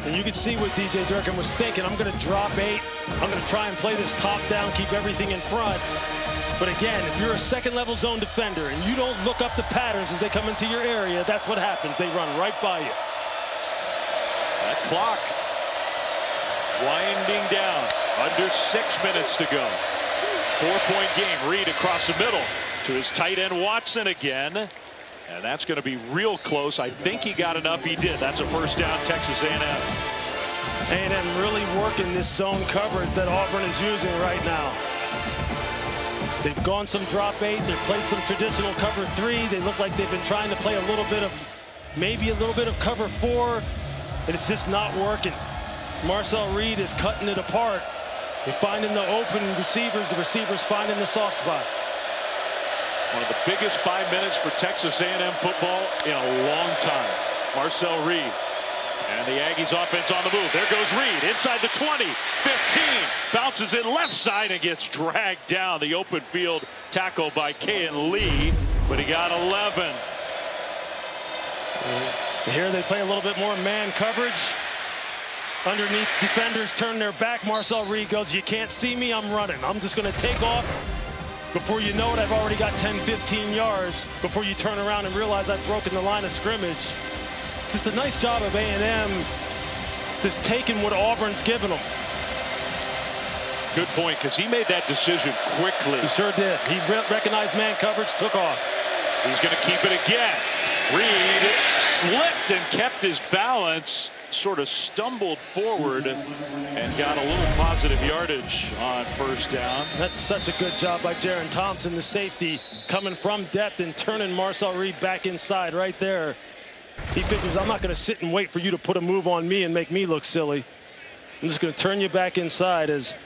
And you can see what DJ Durkin was thinking. I'm going to drop 8. I'm going to try and play this top down, keep everything in front. But again, if you're a 2nd level zone defender and you don't look up the patterns as they come into your area, that's what happens. They run right by you. That clock winding down. Under 6 minutes to go. 4-point game. Reed across the middle to his tight end Watson again. And that's going to be real close. I think he got enough. He did. That's a 1st down, Texas A&M. A&M really working this zone coverage that Auburn is using right now. They've gone some drop 8. They've played some traditional cover 3. They look like they've been trying to play a little bit of, maybe a little bit of cover 4. And it's just not working. Marcel Reed is cutting it apart. They're finding the open receivers. The receivers finding the soft spots. One of the biggest 5 minutes for Texas A&M football in a long time. Marcel Reed. And the Aggies offense on the move. There goes Reed inside the 20, 15. Bounces it left side and gets dragged down. The open field tackle by Kayan Lee, but he got 11. Here they play a little bit more man coverage. Underneath, defenders turn their back. Marcel Reed goes, you can't see me, I'm running. I'm just going to take off. Before you know it, I've already got 10, 15 yards before you turn around and realize I've broken the line of scrimmage. It's just a nice job of A&M just taking what Auburn's given them. Good point, because he made that decision quickly. He sure did. He recognized man coverage, took off. He's going to keep it again. Reed slipped and kept his balance, sort of stumbled forward and got a little positive yardage on 1st down. That's such a good job by Jaron Thompson, the safety, coming from depth and turning Marcel Reed back inside right there. He figures, I'm not going to sit and wait for you to put a move on me and make me look silly. I'm just going to turn you back inside as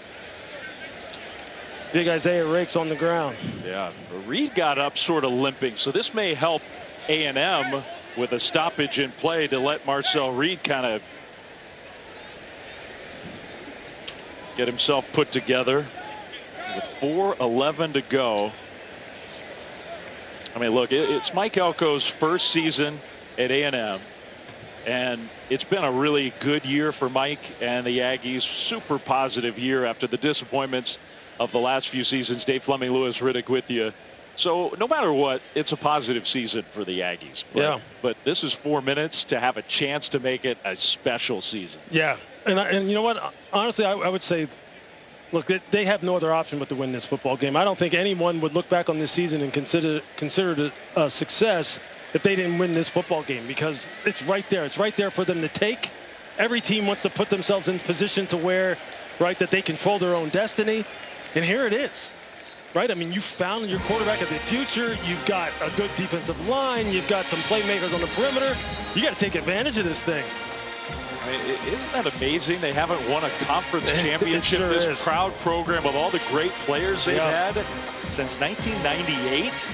big Isaiah Rakes on the ground. Yeah, Reed got up sort of limping, so this may help A&M with a stoppage in play to let Marcel Reed kind of get himself put together with 4:11 to go. I mean, look, it's Mike Elko's first season at A&M, and it's been a really good year for Mike and the Aggies. Super positive year after the disappointments of the last few seasons. Dave Fleming, Louis Riddick with you. So no matter what, it's a positive season for the Aggies. But this is 4 minutes to have a chance to make it a special season. Yeah, and you know what? Honestly, I would say, look, they have no other option but to win this football game. I don't think anyone would look back on this season and consider it a success if they didn't win this football game, because it's right there. It's right there for them to take. Every team wants to put themselves in position to where, right, that they control their own destiny. And here it is, right? I mean, you found your quarterback of the future. You've got a good defensive line. You've got some playmakers on the perimeter. You got to take advantage of this thing. I mean, isn't that amazing? They haven't won a conference championship. Sure this is. proud program with all the great players they've had since 1998.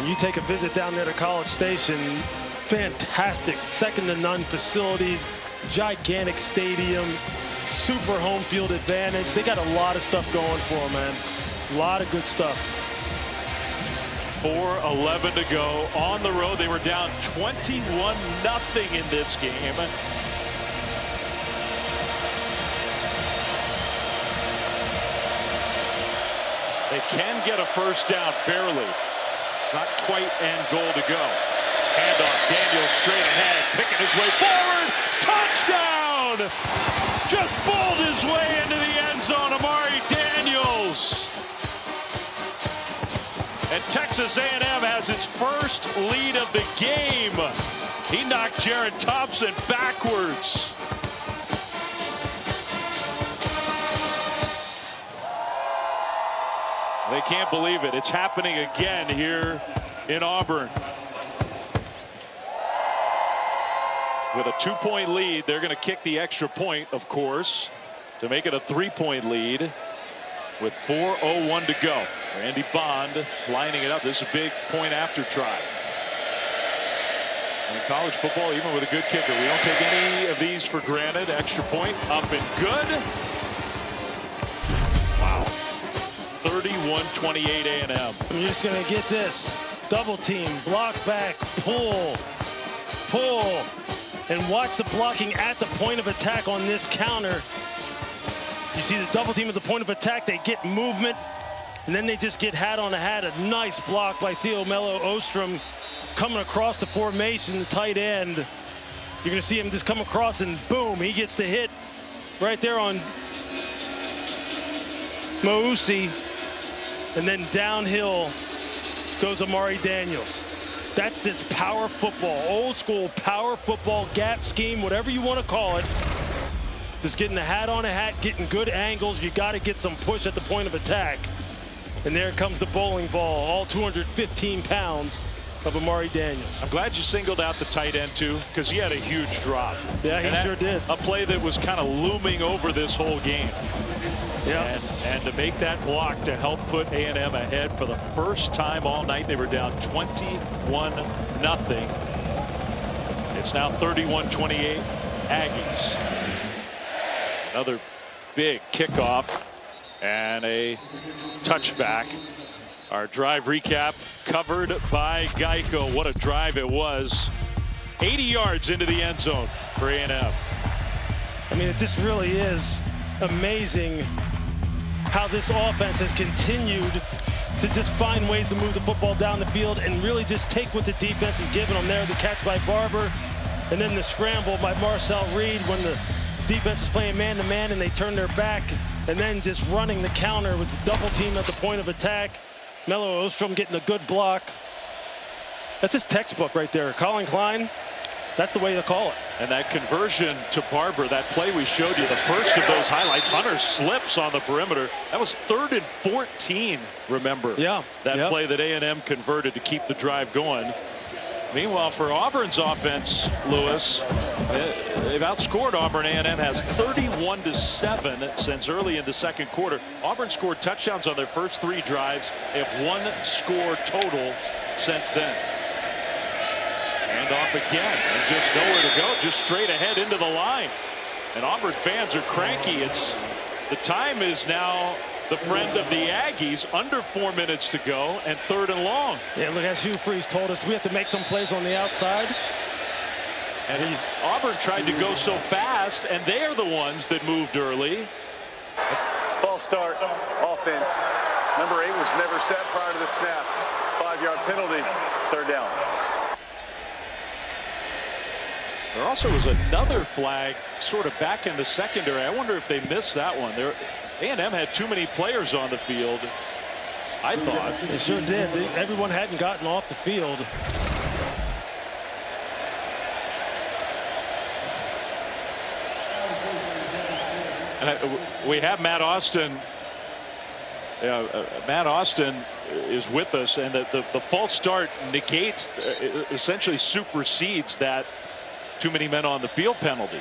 You take a visit down there to College Station, fantastic, second to none facilities, gigantic stadium, super home field advantage. They got a lot of stuff going for them, man. A lot of good stuff. 4:11 to go on the road. They were down 21-0 in this game. They can get a first down, barely. It's not quite end goal to go. Handoff, Daniels straight ahead, picking his way forward. Touchdown! Just bowled his way into the end zone, Amari Daniels. And Texas A&M has its first lead of the game. He knocked Jared Thompson backwards. They can't believe it. It's happening again here in Auburn. With a 2-point lead, they're going to kick the extra point, of course, to make it a 3-point lead with 4:01 to go. Randy Bond lining it up. This is a big point after try. In college football, even with a good kicker, we don't take any of these for granted. Extra point up and good. Wow. 31-28 A&M. I'm just going to get this. Double team, block back, pull, and watch the blocking at the point of attack on this counter. You see the double team at the point of attack, they get movement, and then they just get hat on a hat. A nice block by Theo Mello Ostrom coming across the formation, the tight end. You're going to see him just come across, and boom, he gets the hit right there on Mausi. And then downhill goes Amari Daniels. That's this power football, old school power football, gap scheme, whatever you want to call it. Just getting the hat on a hat, getting good angles. You got to get some push at the point of attack. And there comes the bowling ball, all 215 pounds of Amari Daniels. I'm glad you singled out the tight end too, because he had a huge drop. Yeah, he sure did. A play that was kind of looming over this whole game. Yeah. And to make that block to help put A&M ahead for the first time all night. They were down 21-0. It's now 31-28 Aggies. Another big kickoff and a touchback. Our drive recap covered by Geico. What a drive it was. 80 yards into the end zone for A&M. I mean, it just really is amazing how this offense has continued to just find ways to move the football down the field and really just take what the defense is giving them there. The catch by Barber, and then the scramble by Marcel Reed when the defense is playing man-to-man and they turn their back, and then just running the counter with the double team at the point of attack. Mello Ostrom getting a good block. That's his textbook right there. Colin Klein, that's the way to call it. And that conversion to Barber, that play we showed you, the first of those highlights, Hunter slips on the perimeter. That was 3rd and 14, remember? Yeah. That play that A&M converted to keep the drive going. Meanwhile, for Auburn's offense, Lewis, they've outscored Auburn. A&M has 31-7 since early in the second quarter. Auburn scored touchdowns on their first 3 drives. They have 1 score total since then. And off again, and just nowhere to go, just straight ahead into the line. And Auburn fans are cranky. The time is now the friend of the Aggies, under 4 minutes to go, and 3rd and long. Yeah, look, as Hugh Freeze told us, we have to make some plays on the outside. And Auburn tried to go so fast, and they're the ones that moved early. False start, offense. Number 8 was never set prior to the snap. 5-yard penalty, 3rd down. There also was another flag sort of back in the secondary. I wonder if they missed that one. A&M had too many players on the field. I thought. They sure did. Everyone hadn't gotten off the field. And we have Matt Austin. Matt Austin is with us, and the false start negates, essentially supersedes that too many men on the field penalty.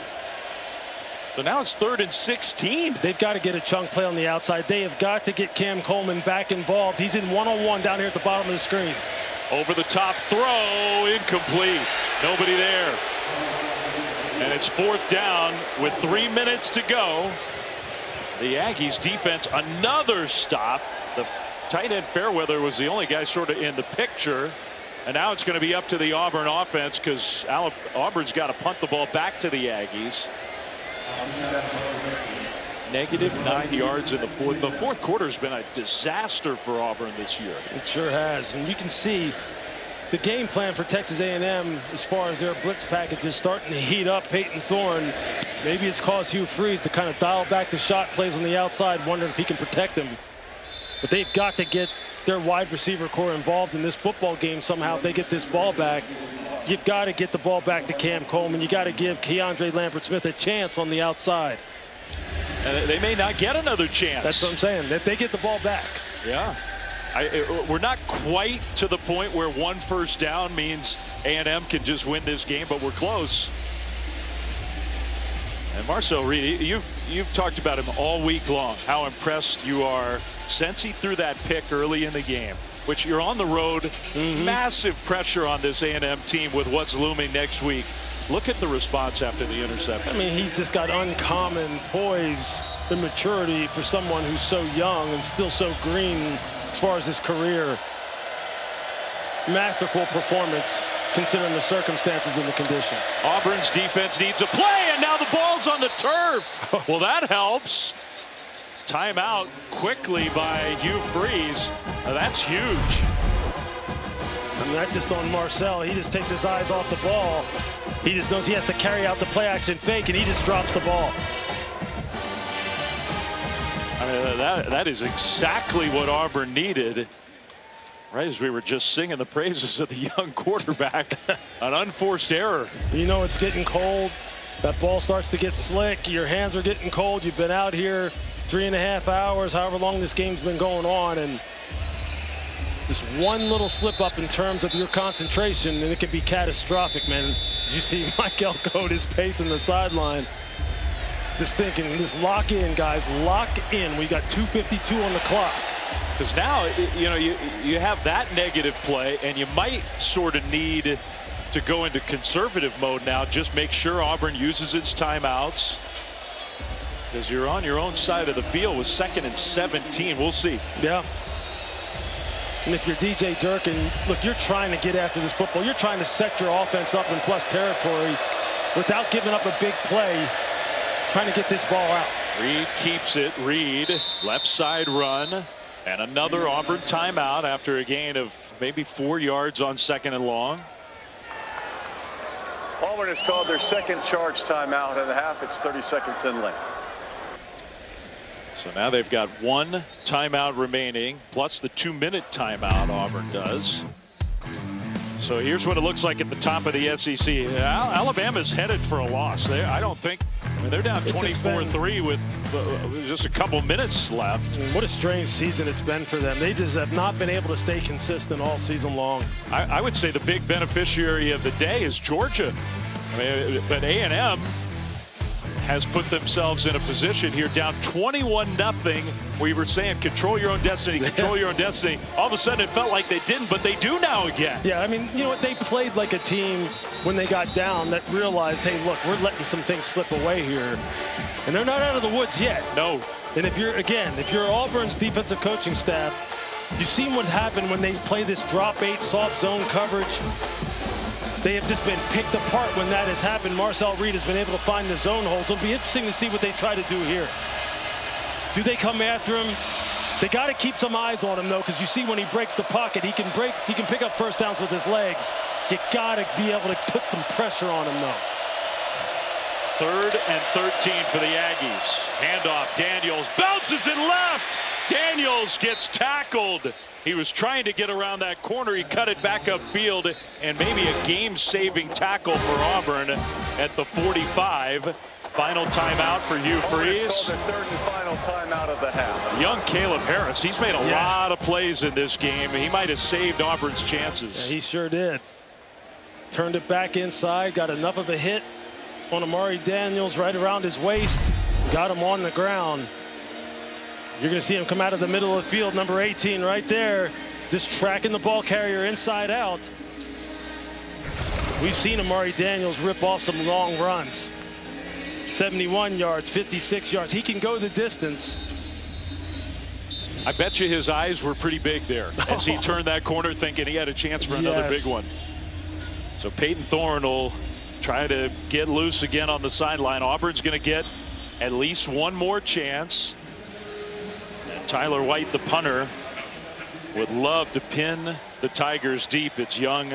So now it's 3rd and 16. They've got to get a chunk play on the outside. They have got to get Cam Coleman back involved. He's in one-on-one down here at the bottom of the screen. Over the top throw, incomplete. Nobody there. And it's 4th down with 3 minutes to go. The Aggies defense, another stop. The tight end Fairweather was the only guy sort of in the picture. And now it's going to be up to the Auburn offense, because Auburn's got to punt the ball back to the Aggies. -9 yards in the fourth. The fourth quarter has been a disaster for Auburn this year. It sure has. And you can see the game plan for Texas A&M as far as their blitz package is starting to heat up. Peyton Thorne, maybe it's caused Hugh Freeze to kind of dial back the shot plays on the outside, wondering if he can protect him. But they've got to get their wide receiver core involved in this football game somehow. If they get this ball back, you've got to get the ball back to Cam Coleman. You got to give Keandre Lambert-Smith a chance on the outside. And they may not get another chance. That's what I'm saying. If they get the ball back. Yeah. We're not quite to the point where 1 first down means A&M can just win this game, but we're close. And Marcel Reed, you've talked about him all week long, how impressed you are since he threw that pick early in the game, which you're on the road. Massive pressure on this A&M team with what's looming next week. Look at the response after the interception. I mean, he's just got uncommon poise and maturity for someone who's so young and still so green as far as his career. Masterful performance considering the circumstances and the conditions. Auburn's defense needs a play, and now the ball's on the turf. Well, that helps. Timeout quickly by Hugh Freeze. That's huge. I mean, that's just on Marcel. He just takes his eyes off the ball. He just knows he has to carry out the play action fake, and he just drops the ball. I mean, that is exactly what Auburn needed. Right as we were just singing the praises of the young quarterback. An unforced error. You know it's getting cold. That ball starts to get slick. Your hands are getting cold. You've been out here 3.5 hours, however long this game's been going on, and just one little slip up in terms of your concentration, and it can be catastrophic, man. You see Mike Elko is pacing the sideline, just thinking, just lock in, guys, lock in. We got 2:52 on the clock. Because now, you know, you have that negative play, and you might sort of need to go into conservative mode now. Just make sure Auburn uses its timeouts, because you're on your own side of the field with 2nd and 17. We'll see. Yeah. And if you're DJ Durkin, look, you're trying to get after this football. You're trying to set your offense up in plus territory without giving up a big play, trying to get this ball out. Reed keeps it. Reed, left side run. And another Auburn timeout after a gain of maybe 4 yards on 2nd and long. Auburn has called their 2nd charge timeout at the half. It's 30 seconds in length. So now they've got 1 timeout remaining, plus the 2-minute timeout Auburn does. So here's what it looks like at the top of the SEC. Alabama's headed for a loss. I don't think. I mean, they're down 24-3 with just a couple minutes left. What a strange season it's been for them. They just have not been able to stay consistent all season long. I would say the big beneficiary of the day is Georgia. I mean, but A&M has put themselves in a position here down 21-0. We were saying control your own destiny, control your own destiny. All of a sudden it felt like they didn't, but they do now again. Yeah, I mean, you know what? They played like a team when they got down that realized, hey, look, we're letting some things slip away here. And they're not out of the woods yet. No. And if you're Auburn's defensive coaching staff, you've seen what happened when they play this drop 8 soft zone coverage. They have just been picked apart when that has happened. Marcel Reed has been able to find the zone holes. It'll be interesting to see what they try to do here. Do they come after him? They got to keep some eyes on him, though, because you see when he breaks the pocket, he can pick up first downs with his legs. You got to be able to put some pressure on him, though. 3rd and 13 for the Aggies. Handoff, Daniels bounces it left. Daniels gets tackled. He was trying to get around that corner. He cut it back upfield, and maybe a game-saving tackle for Auburn at the 45. Final timeout for Hugh Freeze. It's called the third and final timeout of the half. Young Caleb Harris, he's made a lot of plays in this game. He might have saved Auburn's chances. Yeah, he sure did. Turned it back inside, got enough of a hit on Amari Daniels right around his waist, got him on the ground. You're going to see him come out of the middle of the field, number 18 right there, just tracking the ball carrier inside out. We've seen Amari Daniels rip off some long runs. 71 yards, 56 yards. He can go the distance. I bet you his eyes were pretty big there as he turned that corner thinking he had a chance for another big one. So Peyton Thorne will try to get loose again on the sideline. Auburn's going to get at least one more chance. And Tyler White, the punter, would love to pin the Tigers deep. It's young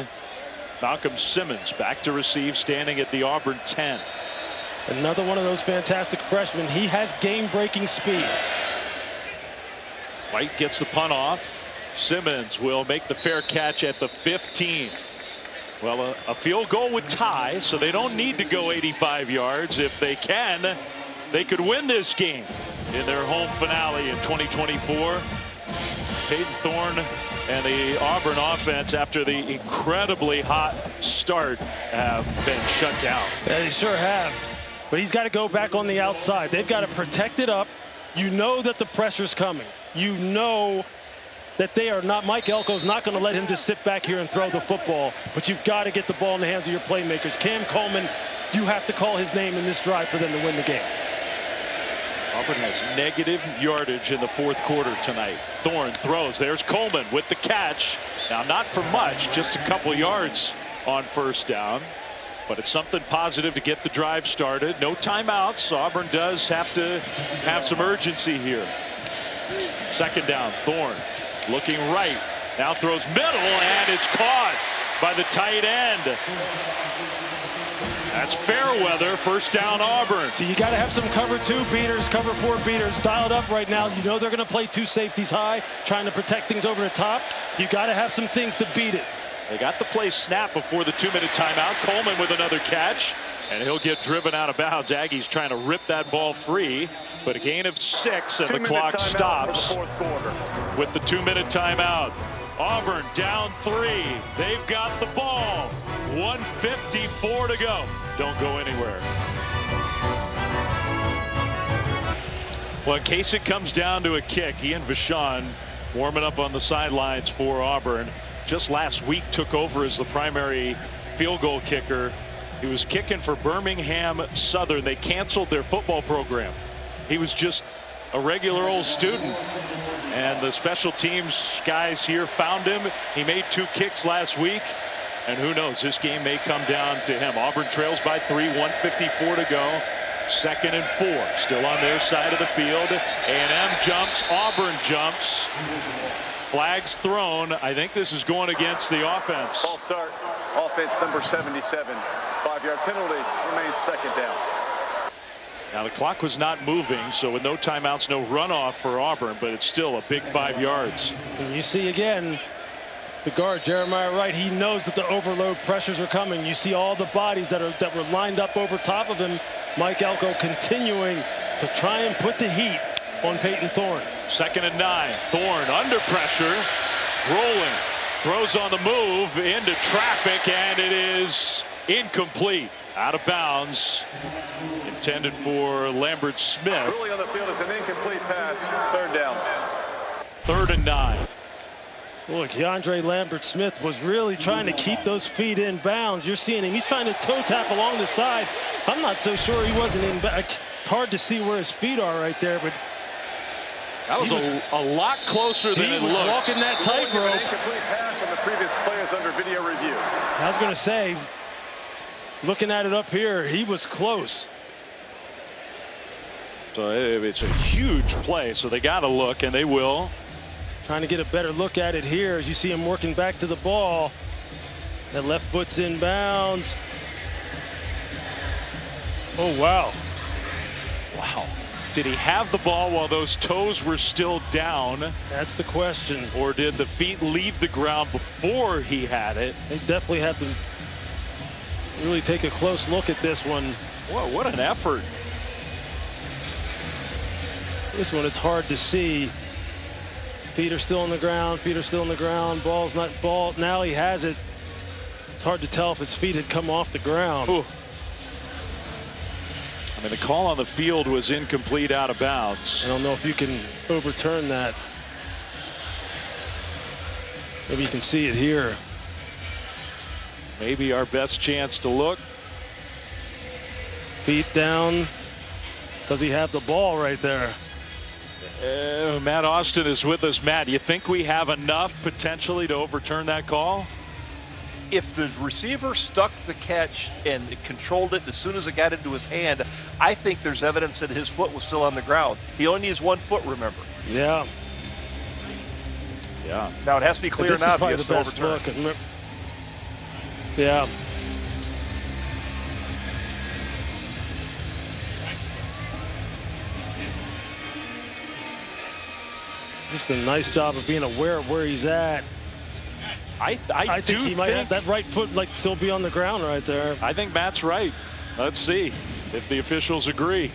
Malcolm Simmons back to receive, standing at the Auburn 10. Another one of those fantastic freshmen. He has game-breaking speed. White gets the punt off. Simmons will make the fair catch at the 15. Well, a field goal would tie, so they don't need to go 85 yards. If they can, they could win this game in their home finale in 2024. Peyton Thorne and the Auburn offense, after the incredibly hot start, have been shut down. Yeah, they sure have. But he's got to go back on the outside. They've got to protect it up. You know that the pressure's coming. You know that they are not, Mike Elko's not going to let him just sit back here and throw the football. But you've got to get the ball in the hands of your playmakers. Cam Coleman, you have to call his name in this drive for them to win the game. Auburn has negative yardage in the fourth quarter tonight. Thorne throws. There's Coleman with the catch. Now, not for much, just a couple yards on first down. But it's something positive to get the drive started. No timeouts. Auburn does have to have some urgency here. Second down. Thorne looking right. Now throws middle, and it's caught by the tight end. That's Fairweather. First down, Auburn. So you got to have some cover 2 beaters, cover 4 beaters dialed up right now. You know they're going to play 2 safeties high, trying to protect things over the top. You got to have some things to beat it. They got the play snapped before the 2-minute timeout. Coleman with another catch, and he'll get driven out of bounds. Aggies trying to rip that ball free, but a gain of 6, and the clock stops with the 2-minute timeout. Auburn down 3. They've got the ball. 1:54 to go. Don't go anywhere. Well, in case it comes down to a kick, Ian Vachon warming up on the sidelines for Auburn. Just last week took over as the primary field goal kicker. He was kicking for Birmingham Southern. They canceled their football program. He was just a regular old student, and the special teams guys here found him. He made 2 kicks last week, and who knows, this game may come down to him. Auburn trails by 3, 1:54 to go. 2nd and 4, still on their side of the field. A&M jumps, Auburn jumps. Flags thrown. I think this is going against the offense. False start. Offense number 77. 5-yard penalty. Remains second down. Now the clock was not moving, so with no timeouts, no runoff for Auburn, but it's still a big 5 yards. And you see again the guard Jeremiah Wright. He knows that the overload pressures are coming. You see all the bodies that were lined up over top of him. Mike Elko continuing to try and put the heat on Peyton Thorne. 2nd and 9. Thorne under pressure, rolling, throws on the move into traffic, and it is incomplete. Out of bounds. Intended for Lambert Smith. Ruling on the field is an incomplete pass. 3rd down. 3rd and 9. Look, Keandre Lambert Smith was really trying to keep those feet in bounds. You're seeing him. He's trying to toe tap along the side. I'm not so sure he wasn't in back. Hard to see where his feet are right there, but that was a lot closer than it looked. He was walking that tightrope. Incomplete pass on the previous play is under video review. I was going to say, looking at it up here, he was close. So it's a huge play, so they got to look, and they will. Trying to get a better look at it here as you see him working back to the ball. That left foot's in bounds. Oh, wow. Wow. Did he have the ball while those toes were still down? That's the question. Or did the feet leave the ground before he had it? They definitely have to really take a close look at this one. Whoa, what an effort. This one, it's hard to see. Feet are still on the ground. Feet are still on the ground. Ball's not ball. Now he has it. It's hard to tell if his feet had come off the ground. Ooh. I mean, the call on the field was incomplete, out of bounds. I don't know if you can overturn that. Maybe you can see it here. Maybe our best chance to look. Feet down. Does he have the ball right there? Matt Austin is with us. Matt, you think we have enough potentially to overturn that call? If the receiver stuck the catch and controlled it as soon as it got into his hand, I think there's evidence that his foot was still on the ground. He only needs one foot, remember. Yeah. Yeah. Now it has to be clear and obvious to overturn. Look. Yeah. Just a nice job of being aware of where he's at. I think he might have that right foot like still be on the ground right there. I think Matt's right. Let's see if the officials agree.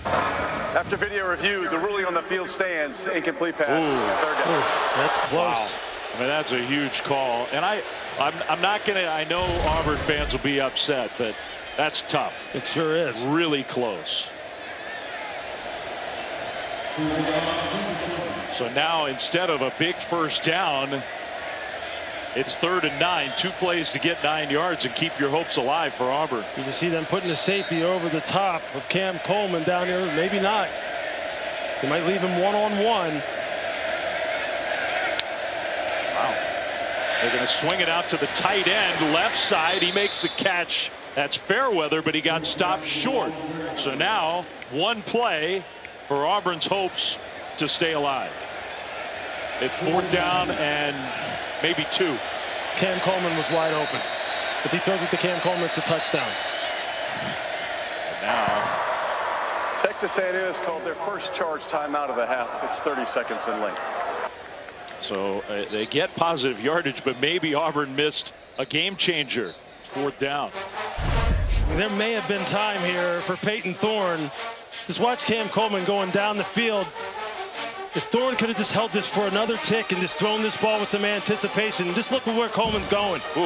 After video review, the ruling on the field stands. Incomplete pass. Third down. That's close. Wow. I mean, that's a huge call. And I'm not going to, I know Auburn fans will be upset, but that's tough. It sure is. Really close. So now instead of a big first down, it's 3rd and 9. 2 plays to get 9 yards and keep your hopes alive for Auburn. You can see them putting the safety over the top of Cam Coleman down here. Maybe not. They might leave him one-on-one. Wow. They're going to swing it out to the tight end, left side. He makes the catch. That's Fairweather, but he got stopped short. So now 1 play for Auburn's hopes to stay alive. It's 4th down and maybe 2. Cam Coleman was wide open. If he throws it to Cam Coleman, it's a touchdown. And now Texas A&M has called their first charge timeout of the half. It's 30 seconds in length. So they get positive yardage, but maybe Auburn missed a game changer. It's 4th down. There may have been time here for Peyton Thorne. Just watch Cam Coleman going down the field. If Thorne could have just held this for another tick and just thrown this ball with some anticipation, just look at where Coleman's going. Ooh.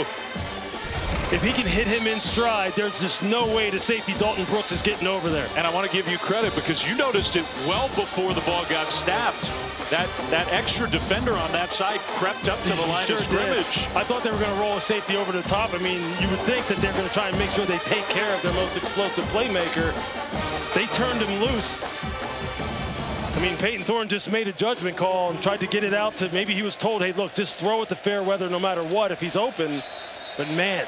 If he can hit him in stride, there's just no way the safety Dalton Brooks is getting over there. And I want to give you credit because you noticed it well before the ball got snapped. That extra defender on that side crept up to the line of scrimmage. I thought they were going to roll a safety over the top. I mean, you would think that they're going to try and make sure they take care of their most explosive playmaker. They turned him loose. I mean, Peyton Thorne just made a judgment call and tried to get it out to, maybe he was told, hey, look, just throw it to Fairweather no matter what if he's open. But man,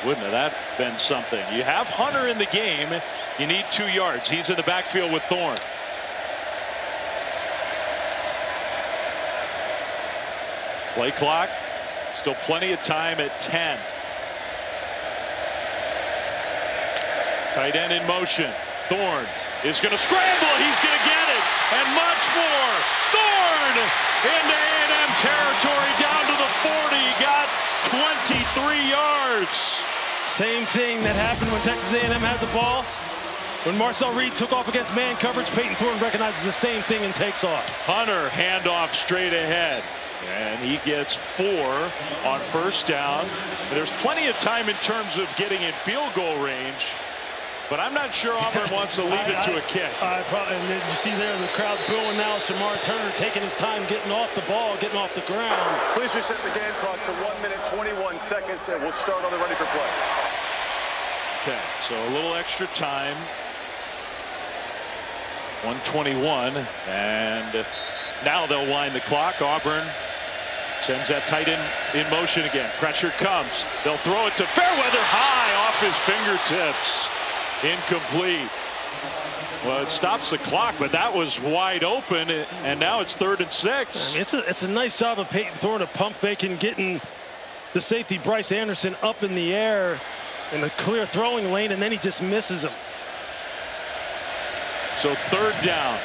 wouldn't have that been something? You have Hunter in the game. You need 2 yards. He's in the backfield with Thorne. Play clock. Still plenty of time at 10. Tight end in motion. Thorne is going to scramble. He's going to get it. And much more. Thorne into A&M territory down to the 40. Got 23 yards. Same thing that happened when Texas A&M had the ball. When Marcel Reed took off against man coverage, Peyton Thorne recognizes the same thing and takes off. Hunter handoff straight ahead. And he gets 4 on first down. There's plenty of time in terms of getting in field goal range. But I'm not sure Auburn wants to leave it to a kick. And then you see there the crowd booing now. Shamar Turner taking his time getting off the ball, getting off the ground. Please reset the game clock to 1 minute 21 seconds, and we'll start on the ready for play. Okay, so a little extra time. 1:21, and now they'll wind the clock. Auburn sends that tight end in motion again. Pressure comes. They'll throw it to Fairweather high off his fingertips. Incomplete. Well, it stops the clock, but that was wide open, and now it's 3rd and 6. I mean, it's a nice job of Peyton Thorne of pump faking, getting the safety Bryce Anderson up in the air in a clear throwing lane, and then he just misses him. So 3rd down.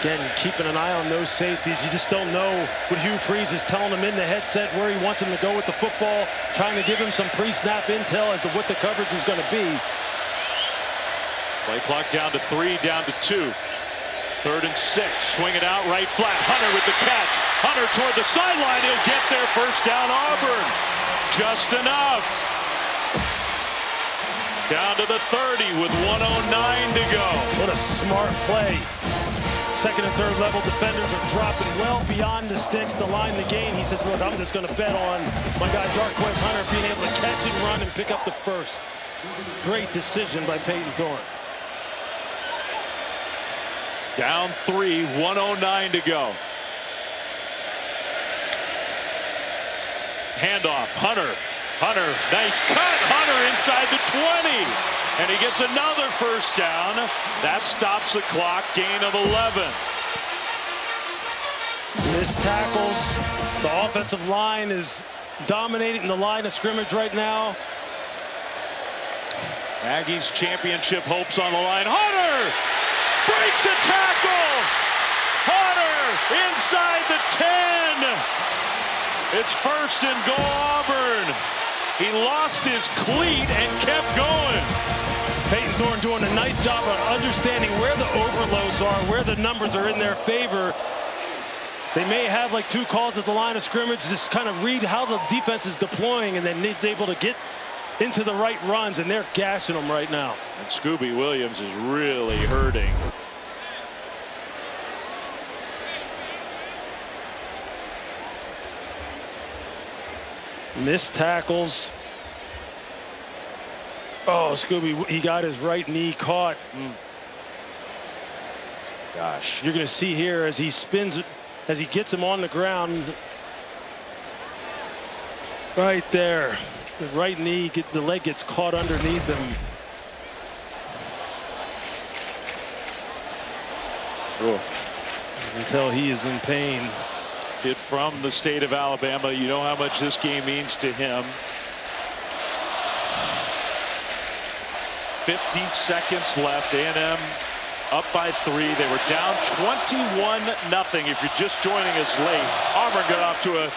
Again, keeping an eye on those safeties. You just don't know what Hugh Freeze is telling him in the headset where he wants him to go with the football, trying to give him some pre-snap intel as to what the coverage is going to be. Play clock down to 3, down to 2. 3rd and 6. Swing it out right flat. Hunter with the catch. Hunter toward the sideline. He'll get there. 1st down, Auburn. Just enough. Down to the 30 with 1:09 to go. What a smart play. 2nd and 3rd level defenders are dropping well beyond the sticks to line the gain. He says, look, I'm just going to bet on my guy Darquez Hunter being able to catch and run and pick up the 1st. Great decision by Peyton Thorne. Down 3, 1:09 to go. Handoff, Hunter. Hunter, nice cut. Hunter inside the 20. And he gets another 1st down. That stops the clock. Gain of 11. Missed tackles. The offensive line is dominating the line of scrimmage right now. Aggies championship hopes on the line. Hunter breaks a tackle. Hunter inside the 10. It's 1st and goal, Auburn. He lost his cleat and kept going. Peyton Thorne doing a nice job of understanding where the overloads are, where the numbers are in their favor. They may have like 2 calls at the line of scrimmage, just kind of read how the defense is deploying, and then he's able to get into the right runs, and they're gashing them right now. And Scooby Williams is really hurting. Missed tackles. Oh, Scooby, he got his right knee caught. Gosh. You're going to see here as he spins, as he gets him on the ground. Right there. The right knee, the leg gets caught underneath him. Oh. You can tell he is in pain. Kid from the state of Alabama. You know how much this game means to him. 50 seconds left. A&M up by 3. They were down 21-0. If you're just joining us late, Auburn got off to an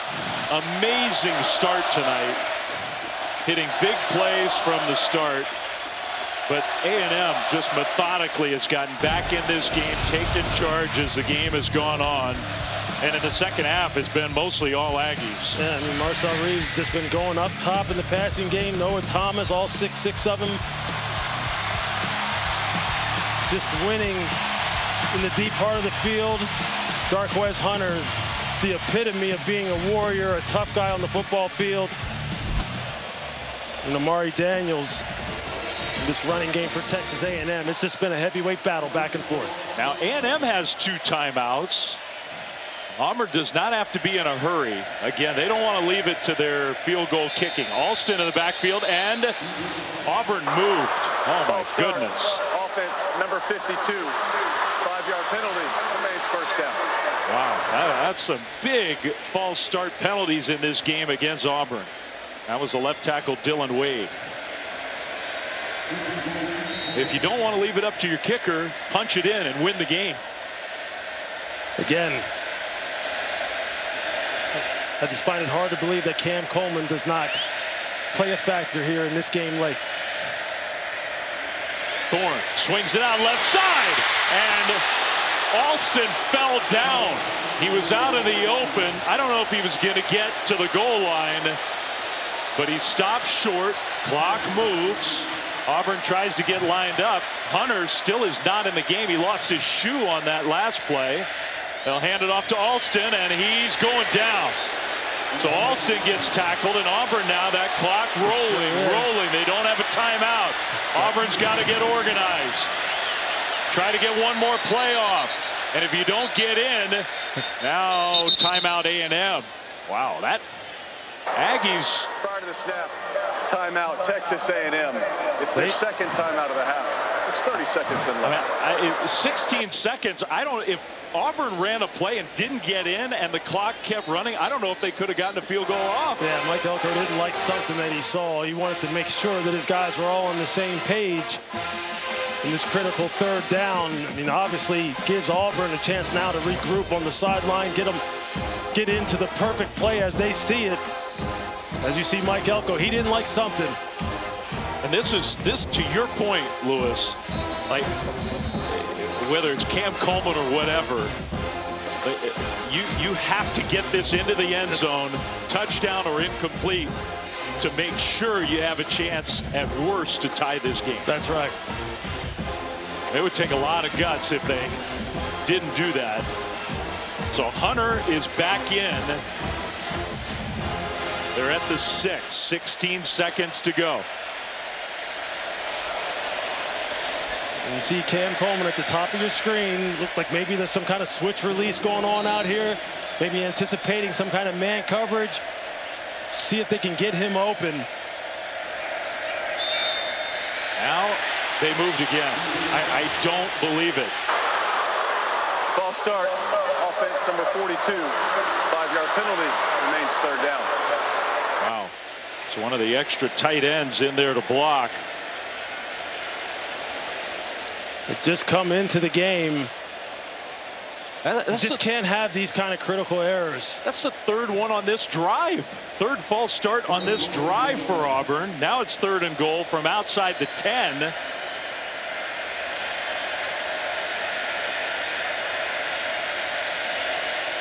amazing start tonight, hitting big plays from the start. But A&M just methodically has gotten back in this game, taken charge as the game has gone on. And in the 2nd half, it's been mostly all Aggies. Yeah, I mean, Marcel Reeves has just been going up top in the passing game. Noah Thomas, all 6'6" of them. Just winning in the deep part of the field. Darquez Hunter, the epitome of being a warrior, a tough guy on the football field. And Amari Daniels, this running game for Texas A&M. It's just been a heavyweight battle back and forth. Now A&M has 2 timeouts. Auburn does not have to be in a hurry. Again, they don't want to leave it to their field goal kicking. Alston in the backfield, and Auburn moved. Oh my goodness. Offense number 52. 5-yard penalty. Remains 1st down. Wow, that's some big false start penalties in this game against Auburn. That was the left tackle Dylan Wade. If you don't want to leave it up to your kicker, punch it in and win the game. Again, I just find it hard to believe that Cam Coleman does not play a factor here in this game late. Thorne swings it out left side, and Alston fell down. He was out in the open. I don't know if he was going to get to the goal line, but he stopped short. Clock moves. Auburn tries to get lined up. Hunter still is not in the game. He lost his shoe on that last play. They'll hand it off to Alston, and he's going down. So Alston gets tackled, and Auburn now, that clock rolling. They don't have a timeout. Auburn's got to get organized. Try to get one more play off. And if you don't get in, now timeout A&M. Wow, that Aggies. Prior to the snap, timeout Texas A&M. It's their 2nd timeout of the half. It's 30 seconds in left. 16 seconds. Auburn ran a play and didn't get in, and the clock kept running, I don't know if they could have gotten a field goal off. Yeah, Mike Elko didn't like something that he saw. He wanted to make sure that his guys were all on the same page in this critical third down. I mean, obviously gives Auburn a chance now to regroup on the sideline, get into the perfect play as they see it. As you see Mike Elko, he didn't like something. And this to your point, Lewis, like whether it's Cam Coleman or whatever, you have to get this into the end zone, touchdown or incomplete, to make sure you have a chance at worst to tie this game. That's right. It would take a lot of guts if they didn't do that. So Hunter is back in. They're at the 6, 16 seconds to go. You see Cam Coleman at the top of your screen. Look like maybe there's some kind of switch release going on out here. Maybe anticipating some kind of man coverage. See if they can get him open. Now they moved again. I don't believe it. False start. Offense number 42. 5-yard penalty. Remains third down. Wow. So one of the extra tight ends in there to block. They just come into the game. That's you just can't have these kind of critical errors. That's the third one on this drive. Third false start on this drive for Auburn. Now it's 3rd and goal from outside the 10.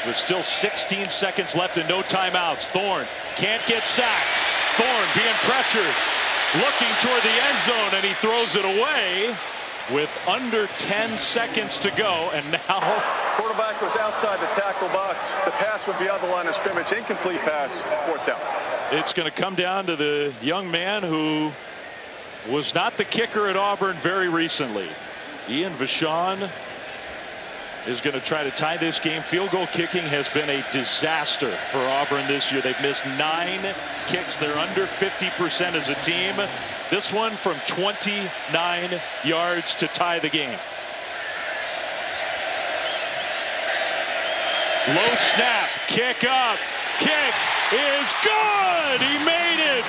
There's still 16 seconds left and no timeouts. Thorne can't get sacked. Thorne being pressured, looking toward the end zone, and he throws it away with under 10 seconds to go. And now quarterback was outside the tackle box. The pass would be on the line of scrimmage. Incomplete pass. 4th down. It's going to come down to the young man who was not the kicker at Auburn very recently. Ian Vachon is going to try to tie this game. Field goal kicking has been a disaster for Auburn this year. They've missed 9 kicks. They're under 50% as a team. This one from 29 yards to tie the game. Low snap, kick up, kick is good. He made it.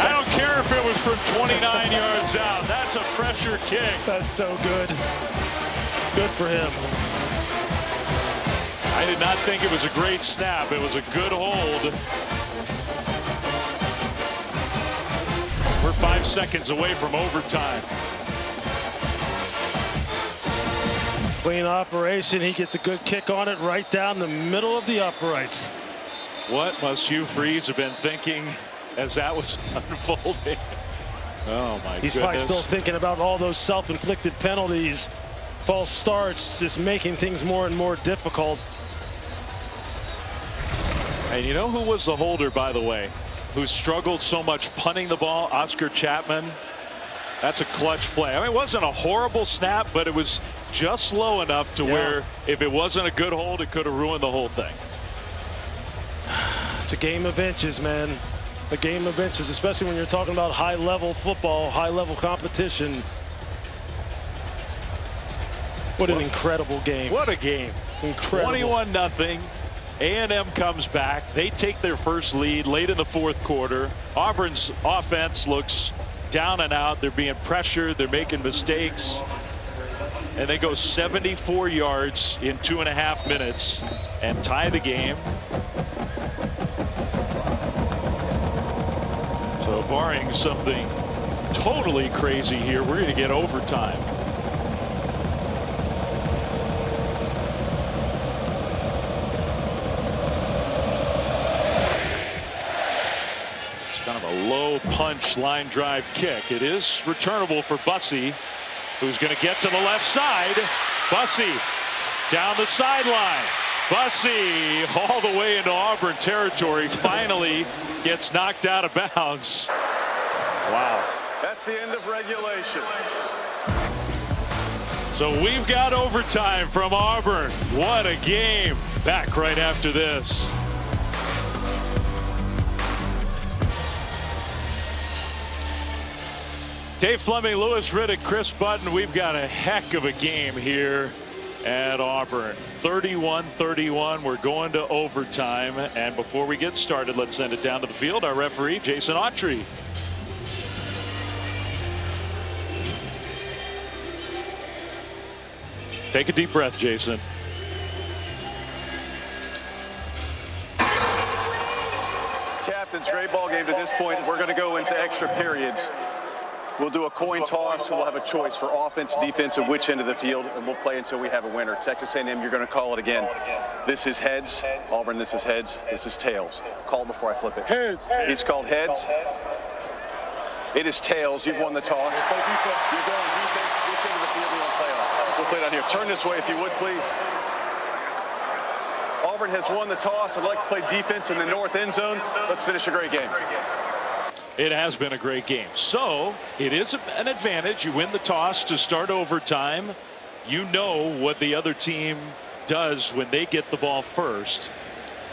I don't care if it was from 29 yards out. That's a pressure kick. That's so good. Good for him. I did not think it was a great snap. It was a good hold. We're 5 seconds away from overtime. Clean operation. He gets a good kick on it right down the middle of the uprights. What must Hugh Freeze have been thinking as that was unfolding? Oh my goodness. He's probably still thinking about all those self-inflicted penalties, false starts, just making things more and more difficult. And you know who was the holder, by the way, who struggled so much punting the ball? Oscar Chapman. That's a clutch play. I mean, it wasn't a horrible snap, but it was just low enough to where if it wasn't a good hold, it could have ruined the whole thing. It's a game of inches, man. A game of inches, especially when you're talking about high-level football, high-level competition. What an incredible game. What a game. Incredible. 21-0. A&M comes back. They take their first lead late in the 4th quarter. Auburn's offense looks down and out. They're being pressured. They're making mistakes. And they go 74 yards in 2.5 minutes and tie the game. So barring something totally crazy here, we're going to get overtime. It's kind of a low punch line drive kick. It is returnable for Bussey, who's going to get to the left side. Bussey down the sideline. Bussey all the way into Auburn territory. Finally gets knocked out of bounds. Wow. That's the end of regulation. So we've got overtime from Auburn. What a game. Back right after this. Dave Fleming, Louis Riddick, Chris Button. We've got a heck of a game here at Auburn. 31-31. We're going to overtime. And before we get started, let's send it down to the field. Our referee, Jason Autry. Take a deep breath, Jason. Captains, great ball game to this point. We're going to go into extra periods. We'll do a coin toss, and we'll have a choice for offense, defense, and which end of the field, and we'll play until we have a winner. Texas A&M, you're going to call it again. This is heads. Auburn, this is heads. This is tails. Call it before I flip it. Heads. He's called heads. It is tails. You've won the toss. You're going defense. Which end of the field do you want to play on? We'll play down here. Turn this way if you would, please. Auburn has won the toss. I'd like to play defense in the north end zone. Let's finish a great game. It has been a great game. So it is an advantage. You win the toss to start overtime. You know what the other team does when they get the ball first.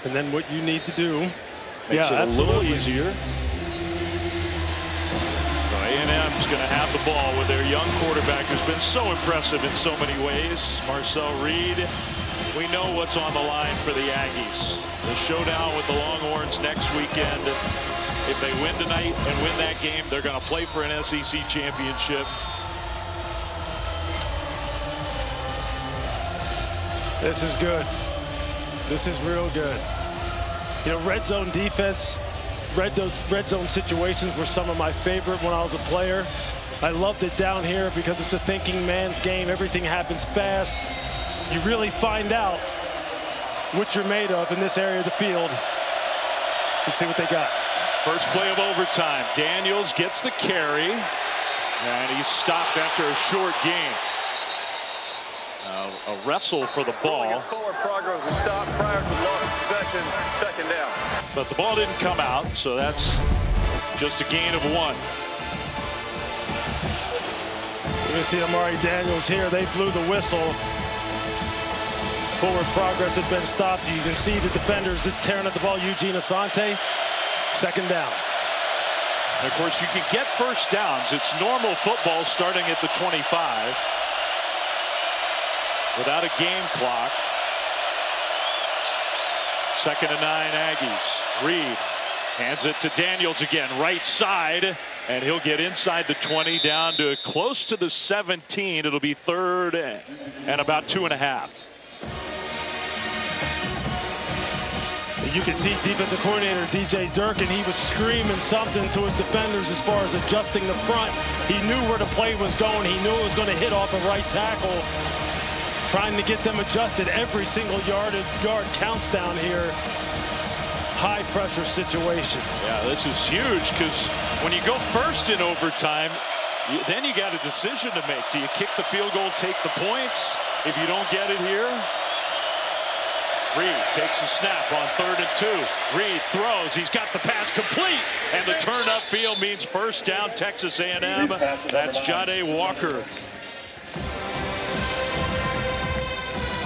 And then what you need to do. Makes it a little easier. So A&M's going to have the ball with their young quarterback who's been so impressive in so many ways. Marcel Reed. We know what's on the line for the Aggies. The showdown with the Longhorns next weekend. If they win tonight and win that game, they're going to play for an SEC championship. This is good. This is real good. You know, red zone defense, red zone situations were some of my favorite when I was a player. I loved it down here because it's a thinking man's game. Everything happens fast. You really find out what you're made of in this area of the field. Let's see what they got. First play of overtime. Daniels gets the carry, and he's stopped after a short gain. A wrestle for the ball. Forward progress was stopped prior to loss of possession, second down. But the ball didn't come out, so that's just a gain of 1. You're going to see Amari Daniels here. They blew the whistle. Forward progress had been stopped. You can see the defenders just tearing at the ball. Eugene Asante. Second down. And of course, you can get first downs. It's normal football starting at the 25 without a game clock. 2nd and 9 Aggies. Reed hands it to Daniels again, right side, and he'll get inside the 20 down to close to the 17. It'll be 3rd and about 2.5. You can see defensive coordinator DJ Durkin. He was screaming something to his defenders as far as adjusting the front. He knew where the play was going. He knew it was going to hit off a right tackle. Trying to get them adjusted. Every single yard counts down here. High pressure situation. Yeah, this is huge because when you go first in overtime, then you got a decision to make. Do you kick the field goal, take the points? If you don't get it here, Reed takes a snap on 3rd and 2. Reed throws. He's got the pass complete. And the turn upfield means first down, Texas A&M. That's Jade Walker.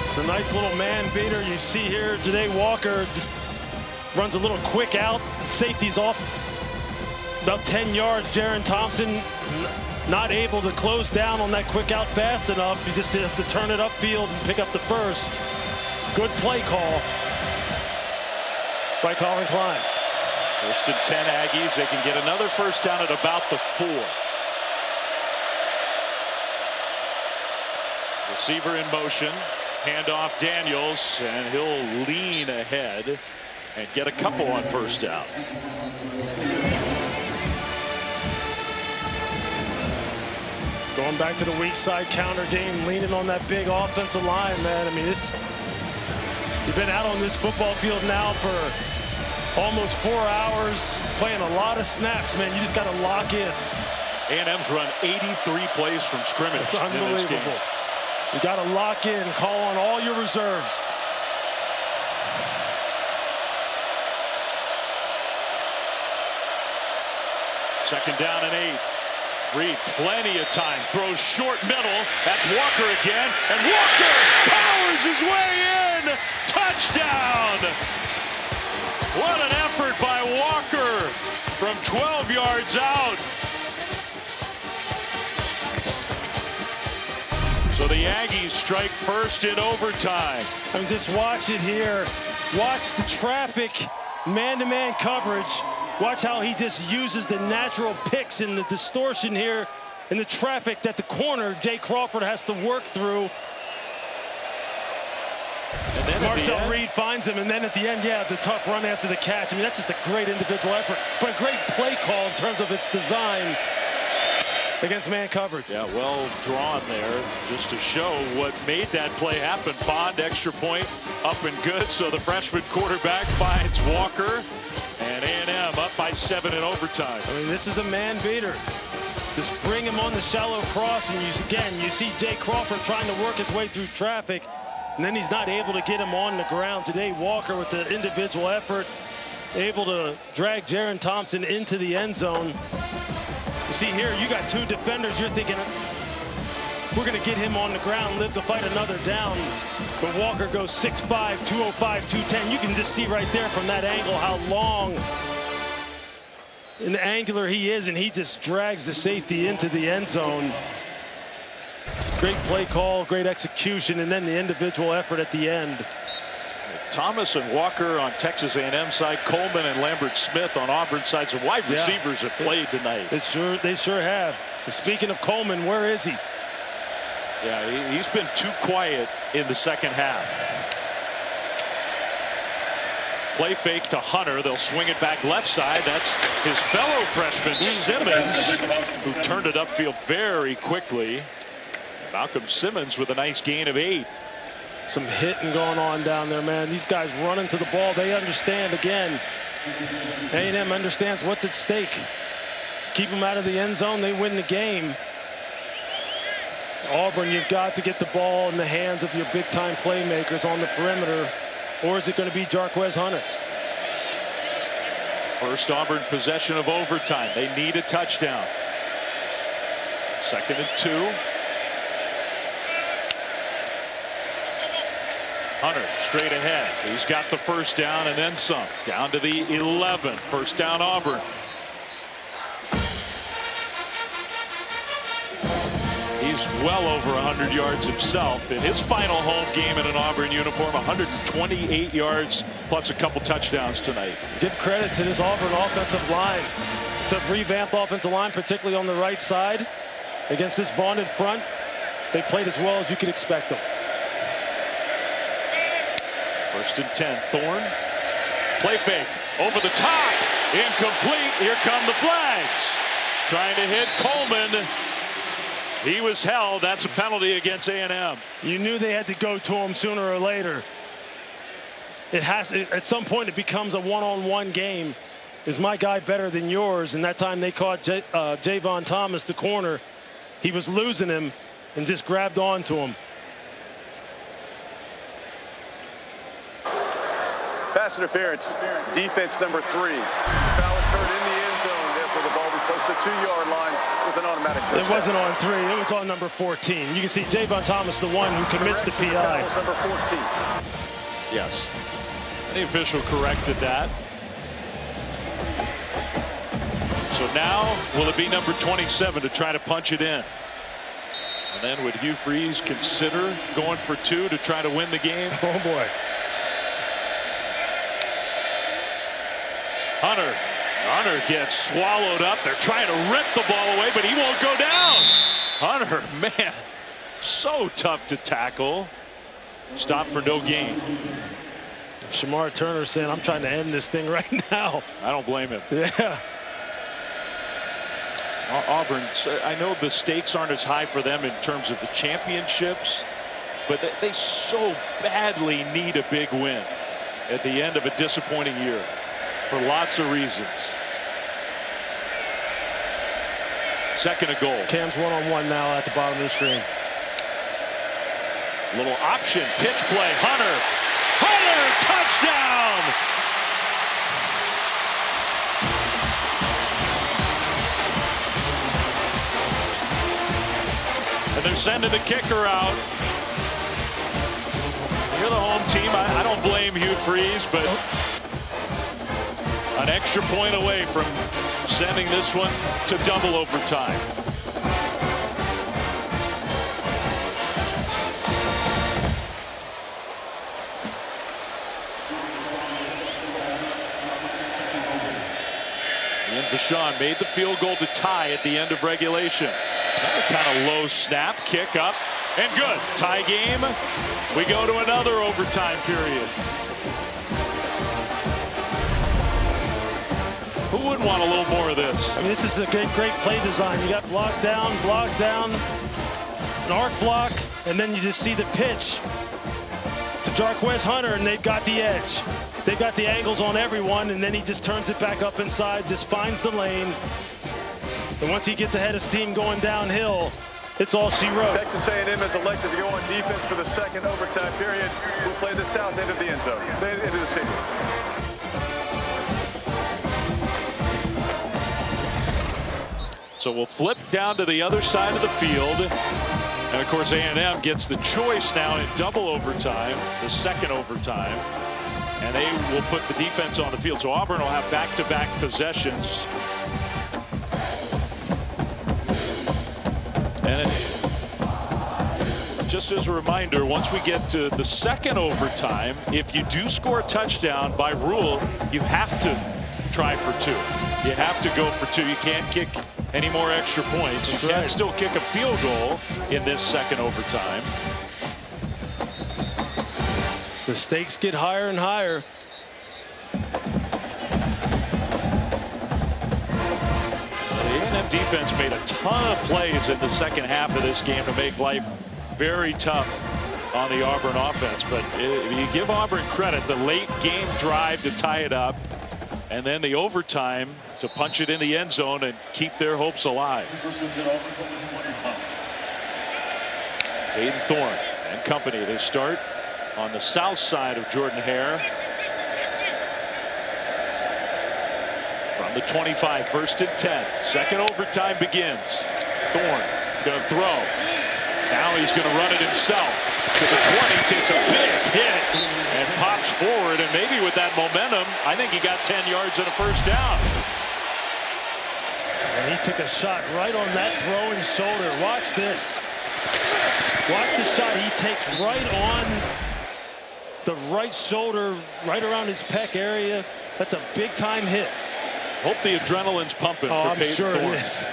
It's a nice little man beater. You see here, Jade Walker just runs a little quick out. Safety's off about 10 yards. Jaron Thompson not able to close down on that quick out fast enough. He just has to turn it upfield and pick up the first. Good play call by Colin Klein. 1st and 10 Aggies. They can get another first down at about the 4. Receiver in motion. Handoff Daniels, and he'll lean ahead and get a couple on first down. Going back to the weak side counter game, leaning on that big offensive line, man. I mean, you've been out on this football field now for almost 4 hours, playing a lot of snaps, man. You just got to lock in. A&M's run 83 plays from scrimmage. It's unbelievable. You got to lock in, call on all your reserves. Second down and 8. Reed, plenty of time, throws short middle. That's Walker again, and Walker powers his way in. Touchdown! What an effort by Walker from 12 yards out. the Aggies strike first in overtime. I mean, just watch it here. Watch the traffic, man-to-man coverage. Watch how he just uses the natural picks and the distortion here in the traffic that the corner, Jay Crawford, has to work through. And then Marshall Reed finds him, and then at the end, yeah, the tough run after the catch. I mean, that's just a great individual effort, but a great play call in terms of its design against man coverage. Yeah, well drawn there, just to show what made that play happen. Bond, extra point, up and good. So the freshman quarterback finds Walker, and A&M up by 7 in overtime. I mean, this is a man beater. Just bring him on the shallow cross, and you see Jay Crawford trying to work his way through traffic, and then he's not able to get him on the ground. Today, Walker with the individual effort, able to drag Jaron Thompson into the end zone. You see here, you got two defenders. You're thinking, we're going to get him on the ground, live to fight another down. But Walker goes 6'5", 205, 210. You can just see right there from that angle how long and angular he is, and he just drags the safety into the end zone. Great play call, great execution, and then the individual effort at the end. Thomas and Walker on Texas A&M side, Coleman and Lambert Smith on Auburn side. Some wide receivers have played tonight. They sure have. Speaking of Coleman, where is he? Yeah, he's been too quiet in the second half. Play fake to Hunter. They'll swing it back left side. That's his fellow freshman Simmons, who turned it upfield very quickly. Malcolm Simmons with a nice gain of 8. Some hitting going on down there, man. These guys running to the ball. They understand, again, A&M understands what's at stake. Keep them out of the end zone, they win the game. Auburn, you've got to get the ball in the hands of your big-time playmakers on the perimeter, or is it going to be Jarquez Hunter? First Auburn possession of overtime. They need a touchdown. 2nd and 2. Hunter straight ahead. He's got the first down and then some. Down to the 11. First down Auburn. He's well over 100 yards himself in his final home game in an Auburn uniform. 128 yards plus a couple touchdowns tonight. Give credit to this Auburn offensive line. It's a revamped offensive line, particularly on the right side. Against this vaunted front, they played as well as you could expect them. 1st and 10. Thorne. Play fake. Over the top. Incomplete. Here come the flags. Trying to hit Coleman. He was held. That's a penalty against A&M. You knew they had to go to him sooner or later. At some point, it becomes a one-on-one game. Is my guy better than yours? And that time they caught Javon Thomas, the corner. He was losing him and just grabbed onto him. Pass interference, defense number 3. Foul occurred in the end zone. Therefore, the ball replaced the 2-yard line with an automatic touchdown. It wasn't on 3. It was on number 14. You can see Javon Thomas, the one who commits the PI. Number 14. Yes. The official corrected that. So now, will it be number 27 to try to punch it in? And then would Hugh Freeze consider going for 2 to try to win the game? Oh, boy. Hunter gets swallowed up. They're trying to rip the ball away, but he won't go down. Hunter, man, so tough to tackle. Stop for no gain. Shamar Turner saying, I'm trying to end this thing right now. I don't blame him. Yeah. Auburn, I know the stakes aren't as high for them in terms of the championships, but they so badly need a big win at the end of a disappointing year for lots of reasons. 2nd and goal. Cam's one-on-one now at the bottom of the screen. Little option, pitch play. Hunter, touchdown! And they're sending the kicker out. You're the home team. I don't blame Hugh Freeze, but an extra point away from sending this one to double overtime. Vashon made the field goal to tie at the end of regulation. Another kind of low snap, kick up, and good. Tie game. We go to another overtime period. Who wouldn't want a little more of this? I mean, this is a great play design. You got block down, an arc block, and then you just see the pitch to Jarquez Hunter, and they've got the edge. They've got the angles on everyone, and then he just turns it back up inside, just finds the lane. And once he gets ahead of steam going downhill, it's all she wrote. Texas A&M has elected to go on defense for the second overtime period. We'll play the south end of the end zone, the end of the stadium. So we'll flip down to the other side of the field. And of course, A&M gets the choice now in double overtime, the second overtime. And they will put the defense on the field. So Auburn will have back-to-back possessions. And just as a reminder, once we get to the second overtime, if you do score a touchdown, by rule, you have to try for two. You have to go for two. You can't kick any more extra points. That's you can right. still kick a field goal in this second overtime. The stakes get higher and higher. The A&M defense made a ton of plays in the second half of this game to make life very tough on the Auburn offense. But if you give Auburn credit, the late game drive to tie it up, and then the overtime to punch it in the end zone and keep their hopes alive. Aiden Thorne and company, they start on the south side of Jordan-Hare. From the 25, 1st and 10. Second overtime begins. Thorne going to throw. Now he's going to run it himself. To the 20, takes a big hit and pops forward. And maybe with that momentum, I think he got 10 yards and a first down. And he took a shot right on that throwing shoulder. Watch this. Watch the shot he takes right on the right shoulder, right around his pec area. That's a big-time hit. Hope the adrenaline's pumping for I'm Peyton sure Thorne. it is.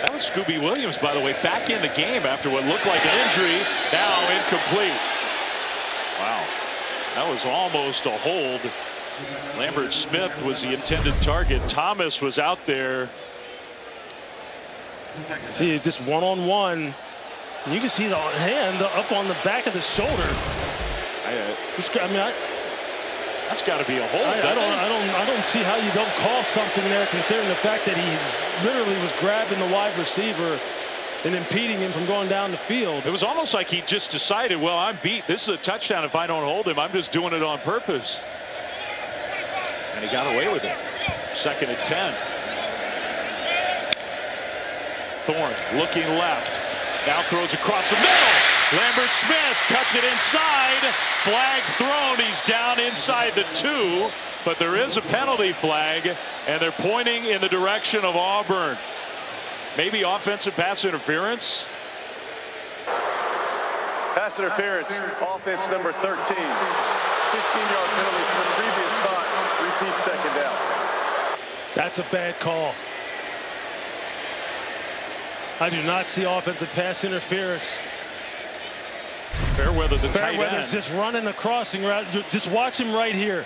That was Scooby Williams, by the way, back in the game after what looked like an injury. Now incomplete. Wow. That was almost a hold. Lambert Smith was the intended target. Thomas was out there. See, just one-on-one. You can see the hand up on the back of the shoulder. That's got to be a hold. I don't see how you don't call something there, considering the fact that he literally was grabbing the wide receiver and impeding him from going down the field. It was almost like he just decided, well, I'm beat. This is a touchdown. If I don't hold him, I'm just doing it on purpose. And he got away with it. 2nd and 10. Thorne looking left. Now throws across the middle. Lambert Smith cuts it inside. Flag thrown. He's down inside the 2. But there is a penalty flag, and they're pointing in the direction of Auburn. Maybe offensive pass interference. Pass interference, offense number 13. 15-yard penalty from the previous spot. Repeat second down. That's a bad call. I do not see offensive pass interference. Fairweather, the tight Fairweather's end. just running the crossing route. Just watch him right here.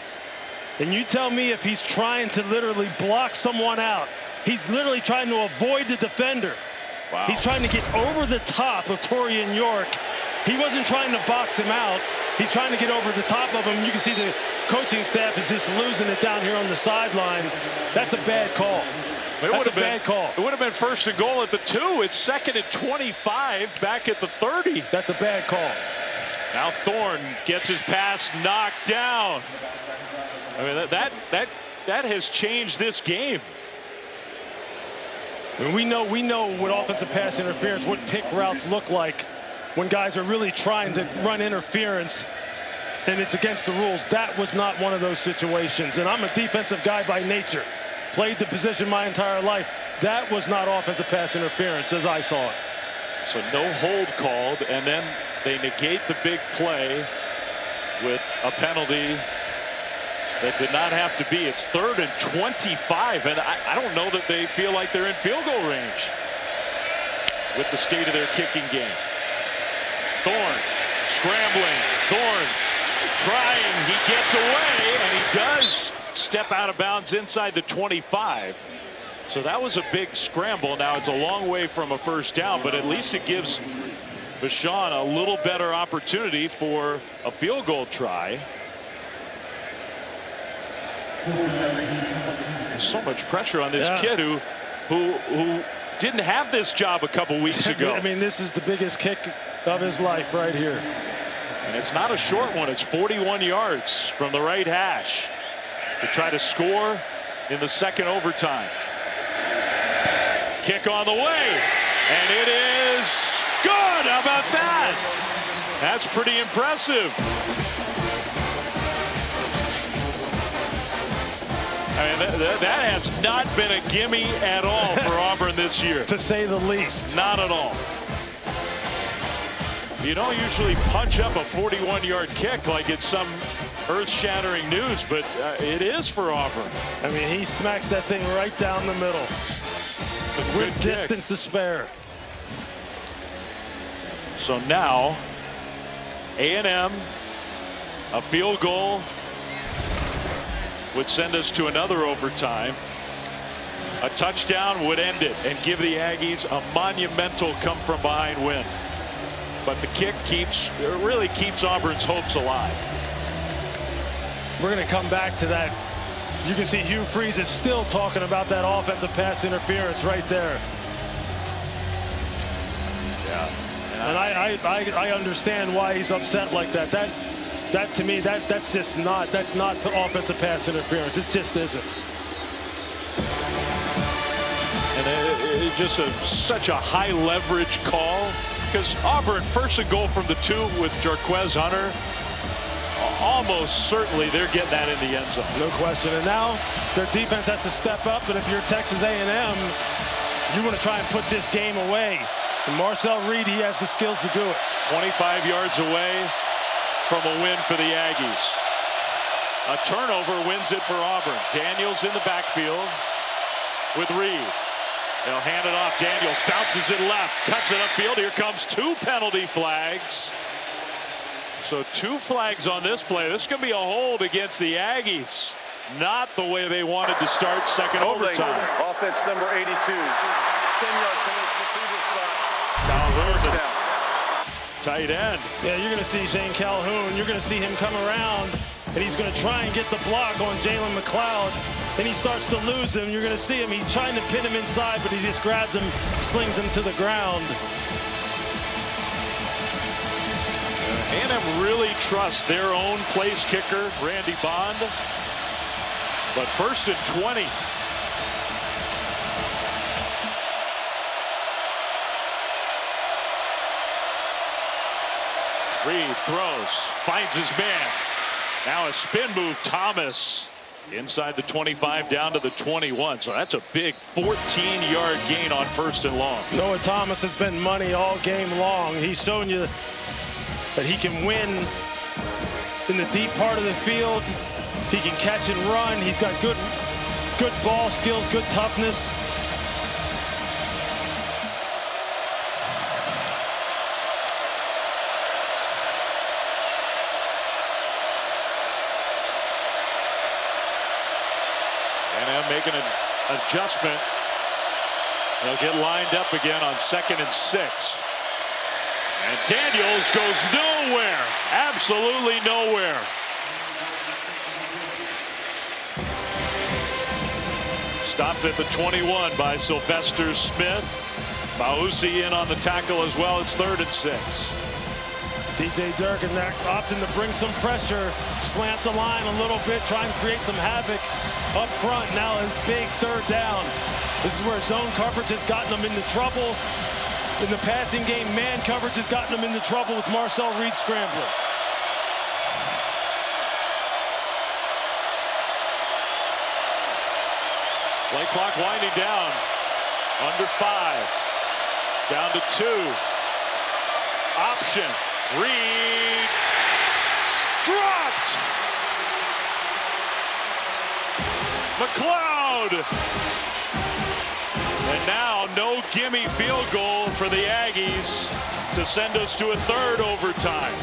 And you tell me if he's trying to literally block someone out. He's literally trying to avoid the defender. Wow. He's trying to get over the top of Torian York. He wasn't trying to box him out. He's trying to get over the top of him. You can see the coaching staff is just losing it down here on the sideline. That's a bad call. That's a bad call. It would have been 1st and goal at the 2. It's 2nd and 25 back at the 30. That's a bad call. Now Thorne gets his pass knocked down. I mean, that has changed this game. I mean, we know what offensive pass interference, what pick routes look like when guys are really trying to run interference and it's against the rules. That was not one of those situations. And I'm a defensive guy by nature. Played the position my entire life. That was not offensive pass interference as I saw it. So no hold called, and then they negate the big play with a penalty That did not have to be. It's 3rd and 25, and I don't know that they feel like they're in field goal range with the state of their kicking game. Thorne scrambling. Thorne trying. He gets away, and he does step out of bounds inside the 25. So that was a big scramble. Now it's a long way from a first down, but at least it gives Vachon a little better opportunity for a field goal try. There's so much pressure on this kid who didn't have this job a couple weeks ago. I mean, this is the biggest kick of his life right here. And it's not a short one. It's 41 yards from the right hash to try to score in the second overtime. Kick on the way, and it is good. How about that? That's pretty impressive. I mean, that has not been a gimme at all for Auburn this year. To say the least. Not at all. You don't usually punch up a 41-yard kick like it's some earth-shattering news, but it is for Auburn. I mean, he smacks that thing right down the middle. With distance to spare. So now, A&M, a field goal would send us to another overtime. A touchdown would end it and give the Aggies a monumental come-from-behind win. But the kick really keeps Auburn's hopes alive. We're going to come back to that. You can see Hugh Freeze is still talking about that offensive pass interference right there. Yeah. And I understand why he's upset like that. That to me, that's not offensive pass interference. It just isn't. And it's just such a high leverage call, because Auburn first and goal from the 2 with Jarquez Hunter. Almost certainly they're getting that in the end zone. No question. And now their defense has to step up. And if you're Texas A&M, you want to try and put this game away. And Marcel Reed, he has the skills to do it. 25 yards away from a win for the Aggies. A turnover wins it for Auburn. Daniels in the backfield with Reed. They'll hand it off. Daniels bounces it left, cuts it upfield. Here comes 2 penalty flags. So 2 flags on this play. This is going to be a hold against the Aggies. Not the way they wanted to start second overtime. Offense number 82. 10-yard penalty for previous spot. Calhoun, tight end. Yeah, you're going to see Shane Calhoun. You're going to see him come around, and he's going to try and get the block on Jalen McLeod. And he starts to lose him. You're going to see him. He's trying to pin him inside, but he just grabs him, slings him to the ground. A&M really trusts their own place kicker, Randy Bond. But 1st and 20. Reed throws, finds his man. Now a spin move, Thomas inside the 25 down to the 21. So that's a big 14-yard gain on 1st and long. Noah Thomas has been money all game long. He's shown you that he can win in the deep part of the field. He can catch and run. He's got good ball skills, good toughness. And making an adjustment. They'll get lined up again on 2nd and 6. And Daniels goes nowhere. Absolutely nowhere. Stopped at the 21 by Sylvester Smith. Bausi in on the tackle as well. It's 3rd and 6. DJ Durkin opting to bring some pressure, slant the line a little bit, try and create some havoc up front. Now his big 3rd down. This is where zone coverage has gotten them into trouble. In the passing game, man coverage has gotten them into trouble with Marcel Reed scrambling. Play clock winding down. Under 5. Down to 2. Option. Reed dropped. McLeod. And now no gimme field goal for the Aggies to send us to a third overtime.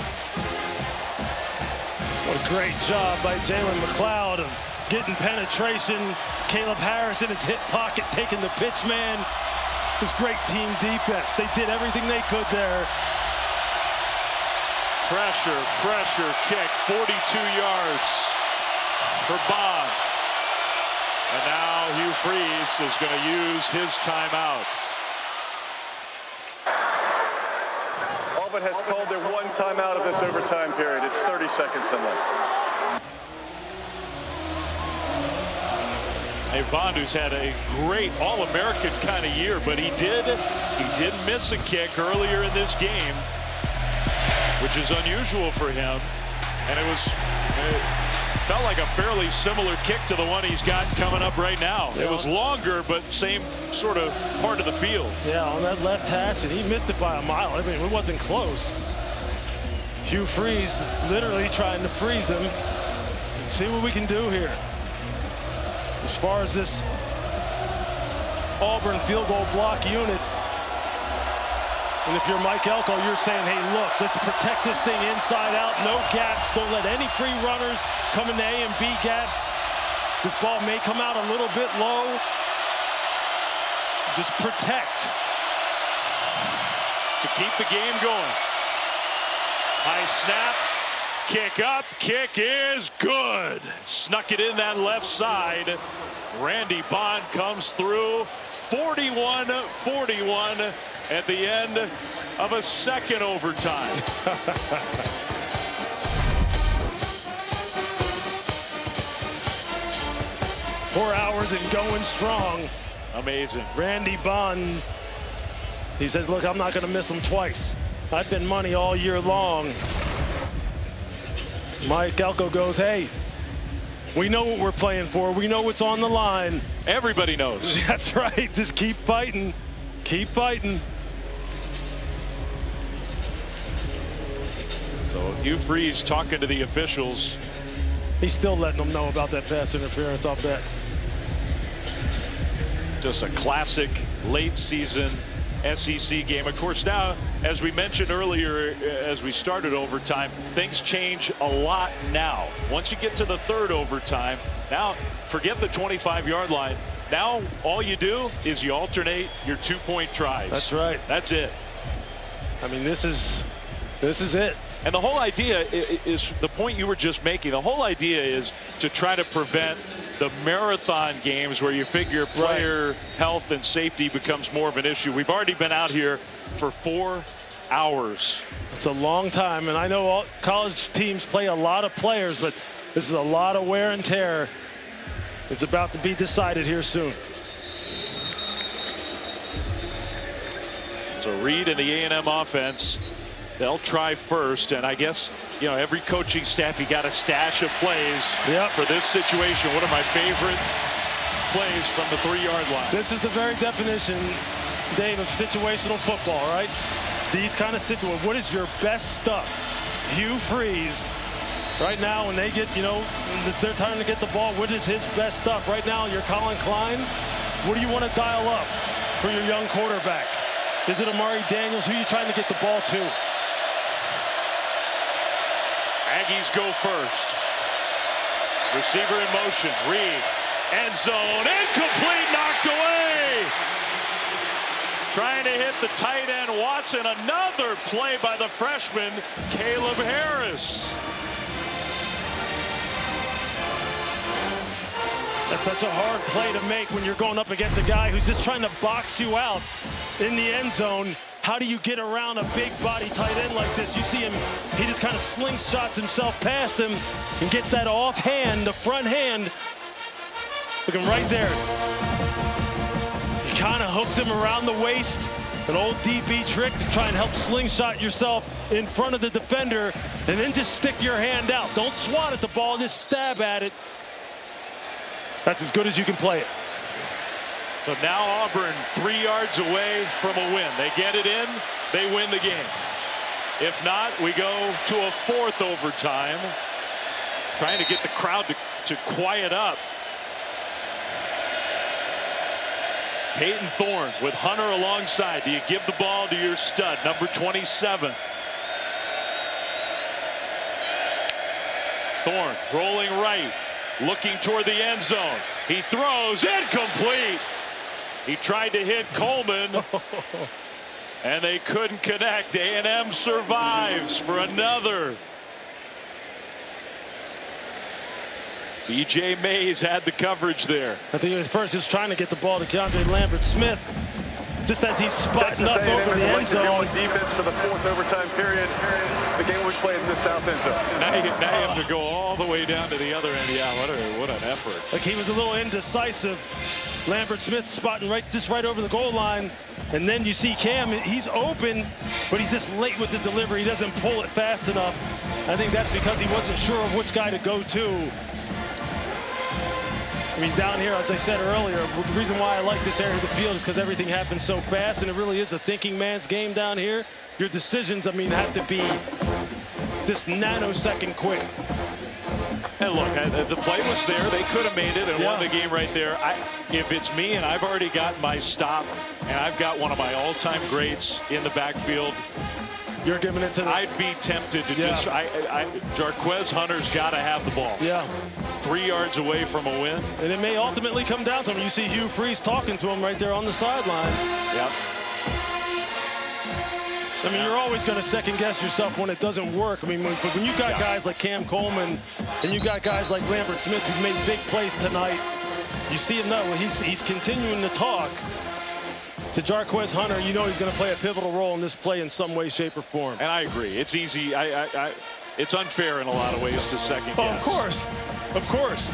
What a great job by Jalen McLeod of getting penetration. Caleb Harris in his hip pocket taking the pitch man. This great team defense. They did everything they could there. Pressure kick, 42 yards for Bond. And now Hugh Freeze is going to use his timeout. Auburn has called their one timeout of this overtime period. It's 30 seconds in left. Hey, Bond, who's had a great All-American kind of year, but he did miss a kick earlier in this game, which is unusual for him. And it felt like a fairly similar kick to the one he's got coming up right now. It was longer, but same sort of part of the field. Yeah, on that left hash, and he missed it by a mile. I mean, it wasn't close. Hugh Freeze literally trying to freeze him. Let's see what we can do here. As far as this Auburn field goal block unit, and if you're Mike Elko, you're saying, hey, look, let's protect this thing inside out, no gaps, don't let any free runners come into A and B gaps. This ball may come out a little bit low. Just protect. To keep the game going. High snap, kick up, kick is good. Snuck it in that left side. Randy Bond comes through, 41-41. At the end of a second overtime. 4 hours and going strong. Amazing. Randy Bond, he says, look, I'm not going to miss him twice. I've been money all year long. Mike Elko goes, hey, we know what we're playing for. We know what's on the line. Everybody knows. That's right. Just keep fighting. Keep fighting. So Hugh Freeze talking to the officials. He's still letting them know about that pass interference, I'll bet. Just a classic late season SEC game. Of course, now, as we mentioned earlier, as we started overtime, things change a lot now. Once you get to the third overtime, now forget the 25-yard line. Now all you do is you alternate your two-point tries. That's right. That's it. I mean, this is it. And the whole idea is the point you were just making. The whole idea is to try to prevent the marathon games where you figure player health and safety becomes more of an issue. We've already been out here for 4 hours. It's a long time, and I know all college teams play a lot of players, but this is a lot of wear and tear. It's about to be decided here soon. So Reed and the A&M offense, they'll try first, and I guess, you know, every coaching staff, you got a stash of plays for this situation. One of my favorite plays from the 3-yard line. This is the very definition, Dave, of situational football, right? These kind of situations. What is your best stuff? Hugh Freeze, right now, when they get, you know, it's their time to get the ball, what is his best stuff? Right now, you're Colin Klein. What do you want to dial up for your young quarterback? Is it Amari Daniels? Who are you trying to get the ball to? Aggies go first. Receiver in motion. Reed. End zone. Incomplete. Knocked away. Trying to hit the tight end Watson. Another play by the freshman Caleb Harris. That's such a hard play to make when you're going up against a guy who's just trying to box you out in the end zone. How do you get around a big body tight end like this? You see him, he just kind of slingshots himself past him and gets that off hand, the front hand. Look at him right there. He kind of hooks him around the waist. An old DB trick to try and help slingshot yourself in front of the defender, and then just stick your hand out. Don't swat at the ball, just stab at it. That's as good as you can play it. So now Auburn 3 yards away from a win. They get it in, they win the game. If not, we go to a fourth overtime. Trying to get the crowd to quiet up. Peyton Thorne with Hunter alongside. Do you give the ball to your stud, number 27? Thorne rolling right, looking toward the end zone. He throws, incomplete. He tried to hit Coleman, and they couldn't connect. A&M survives for another. B.J. Mays had the coverage there. I think he was first just trying to get the ball to Keandre Lambert-Smith. Just as he's spotting up over the end zone. Defense for the fourth overtime period. The game was played in the south end zone. Now you have to go all the way down to the other end. Yeah, what an effort. Like, he was a little indecisive. Lambert-Smith spotting just right over the goal line. And then you see Cam, he's open, but he's just late with the delivery. He doesn't pull it fast enough. I think that's because he wasn't sure of which guy to go to. I mean, down here, as I said earlier, the reason why I like this area of the field is because everything happens so fast, and it really is a thinking man's game down here. Your decisions, I mean, have to be just nanosecond quick. And look, the play was there. They could have made it and won the game right there. If it's me and I've already got my stop and I've got one of my all-time greats in the backfield, you're giving it to them. I'd be tempted to just. Jarquez Hunter's got to have the ball. Yeah. 3 yards away from a win. And it may ultimately come down to him. You see Hugh Freeze talking to him right there on the sideline. Yep. I mean, you're always going to second guess yourself when it doesn't work. I mean, when you got guys like Cam Coleman and you got guys like Lambert-Smith who've made big plays tonight, you see him now. He's continuing to talk to Jarquez Hunter. You know he's going to play a pivotal role in this play in some way, shape, or form. And I agree. It's easy. It's unfair in a lot of ways to second guess. Oh, of course. Of course.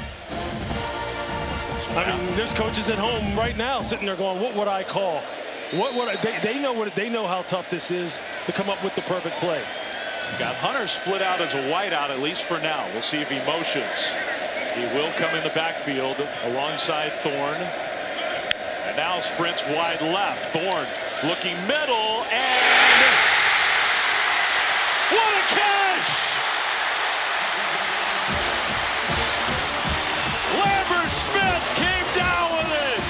I mean, there's coaches at home right now sitting there going, what would I call? They know how tough this is to come up with the perfect play. Got Hunter split out as a wideout, at least for now. We'll see if he motions. He will come in the backfield alongside Thorne. And now sprints wide left. Thorne looking middle, and what a catch! Lambert-Smith came down with it.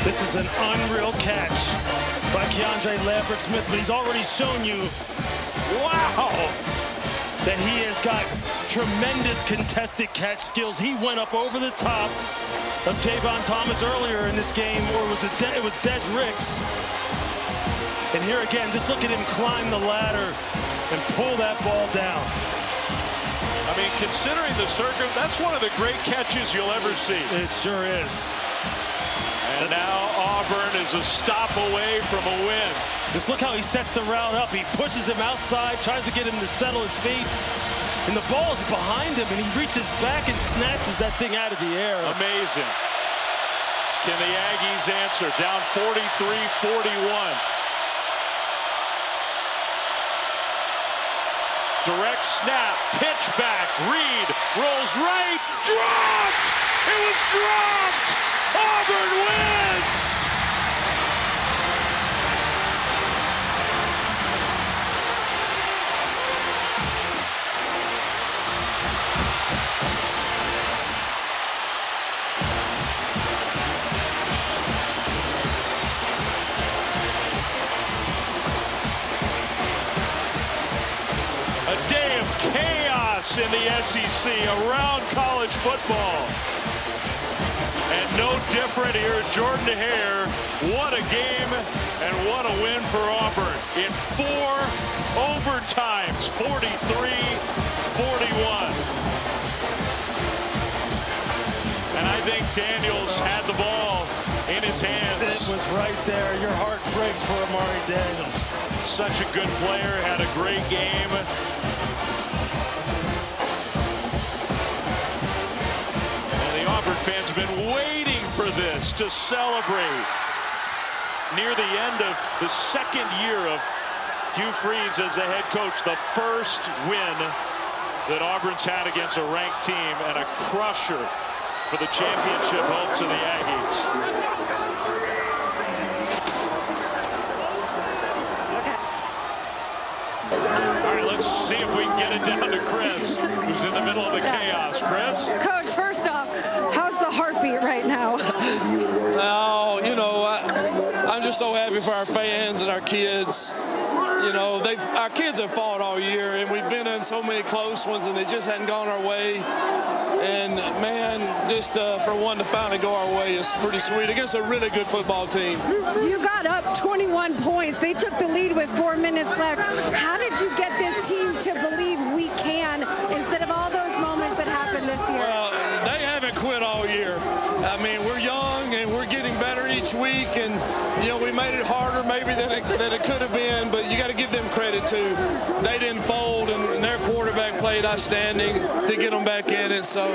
This is an unreal catch by Keandre Lambert-Smith, but he's already shown you, wow, that he has got tremendous contested catch skills. He went up over the top of Javon Thomas earlier in this game, or it was Des Ricks. And here again, just look at him climb the ladder and pull that ball down. I mean, considering the that's one of the great catches you'll ever see. It sure is. And now Auburn is a stop away from a win. Just look how he sets the route up. He pushes him outside, tries to get him to settle his feet. And the ball is behind him, and he reaches back and snatches that thing out of the air. Amazing. Can the Aggies answer? Down 43-41. Direct snap, pitch back, Reed rolls right, dropped! It was dropped! Auburn wins! A day of chaos in the SEC around college football. And no different here at Jordan-Hare. What a game and what a win for Auburn. In 4 overtimes, 43-41. And I think Daniels had the ball in his hands. It was right there. Your heart breaks for Amari Daniels. Such a good player, had a great game. Auburn fans have been waiting for this to celebrate. Near the end of the second year of Hugh Freeze as the head coach, the first win that Auburn's had against a ranked team, and a crusher for the championship hopes of the Aggies. All right, let's see if we can get it down to Chris, who's in the middle of the chaos. Chris? Coach, first off, how's the heartbeat right now? Oh, you know, I'm just so happy for our fans and our kids. You know, our kids have fought all year, and we've been in so many close ones, and they just hadn't gone our way. And, man, just for one to finally go our way is pretty sweet against a really good football team. You got up 21 points. They took the lead with 4 minutes left. How did you get this team to believe we can instead of all those moments that happened this year? Well, they haven't quit all year. I mean, we're young, and we're getting better each week. And, you know, we made it harder maybe than it could have been, but you got to give them credit, too. They didn't fold, and their quarterback played outstanding to get them back in it. So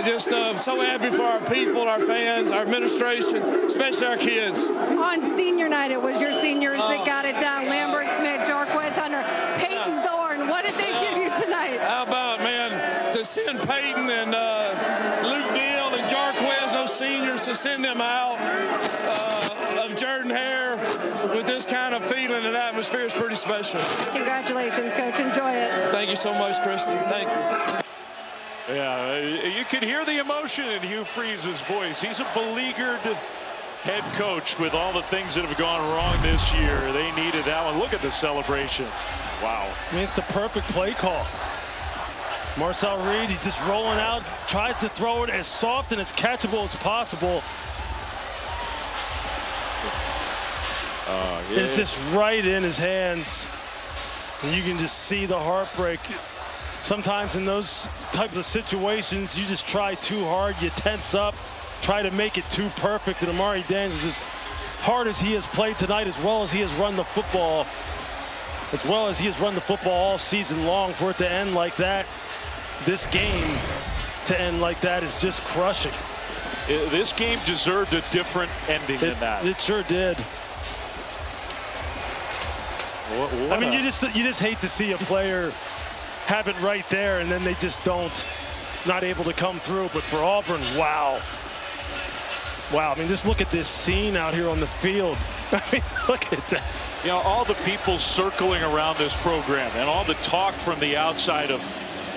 just so happy for our people, our fans, our administration, especially our kids. On senior night, it was your seniors that got it down. Lambert, Smith, Jarquez Hunter, Peyton Thorne. What did they give you tonight? How about, man, to send Peyton and Luke Neal and Jarquez, those seniors, to send them out of Jordan-Hare with this kind of feeling and atmosphere is pretty special. Congratulations, Coach. Enjoy it. Thank you so much, Kristen. Thank you. Yeah, you can hear the emotion in Hugh Freeze's voice. He's a beleaguered head coach with all the things that have gone wrong this year. They needed that one. Look at the celebration. Wow. I mean, it's the perfect play call. Marcel Reed, he's just rolling out, tries to throw it as soft and as catchable as possible. Yeah. It's just right in his hands. And you can just see the heartbreak. Sometimes in those types of situations, you just try too hard, you tense up, try to make it too perfect. And Amari Daniels, as hard as he has played tonight, as well as he has run the football, all season long, for it to end like that, this game to end like that is just crushing. This game deserved a different ending than that. It sure did. I mean, you just hate to see a player have it right there and then they just not able to come through. But for Auburn, wow. I mean, just look at this scene out here on the field. I mean, look at that. You know, all the people circling around this program and all the talk from the outside of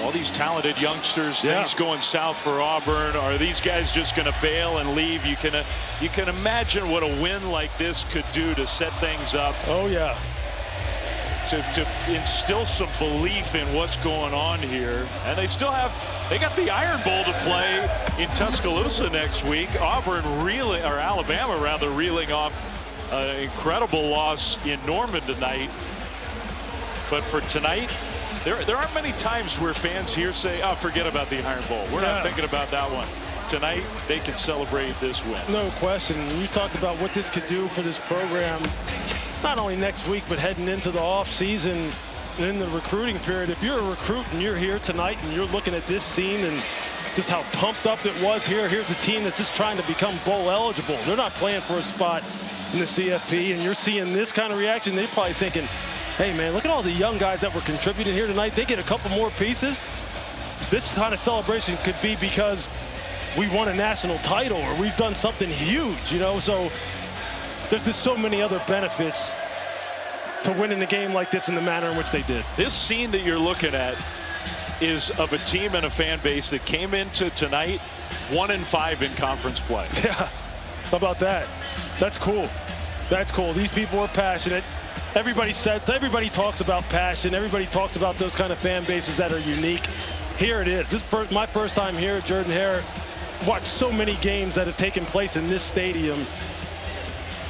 all these talented youngsters, things going south for Auburn. Are these guys just going to bail and leave? You can imagine what a win like this could do to set things up. Oh, yeah. To instill some belief in what's going on here. And they got the Iron Bowl to play in Tuscaloosa next week. Alabama rather, reeling off an incredible loss in Norman tonight. But for tonight, there aren't many times where fans here say, oh, forget about the Iron Bowl. We're not thinking about that one. Tonight, they can celebrate this win. No question. You talked about what this could do for this program, not only next week, but heading into the off-season and in the recruiting period. If you're a recruit and you're here tonight and you're looking at this scene and just how pumped up it was here, here's a team that's just trying to become bowl eligible. They're not playing for a spot in the CFP, and you're seeing this kind of reaction. They're probably thinking, hey, man, look at all the young guys that were contributing here tonight. They get a couple more pieces. This kind of celebration could be because we won a national title or we've done something huge, you know. So there's just so many other benefits to winning a game like this in the manner in which they did. This scene that you're looking at is of a team and a fan base that came into tonight 1-5 in conference play. Yeah, how about that? That's cool. That's cool. These people are passionate. Everybody talks about passion. Everybody talks about those kind of fan bases that are unique. Here it is. This is my first time here at Jordan-Hare. Watched so many games that have taken place in this stadium.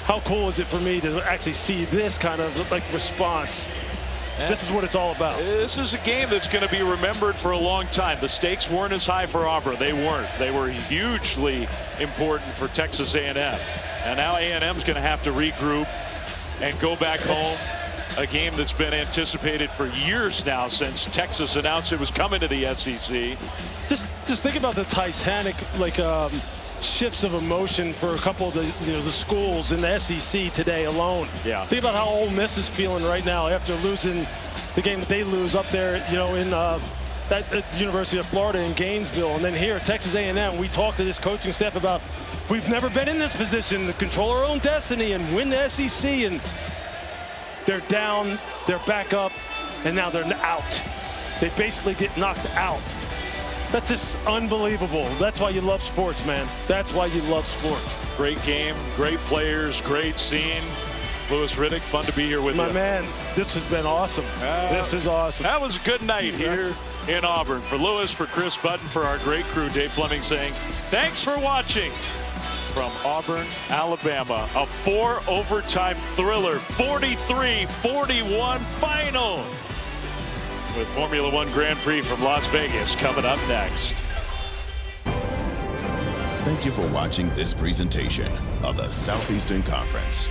How cool is it for me to actually see this kind of response? This is what it's all about. This is a game that's going to be remembered for a long time. The stakes weren't as high for Auburn. They weren't. They were hugely important for Texas A&M. And now A&M's going to have to regroup and go back home. A game that's been anticipated for years now, since Texas announced it was coming to the SEC. Just think about the titanic shifts of emotion for a couple of the schools in the SEC today alone. Yeah. Think about how Ole Miss is feeling right now after losing the game that they lose up there, in at the University of Florida in Gainesville, and then here at Texas A&M. We talked to this coaching staff about we've never been in this position to control our own destiny and win the SEC, and they're down, they're back up, and now they're out. They basically get knocked out. That's just unbelievable. That's why you love sports, man. That's why you love sports. Great game, great players, great scene. Louis Riddick, fun to be here with you. My man, this has been awesome. This is awesome. That was a good night here in Auburn. For Louis, for Chris Button, for our great crew, Dave Fleming saying, thanks for watching from Auburn, Alabama. A 4-overtime thriller, 43-41 final. With Formula One Grand Prix from Las Vegas coming up next. Thank you for watching this presentation of the Southeastern Conference.